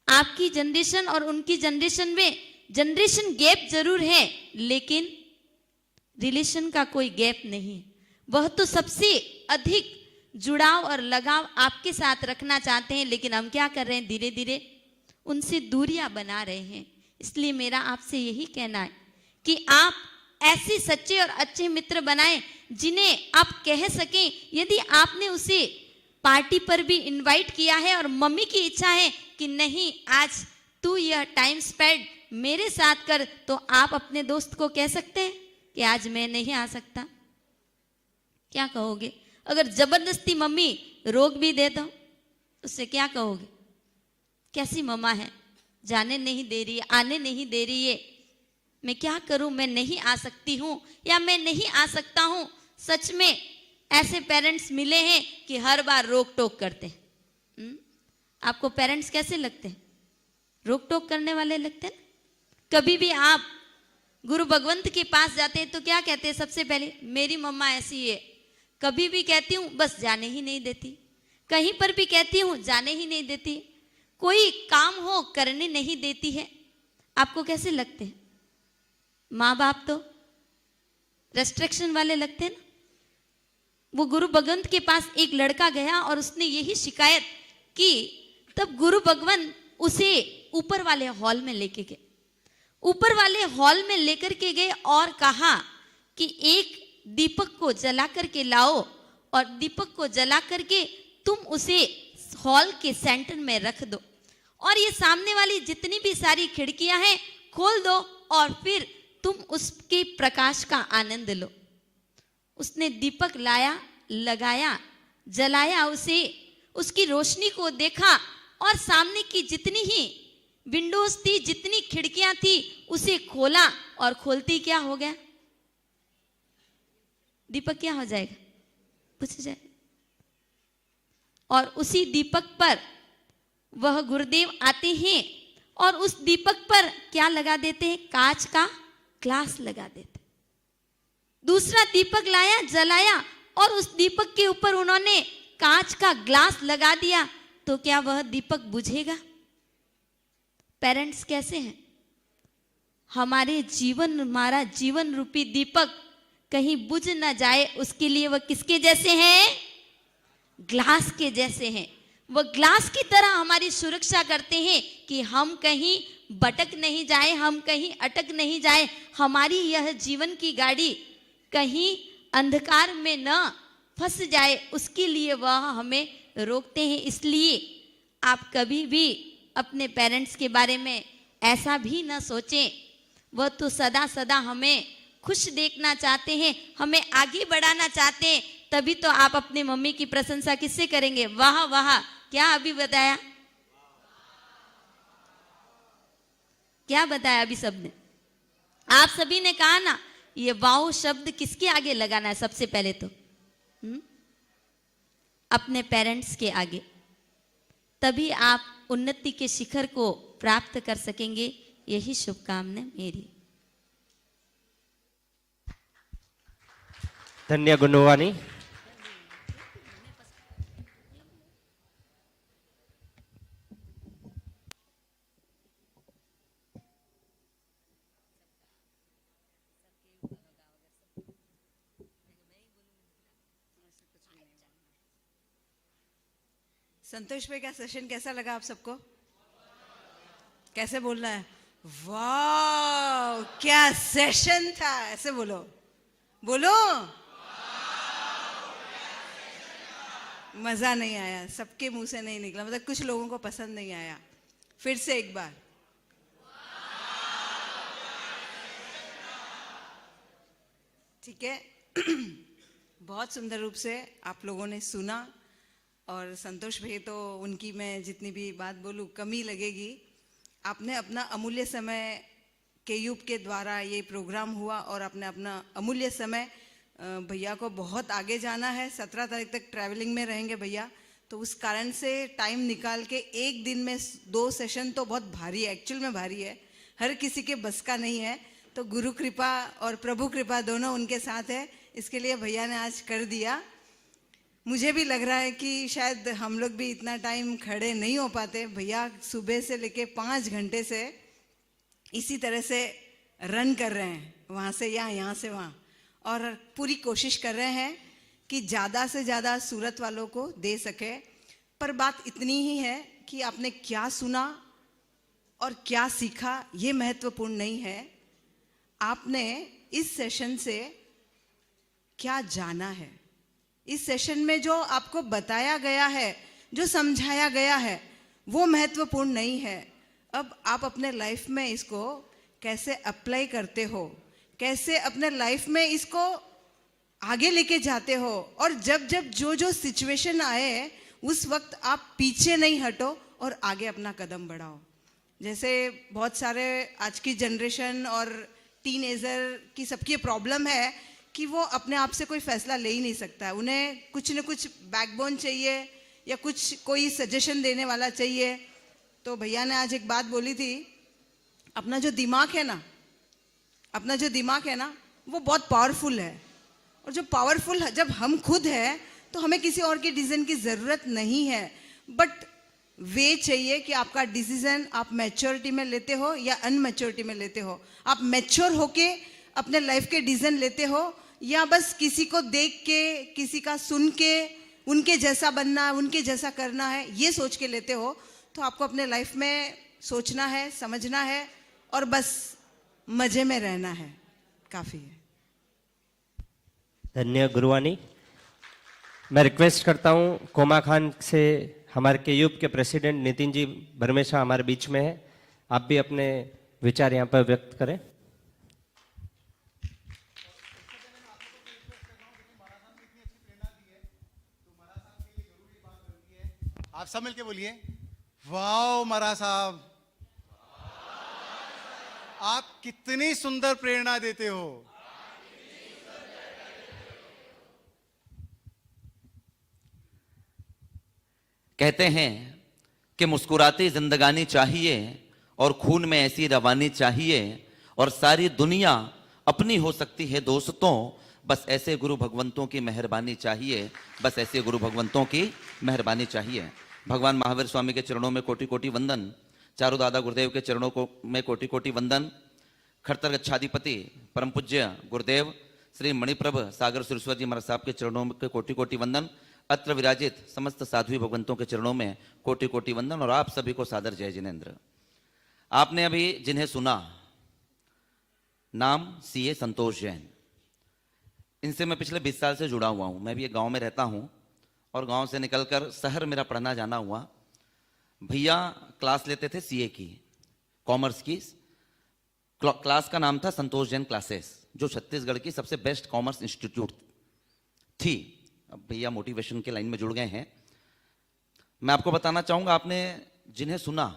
आपकी जनरेशन और उनकी जनरेशन में जनरेशन गैप जरूर है, लेकिन रिलेशन का कोई गैप नहीं। वह तो सबसे अधिक जुड़ाव और लगाव आपके साथ रखना चाहते हैं, लेकिन हम क्या कर रहे हैं? धीरे धीरे उनसे दूरियां बना रहे हैं। इसलिए मेरा आपसे यही कहना है कि आप ऐसे सच्चे और अच्छे मित्र बनाएं जिन्हें आप कह सकें, यदि आपने उसे पार्टी पर भी इनवाइट किया है और मम्मी की इच्छा है कि नहीं आज तू यह टाइम स्पेंड मेरे साथ कर, तो आप अपने दोस्त को कह सकते हैं कि आज मैं नहीं आ सकता। क्या कहोगे? अगर जबरदस्ती मम्मी रोक भी दे तो उससे क्या कहोगे? कैसी मम्मा है, जाने नहीं दे रही है, आने नहीं दे रही है, मैं क्या करूं? मैं नहीं आ सकती हूं या मैं नहीं आ सकता हूं। सच में ऐसे पेरेंट्स मिले हैं कि हर बार रोक टोक करते हैं। आपको पेरेंट्स कैसे लगते हैं? रोक टोक करने वाले लगते हैं। कभी भी आप गुरु भगवंत के पास जाते हैं तो क्या कहते हैं? सबसे पहले मेरी मम्मा ऐसी है। कभी भी कहती हूँ बस जाने ही नहीं देती, कहीं पर भी कहती हूँ जाने ही नहीं देती, कोई काम हो करने नहीं देती है। आपको कैसे लगते हैं? माँ बाप तो रेस्ट्रिक्शन वाले लगते हैं ना। वो गुरु भगवंत के पास एक लड़का गया और उसने यही शिकायत की, तब गुरु भगवंत उसे ऊपर वाले हॉल में लेके गए। ऊपर वाले हॉल में लेकर के गए और कहा कि एक दीपक को जला करके लाओ और दीपक को जला करके तुम उसे हॉल के सेंटर में रख दो और ये सामने वाली जितनी भी सारी खिड़कियां हैं खोल दो और फिर तुम उसके प्रकाश का आनंद लो। उसने दीपक लाया, लगाया, जलाया, उसे उसकी रोशनी को देखा और सामने की जितनी ही विंडोज थी, जितनी खिड़कियां थी, उसे खोला और खोलती क्या हो गया? दीपक क्या हो जाएगा? बुझ जाए। और उसी दीपक पर वह गुरुदेव आते हैं और उस दीपक पर क्या लगा देते हैं? कांच का ग्लास लगा देते। दूसरा दीपक लाया, जलाया और उस दीपक के ऊपर उन्होंने कांच का ग्लास लगा दिया, तो क्या वह दीपक बुझेगा? पेरेंट्स कैसे हैं? हमारे जीवन, हमारा जीवन रूपी दीपक कहीं बुझ ना जाए, उसके लिए वह किसके जैसे हैं? ग्लास के जैसे हैं। वह ग्लास की तरह हमारी सुरक्षा करते हैं कि हम कहीं भटक नहीं जाए, हम कहीं अटक नहीं जाए, हमारी यह जीवन की गाड़ी कहीं अंधकार में न फंस जाए, उसके लिए वह हमें रोकते हैं। इसलिए आप कभी भी अपने पेरेंट्स के बारे में ऐसा भी न सोचें। वह तो सदा सदा हमें खुश देखना चाहते हैं, हमें आगे बढ़ाना चाहते हैं। तभी तो आप अपनी मम्मी की प्रशंसा किससे करेंगे? वाह वाह। क्या अभी बताया? क्या बताया अभी सबने? आप सभी ने कहा ना, ये वाह शब्द किसके आगे लगाना है? सबसे पहले तो अपने पेरेंट्स के आगे। तभी आप उन्नति के शिखर को प्राप्त कर सकेंगे। यही शुभकामना मेरी। धन्य गुणवानी। संतोष भाई का सेशन कैसा लगा आप सबको? कैसे बोलना है? वाह क्या सेशन था, ऐसे बोलो, बोलो। मजा नहीं आया, सबके मुंह से नहीं निकला, मतलब कुछ लोगों को पसंद नहीं आया। फिर से एक बार, ठीक है। बहुत सुंदर रूप से आप लोगों ने सुना और संतोष भाई तो उनकी मैं जितनी भी बात बोलूं कम ही लगेगी। आपने अपना अमूल्य समय केयूब के द्वारा ये प्रोग्राम हुआ और आपने अपना अमूल्य समय भैया को बहुत आगे जाना है, 17 तारीख तक ट्रैवलिंग में रहेंगे भैया, तो उस कारण से टाइम निकाल के एक दिन में 2 सेशन तो बहुत भारी है, एक्चुअल में भारी है, हर किसी के बस का नहीं है। तो गुरु कृपा और प्रभु कृपा दोनों उनके साथ है, इसके लिए भैया ने आज कर दिया। मुझे भी लग रहा है कि शायद हम लोग भी इतना टाइम खड़े नहीं हो पाते। भैया सुबह से लेके 5 घंटे से इसी तरह से रन कर रहे हैं, वहाँ से यहाँ, यहाँ से वहाँ, और पूरी कोशिश कर रहे हैं कि ज़्यादा से ज़्यादा सूरत वालों को दे सके। पर बात इतनी ही है कि आपने क्या सुना और क्या सीखा ये महत्वपूर्ण नहीं है, आपने इस सेशन से क्या जाना है। इस सेशन में जो आपको बताया गया है, जो समझाया गया है, वो महत्वपूर्ण नहीं है। अब आप अपने लाइफ में इसको कैसे अप्लाई करते हो, कैसे अपने लाइफ में इसको आगे लेके जाते हो, और जब जब जो जो सिचुएशन आए उस वक्त आप पीछे नहीं हटो और आगे अपना कदम बढ़ाओ। जैसे बहुत सारे आज की जनरेशन और टीनेजर की सबकी प्रॉब्लम है कि वो अपने आप से कोई फैसला ले ही नहीं सकता है, उन्हें कुछ न कुछ बैकबोन चाहिए या कुछ कोई सजेशन देने वाला चाहिए। तो भैया ने आज एक बात बोली थी, अपना जो दिमाग है ना, अपना जो दिमाग है ना, वो बहुत पावरफुल है, और जो पावरफुल जब हम खुद हैं तो हमें किसी और के डिसीजन की ज़रूरत नहीं है। बट वे चाहिए कि आपका डिसीजन आप मैच्योरिटी में लेते हो या अनमैच्योरिटी में लेते हो। आप मैच्योर होके अपने लाइफ के डिसीजन लेते हो, या बस किसी को देख के, किसी का सुन के उनके जैसा बनना, उनके जैसा करना है, ये सोच के लेते हो। तो आपको अपने लाइफ में सोचना है, समझना है, और बस मजे में रहना है, काफ़ी है। धन्य गुरुवानी। मैं रिक्वेस्ट करता हूं कोमा खान से, हमारे केयूब के प्रेसिडेंट नितिन जी भरमेशा हमारे बीच में है, आप भी अपने विचार यहाँ पर व्यक्त करें। आप सब मिलके बोलिए, वाओ मरा साहब, आप कितनी सुंदर प्रेरणा देते हो। कहते हैं कि मुस्कुराती जिंदगानी चाहिए और खून में ऐसी रवानी चाहिए, और सारी दुनिया अपनी हो सकती है दोस्तों, बस ऐसे गुरु भगवंतों की मेहरबानी चाहिए, बस ऐसे गुरु भगवंतों की मेहरबानी चाहिए। भगवान महावीर स्वामी के चरणों में कोटि कोटि वंदन, चारों दादा गुरुदेव के चरणों को में कोटि कोटि वंदन, खड़तर गच्छाधिपति परम पूज्य गुरुदेव श्री मणिप्रभ सागर सुरेश्वर जी महाराज साहब के चरणों में कोटि कोटि वंदन, अत्र विराजित समस्त साध्वी भगवंतों के चरणों में कोटि कोटि वंदन, और आप सभी को सादर जय जिनेन्द्र। आपने अभी जिन्हें सुना, नाम सीए संतोष जैन, इनसे मैं पिछले 20 साल से जुड़ा हुआ हूं। मैं भी एक गांव में रहता हूं और गांव से निकलकर शहर मेरा पढ़ना जाना हुआ। भैया क्लास लेते थे सीए की, कॉमर्स की। क्लास का नाम था संतोष जैन क्लासेस, जो छत्तीसगढ़ की सबसे बेस्ट कॉमर्स इंस्टीट्यूट थी। अब भैया मोटिवेशन के लाइन में जुड़ गए हैं। मैं आपको बताना चाहूंगा, आपने जिन्हें सुना,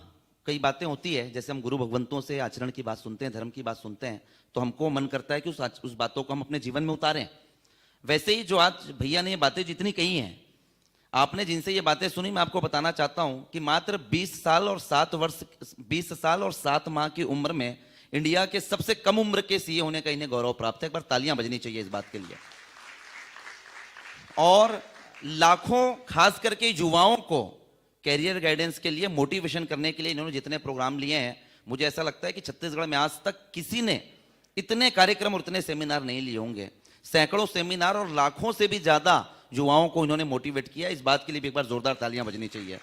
कई बातें होती है, जैसे हम गुरु भगवंतों से आचरण की बात सुनते हैं, धर्म की बात सुनते हैं, तो हमको मन करता है कि उस बातों को हम अपने जीवन में उतारें। वैसे ही जो आज भैया ने ये बातें जितनी कही हैं, आपने जिनसे ये बातें सुनी, मैं आपको बताना चाहता हूं कि मात्र 20 साल और 7 माह की उम्र में इंडिया के सबसे कम उम्र के सीए होने का इन्हें गौरव प्राप्त है। एक बार तालियां बजनी चाहिए इस बात के लिए। और लाखों खास करके युवाओं को कैरियर गाइडेंस के लिए, मोटिवेशन करने के लिए इन्होंने जितने प्रोग्राम लिए हैं, मुझे ऐसा लगता है कि छत्तीसगढ़ में आज तक किसी ने इतने कार्यक्रम और इतने सेमिनार नहीं लिए होंगे। सैकड़ों सेमिनार और लाखों से भी ज्यादा युवाओं को इन्होंने मोटिवेट किया। इस बात के लिए भी एक बार जोरदार तालियां बजनी चाहिए।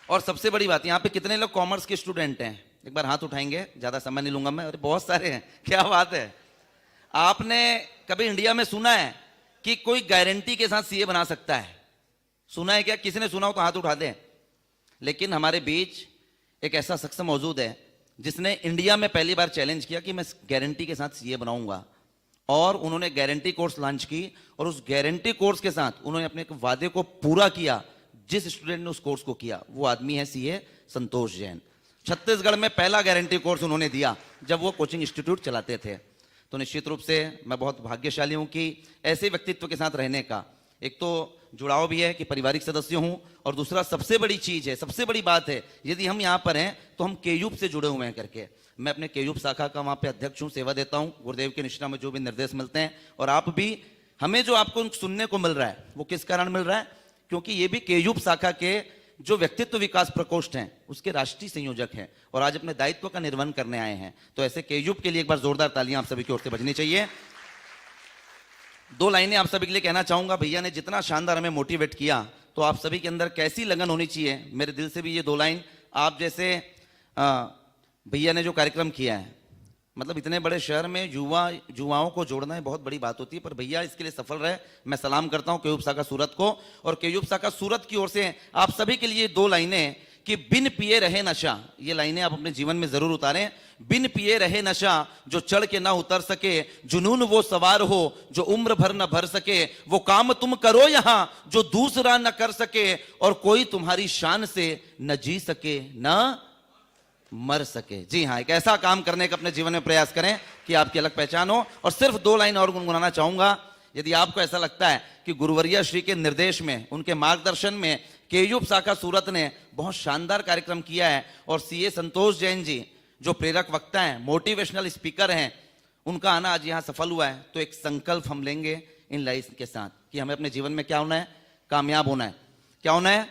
और सबसे बड़ी बात, यहाँ पे कितने लोग कॉमर्स के स्टूडेंट हैं? एक बार हाथ उठाएंगे, ज्यादा समय नहीं लूंगा मैं। अरे बहुत सारे हैं, क्या बात है। आपने कभी इंडिया में सुना है कि कोई गारंटी के साथ सीए बना सकता है? सुना है क्या? किसी ने सुना हो तो हाथ उठा दें। लेकिन हमारे बीच एक ऐसा शख्स मौजूद है जिसने इंडिया में पहली बार चैलेंज किया कि मैं गारंटी के साथ सीए बनाऊंगा, और उन्होंने गारंटी कोर्स लॉन्च की, और उस गारंटी कोर्स के साथ उन्होंने अपने वादे को पूरा किया। जिस स्टूडेंट ने उस कोर्स को किया वो आदमी है सीए संतोष जैन। छत्तीसगढ़ में पहला गारंटी कोर्स उन्होंने दिया जब वो कोचिंग इंस्टीट्यूट चलाते थे। तो निश्चित रूप से मैं बहुत भाग्यशाली हूं कि ऐसे व्यक्तित्व के साथ रहने का एक तो जुड़ाव भी है कि पारिवारिक सदस्य हूं, और दूसरा सबसे बड़ी चीज है, सबसे बड़ी बात है, यदि हम यहाँ पर हैं तो हम केयूब से जुड़े हुए हैं करके। मैं अपने केयूब शाखा का वहां पे अध्यक्ष हूं, सेवा देता हूं, गुरुदेव की निष्ठा में जो भी निर्देश मिलते हैं। और आप भी, हमें जो आपको सुनने को मिल रहा है वो किस कारण मिल रहा है, क्योंकि ये भी केयूब शाखा के जो व्यक्तित्व विकास प्रकोष्ठ हैं उसके राष्ट्रीय संयोजक हैं और आज अपने दायित्व का निर्वहन करने आए हैं। तो ऐसे केयूब के लिए एक बार जोरदार तालियां आप सभी की ओर से बजनी चाहिए। 2 लाइनें आप सभी के लिए कहना चाहूंगा। भैया ने जितना शानदार हमें मोटिवेट किया, तो आप सभी के अंदर कैसी लगन होनी चाहिए, मेरे दिल से भी ये 2 लाइन। आप जैसे भैया ने जो कार्यक्रम किया है, मतलब इतने बड़े शहर में युवाओं को जोड़ना है बहुत बड़ी बात होती है, पर भैया इसके लिए सफल रहे। मैं सलाम करता हूं केयूब शाखा सूरत को, और केयूब शाखा सूरत की ओर से आप सभी के लिए 2 लाइनें कि बिन पिए रहे नशा, ये लाइनें आप अपने जीवन में जरूर उतारें। बिन पिए रहे नशा, जो चढ़ के ना उतर सके, जुनून वो सवार हो जो उम्र भर न भर सके, वो काम तुम करो यहां जो दूसरा न कर सके, और कोई तुम्हारी शान से न जी सके न मर सके। जी हाँ, एक ऐसा काम करने का अपने जीवन में प्रयास करें कि आपकी अलग पहचान हो। और सिर्फ 2 लाइन और गुनगुनाना चाहूंगा। यदि आपको ऐसा लगता है कि गुरुवर्या श्री के निर्देश में, उनके मार्गदर्शन में केयूब शाखा सूरत ने बहुत शानदार कार्यक्रम किया है, और सीए संतोष जैन जी जो प्रेरक वक्ता हैं, मोटिवेशनल स्पीकर हैं, उनका आना आज यहाँ सफल हुआ है, तो एक संकल्प हम लेंगे इन लाइन्स के साथ कि हमें अपने जीवन में क्या होना है, कामयाब होना है। क्या होना है?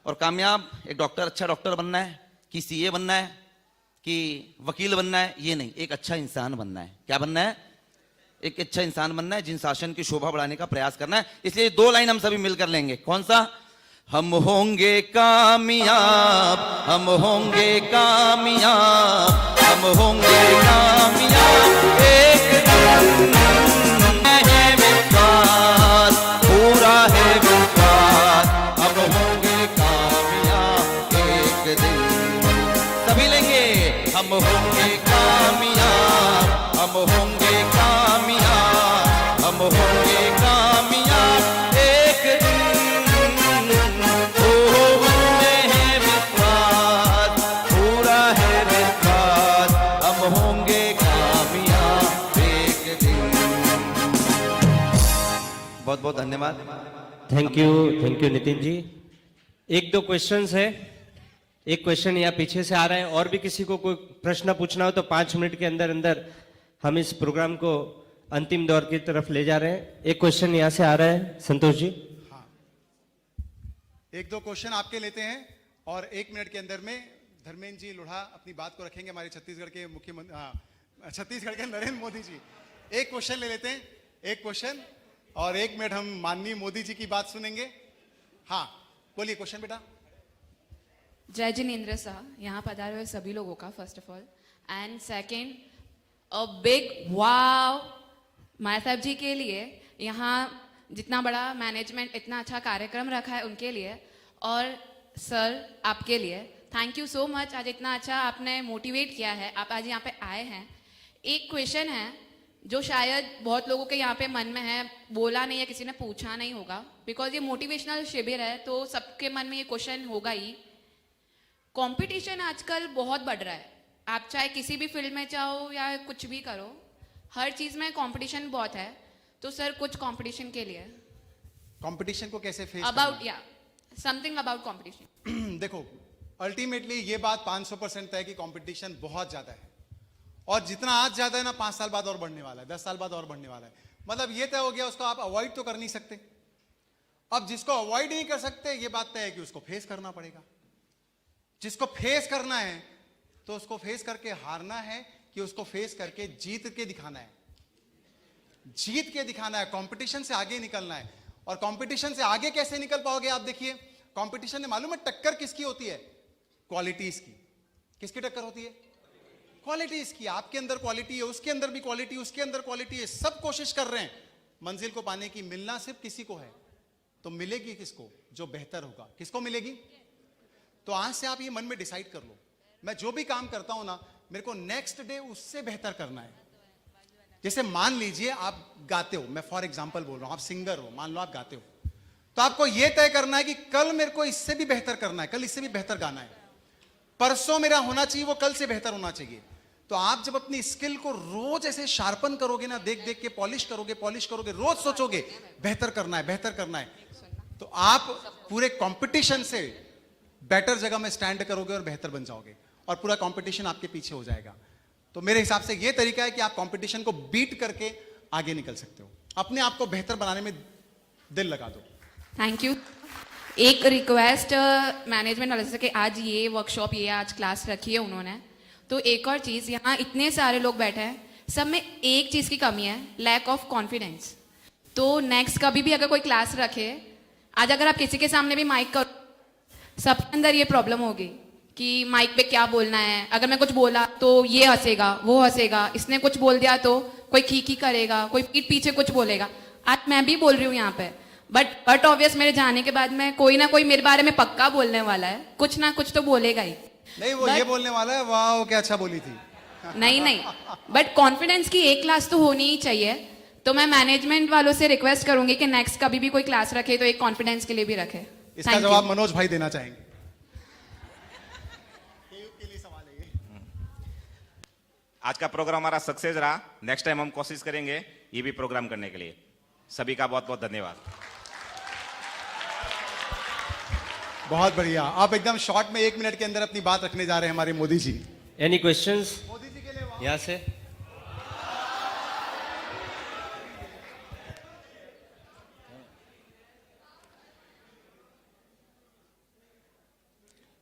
और कामयाब एक डॉक्टर, अच्छा डॉक्टर बनना है, कि सीए बनना है, कि वकील बनना है, ये नहीं, एक अच्छा इंसान बनना है। क्या बनना है? एक अच्छा इंसान बनना है, जिन शासन की शोभा बढ़ाने का प्रयास करना है। इसलिए 2 लाइन हम सभी मिलकर लेंगे। कौन सा? हम होंगे कामयाब, हम होंगे कामयाब, हम होंगे कामयाब एक दिन, है विश्वास, पूरा है विश्वास, हम होंगे कामयाब एक दिन। सभी लेंगे, हम होंगे कामयाब, हम होंगे कामयाब, हम होंगे कामयाब एक दिन, है विश्वास, पूरा है विश्वास, हम होंगे कामयाब एक दिन। बहुत बहुत धन्यवाद। Thank you Nitin ji. 1-2 questions है। एक क्वेश्चन यहाँ पीछे से आ रहा है, और भी किसी को कोई प्रश्न पूछना हो तो 5 मिनट के अंदर अंदर हम इस प्रोग्राम को अंतिम दौर की तरफ ले जा रहे हैं। एक क्वेश्चन यहाँ से आ रहा है, संतोष जी। हाँ, 1-2 क्वेश्चन आपके लेते हैं, और 1 मिनट के अंदर में धर्मेंद्र जी लोढ़ा अपनी बात को रखेंगे। हमारे छत्तीसगढ़ के मुख्यमंत्री, छत्तीसगढ़ के नरेंद्र मोदी जी। एक क्वेश्चन ले लेते हैं, एक क्वेश्चन, और 1 मिनट हम माननीय मोदी जी की बात सुनेंगे। हाँ, बोलिए क्वेश्चन बेटा। जय जिनेन्द्र शाह, यहाँ पधारे हुए सभी लोगों का first of all, and second a big wow Maya साहब जी के लिए, यहाँ जितना बड़ा मैनेजमेंट इतना अच्छा कार्यक्रम रखा है उनके लिए, और सर आपके लिए थैंक यू सो मच। आज इतना अच्छा आपने मोटिवेट किया है, आप आज यहाँ पे आए हैं। एक क्वेश्चन है जो शायद बहुत लोगों के यहाँ पे मन में है, बोला नहीं है, किसी ने पूछा नहीं होगा, बिकॉज ये मोटिवेशनल शिविर है तो सबके मन में ये क्वेश्चन होगा ही। कंपटीशन आजकल बहुत बढ़ रहा है, आप चाहे किसी भी फील्ड में चाहो या कुछ भी करो, हर चीज में कंपटीशन बहुत है। तो सर कुछ कंपटीशन के लिए, कंपटीशन को कैसे फेस अबाउट या समथिंग अबाउट कंपटीशन। देखो, अल्टीमेटली ये बात 500% है कि कंपटीशन बहुत ज्यादा है, और जितना आज ज्यादा है ना, 5 साल बाद और बढ़ने वाला है, 10 साल बाद और बढ़ने वाला है। मतलब ये तय हो गया, उसको आप अवॉइड तो कर नहीं सकते। अब जिसको अवॉइड नहीं कर सकते, ये बात तय है कि उसको फेस करना पड़ेगा। जिसको फेस करना है तो उसको फेस करके हारना है, कि उसको फेस करके जीत के दिखाना है, जीत के दिखाना है, कंपटीशन से आगे निकलना है। और कंपटीशन से आगे कैसे निकल पाओगे आप देखिए, कंपटीशन में मालूम है टक्कर किसकी होती है? क्वालिटीज की। किसकी टक्कर होती है? क्वालिटीज की। आपके अंदर क्वालिटी है, उसके अंदर भी क्वालिटी, उसके अंदर क्वालिटी है, सब कोशिश कर रहे हैं मंजिल को पाने की। मिलना सिर्फ किसी को है, तो मिलेगी किसको? जो बेहतर होगा। किसको मिलेगी? तो आज से आप ये मन में डिसाइड कर लो, मैं जो भी काम करता हूं ना, मेरे को नेक्स्ट डे उससे बेहतर करना है। जैसे मान लीजिए आप गाते हो, मैं फॉर एग्जांपल बोल रहा हूं, आप सिंगर हो, मान लो आप गाते हो, तो आपको यह तय करना है कि कल मेरे को इससे भी बेहतर करना है, कल इससे भी बेहतर गाना है, परसों मेरा होना चाहिए वो कल से बेहतर होना चाहिए। तो आप जब अपनी स्किल को रोज ऐसे शार्पन करोगे ना, देख देख के पॉलिश करोगे, रोज सोचोगे बेहतर करना है, तो आप पूरे कंपटीशन से बेटर जगह में स्टैंड करोगे और बेहतर बन जाओगे और पूरा कंपटीशन आपके पीछे हो जाएगा। तो मेरे हिसाब से यह तरीका है कि आप कंपटीशन को बीट करके आगे निकल सकते हो। अपने आप को बेहतर बनाने में दिल लगा दो। Thank you. एक रिक्वेस्ट मैनेजमेंट वाले से कि आज ये वर्कशॉप, ये आज क्लास रखी है उन्होंने, तो एक और चीज़, यहाँ इतने सारे लोग बैठे हैं, सब में एक चीज़ की कमी है, लैक ऑफ कॉन्फिडेंस। तो नेक्स्ट कभी भी अगर कोई क्लास रखे, आज अगर आप किसी के सामने भी माइक करो, सबके अंदर ये प्रॉब्लम होगी कि माइक पे क्या बोलना है, अगर मैं कुछ बोला तो ये हंसेगा, वो हंसेगा, इसने कुछ बोल दिया तो कोई खी करेगा, कोई पीठ पीछे कुछ बोलेगा। आज मैं भी बोल रही हूँ यहाँ पे, बट ऑब्वियस मेरे जाने के बाद में कोई ना कोई मेरे बारे में पक्का बोलने वाला है, कुछ ना कुछ तो बोलेगा ही। नहीं, वो ये बोलने वाला है, वाह क्या अच्छा बोली थी। नहीं, बट कॉन्फिडेंस की एक क्लास तो होनी ही चाहिए। तो मैं मैनेजमेंट वालों से रिक्वेस्ट करूंगी कि नेक्स्ट कभी भी कोई क्लास रखे तो एक कॉन्फिडेंस के लिए भी रखे। इसका जवाब मनोज भाई देना चाहेंगे। आज का प्रोग्राम हमारा सक्सेस रहा। नेक्स्ट टाइम हम कोशिश करेंगे ये भी प्रोग्राम करने के लिए। सभी का बहुत बहुत धन्यवाद। बहुत बढ़िया। आप एकदम शॉर्ट में 1 मिनट के अंदर अपनी बात रखने जा रहे हैं हमारे मोदी जी। एनी क्वेश्चंस मोदी जी के लिए यहाँ से?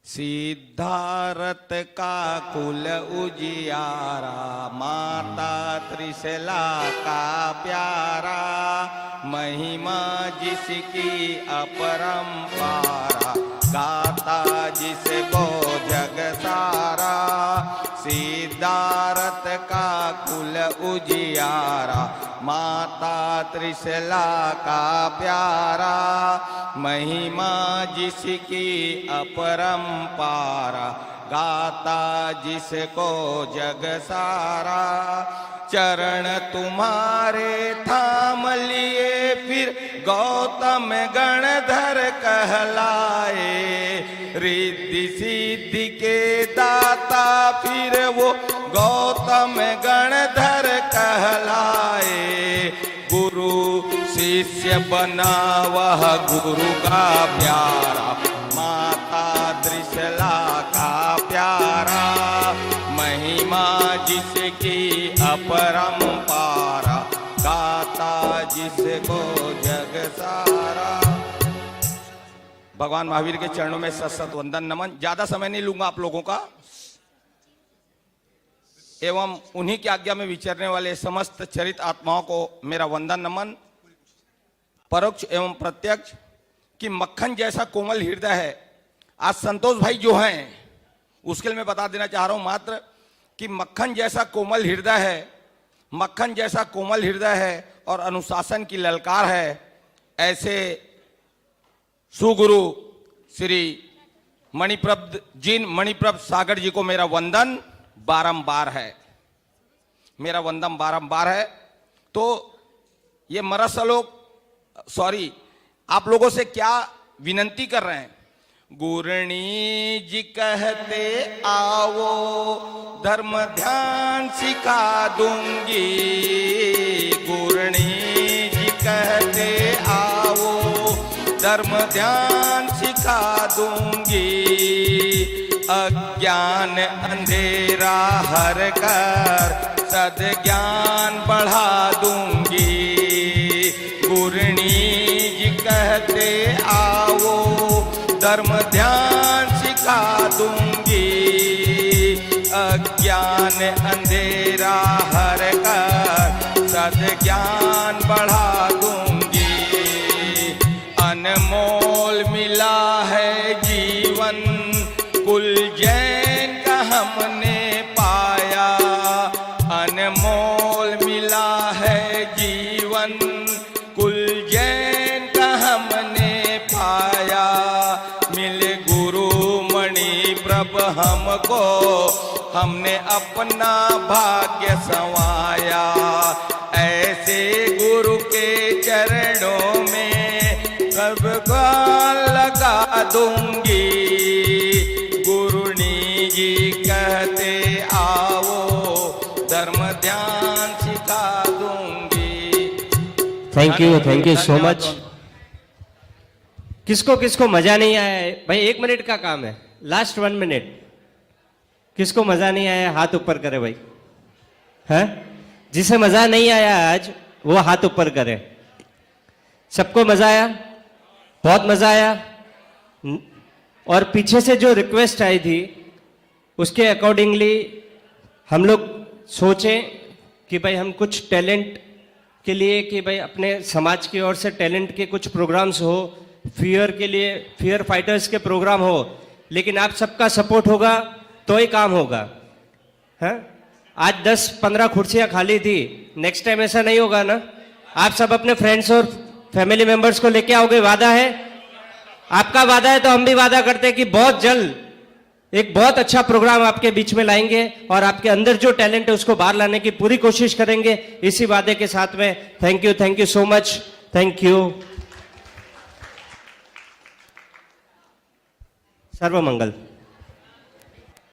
सिद्धार्थ का कुल उजियारा, माता त्रिशला का प्यारा, महिमा जिसकी अपरंपारा, गाता जिसको जग सारा। सिद्धार्थ का कुल उजियारा, माता त्रिशला का प्यारा, महिमा जिसकी अपरंपारा, गाता जिसको जग सारा। चरण तुम्हारे थाम लिए फिर गौतम गणधर कहलाए, रिद्धि सिद्धि के दाता फिर वो गौतम गणधर कहलाए। गुरु शिष्य बना वह गुरु का प्यारा, माता त्रिशला का प्यारा, महिमा जिसकी अपरंपारा, गाता जिसको जग सारा। भगवान महावीर के चरणों में सत वंदन नमन। ज्यादा समय नहीं लूंगा आप लोगों का, एवं उन्हीं की आज्ञा में विचरने वाले समस्त चरित आत्माओं को मेरा वंदन नमन, परोक्ष एवं प्रत्यक्ष। कि मक्खन जैसा कोमल हृदय है। आज संतोष भाई जो हैं उसके लिए मैं बता देना चाह रहा हूं मात्र कि मक्खन जैसा कोमल हृदय है, मक्खन जैसा कोमल हृदय है और अनुशासन की ललकार है। ऐसे सुगुरु श्री मणिप्रभ सागर जी को मेरा वंदन बारंबार है, मेरा वंदन बारंबार है। तो ये आप लोगों से क्या विनंती कर रहे हैं? गुरणी जी कहते आओ, धर्म ध्यान सिखा दूंगी। गुरणी जी कहते आओ, धर्म ध्यान सिखा दूंगी। अज्ञान अंधेरा हर कर सद्ज्ञान बढ़ा दूंगी। गुरणी जी कहते आओ, धर्म ध्यान सिखा दूंगी। अज्ञान अंधेरा हर कर सद्ज्ञान बढ़ा दूंगी। अनमोल मिला है जीवन, कुल जैन का हमने पाया। अनमोल मिला है जीवन, कुल जैन का हमने पाया। मिले गुरु मणि प्रभ हमको, हमने अपना भाग्य संवाया। ऐसे गुरु के चरणों में सबको लगा दूंगी। गुरुनी जी कहते आओ, थैंक यू सो मच। किसको किसको मजा नहीं आया है भाई? 1 मिनट का काम है, लास्ट 1 मिनट। किसको मजा नहीं आया हाथ ऊपर करे भाई। है जिसे मजा नहीं आया आज वो हाथ ऊपर करे। सबको मजा आया? बहुत मजा आया। और पीछे से जो रिक्वेस्ट आई थी उसके अकॉर्डिंगली हम लोग सोचे कि भाई हम कुछ टैलेंट के लिए, कि भाई अपने समाज की ओर से टैलेंट के कुछ प्रोग्राम्स हो, फियर के लिए फियर फाइटर्स के प्रोग्राम हो, लेकिन आप सबका सपोर्ट होगा तो ही काम होगा। है आज 10-15 कुर्सियां खाली थी, नेक्स्ट टाइम ऐसा नहीं होगा ना? आप सब अपने फ्रेंड्स और फैमिली मेंबर्स को लेके आओगे, वादा है? आपका वादा है तो हम भी वादा करते हैं कि बहुत जल्द एक बहुत अच्छा प्रोग्राम आपके बीच में लाएंगे और आपके अंदर जो टैलेंट है उसको बाहर लाने की पूरी कोशिश करेंगे, इसी वादे के साथ में। Thank you so much. Thank you. सर्वमंगल।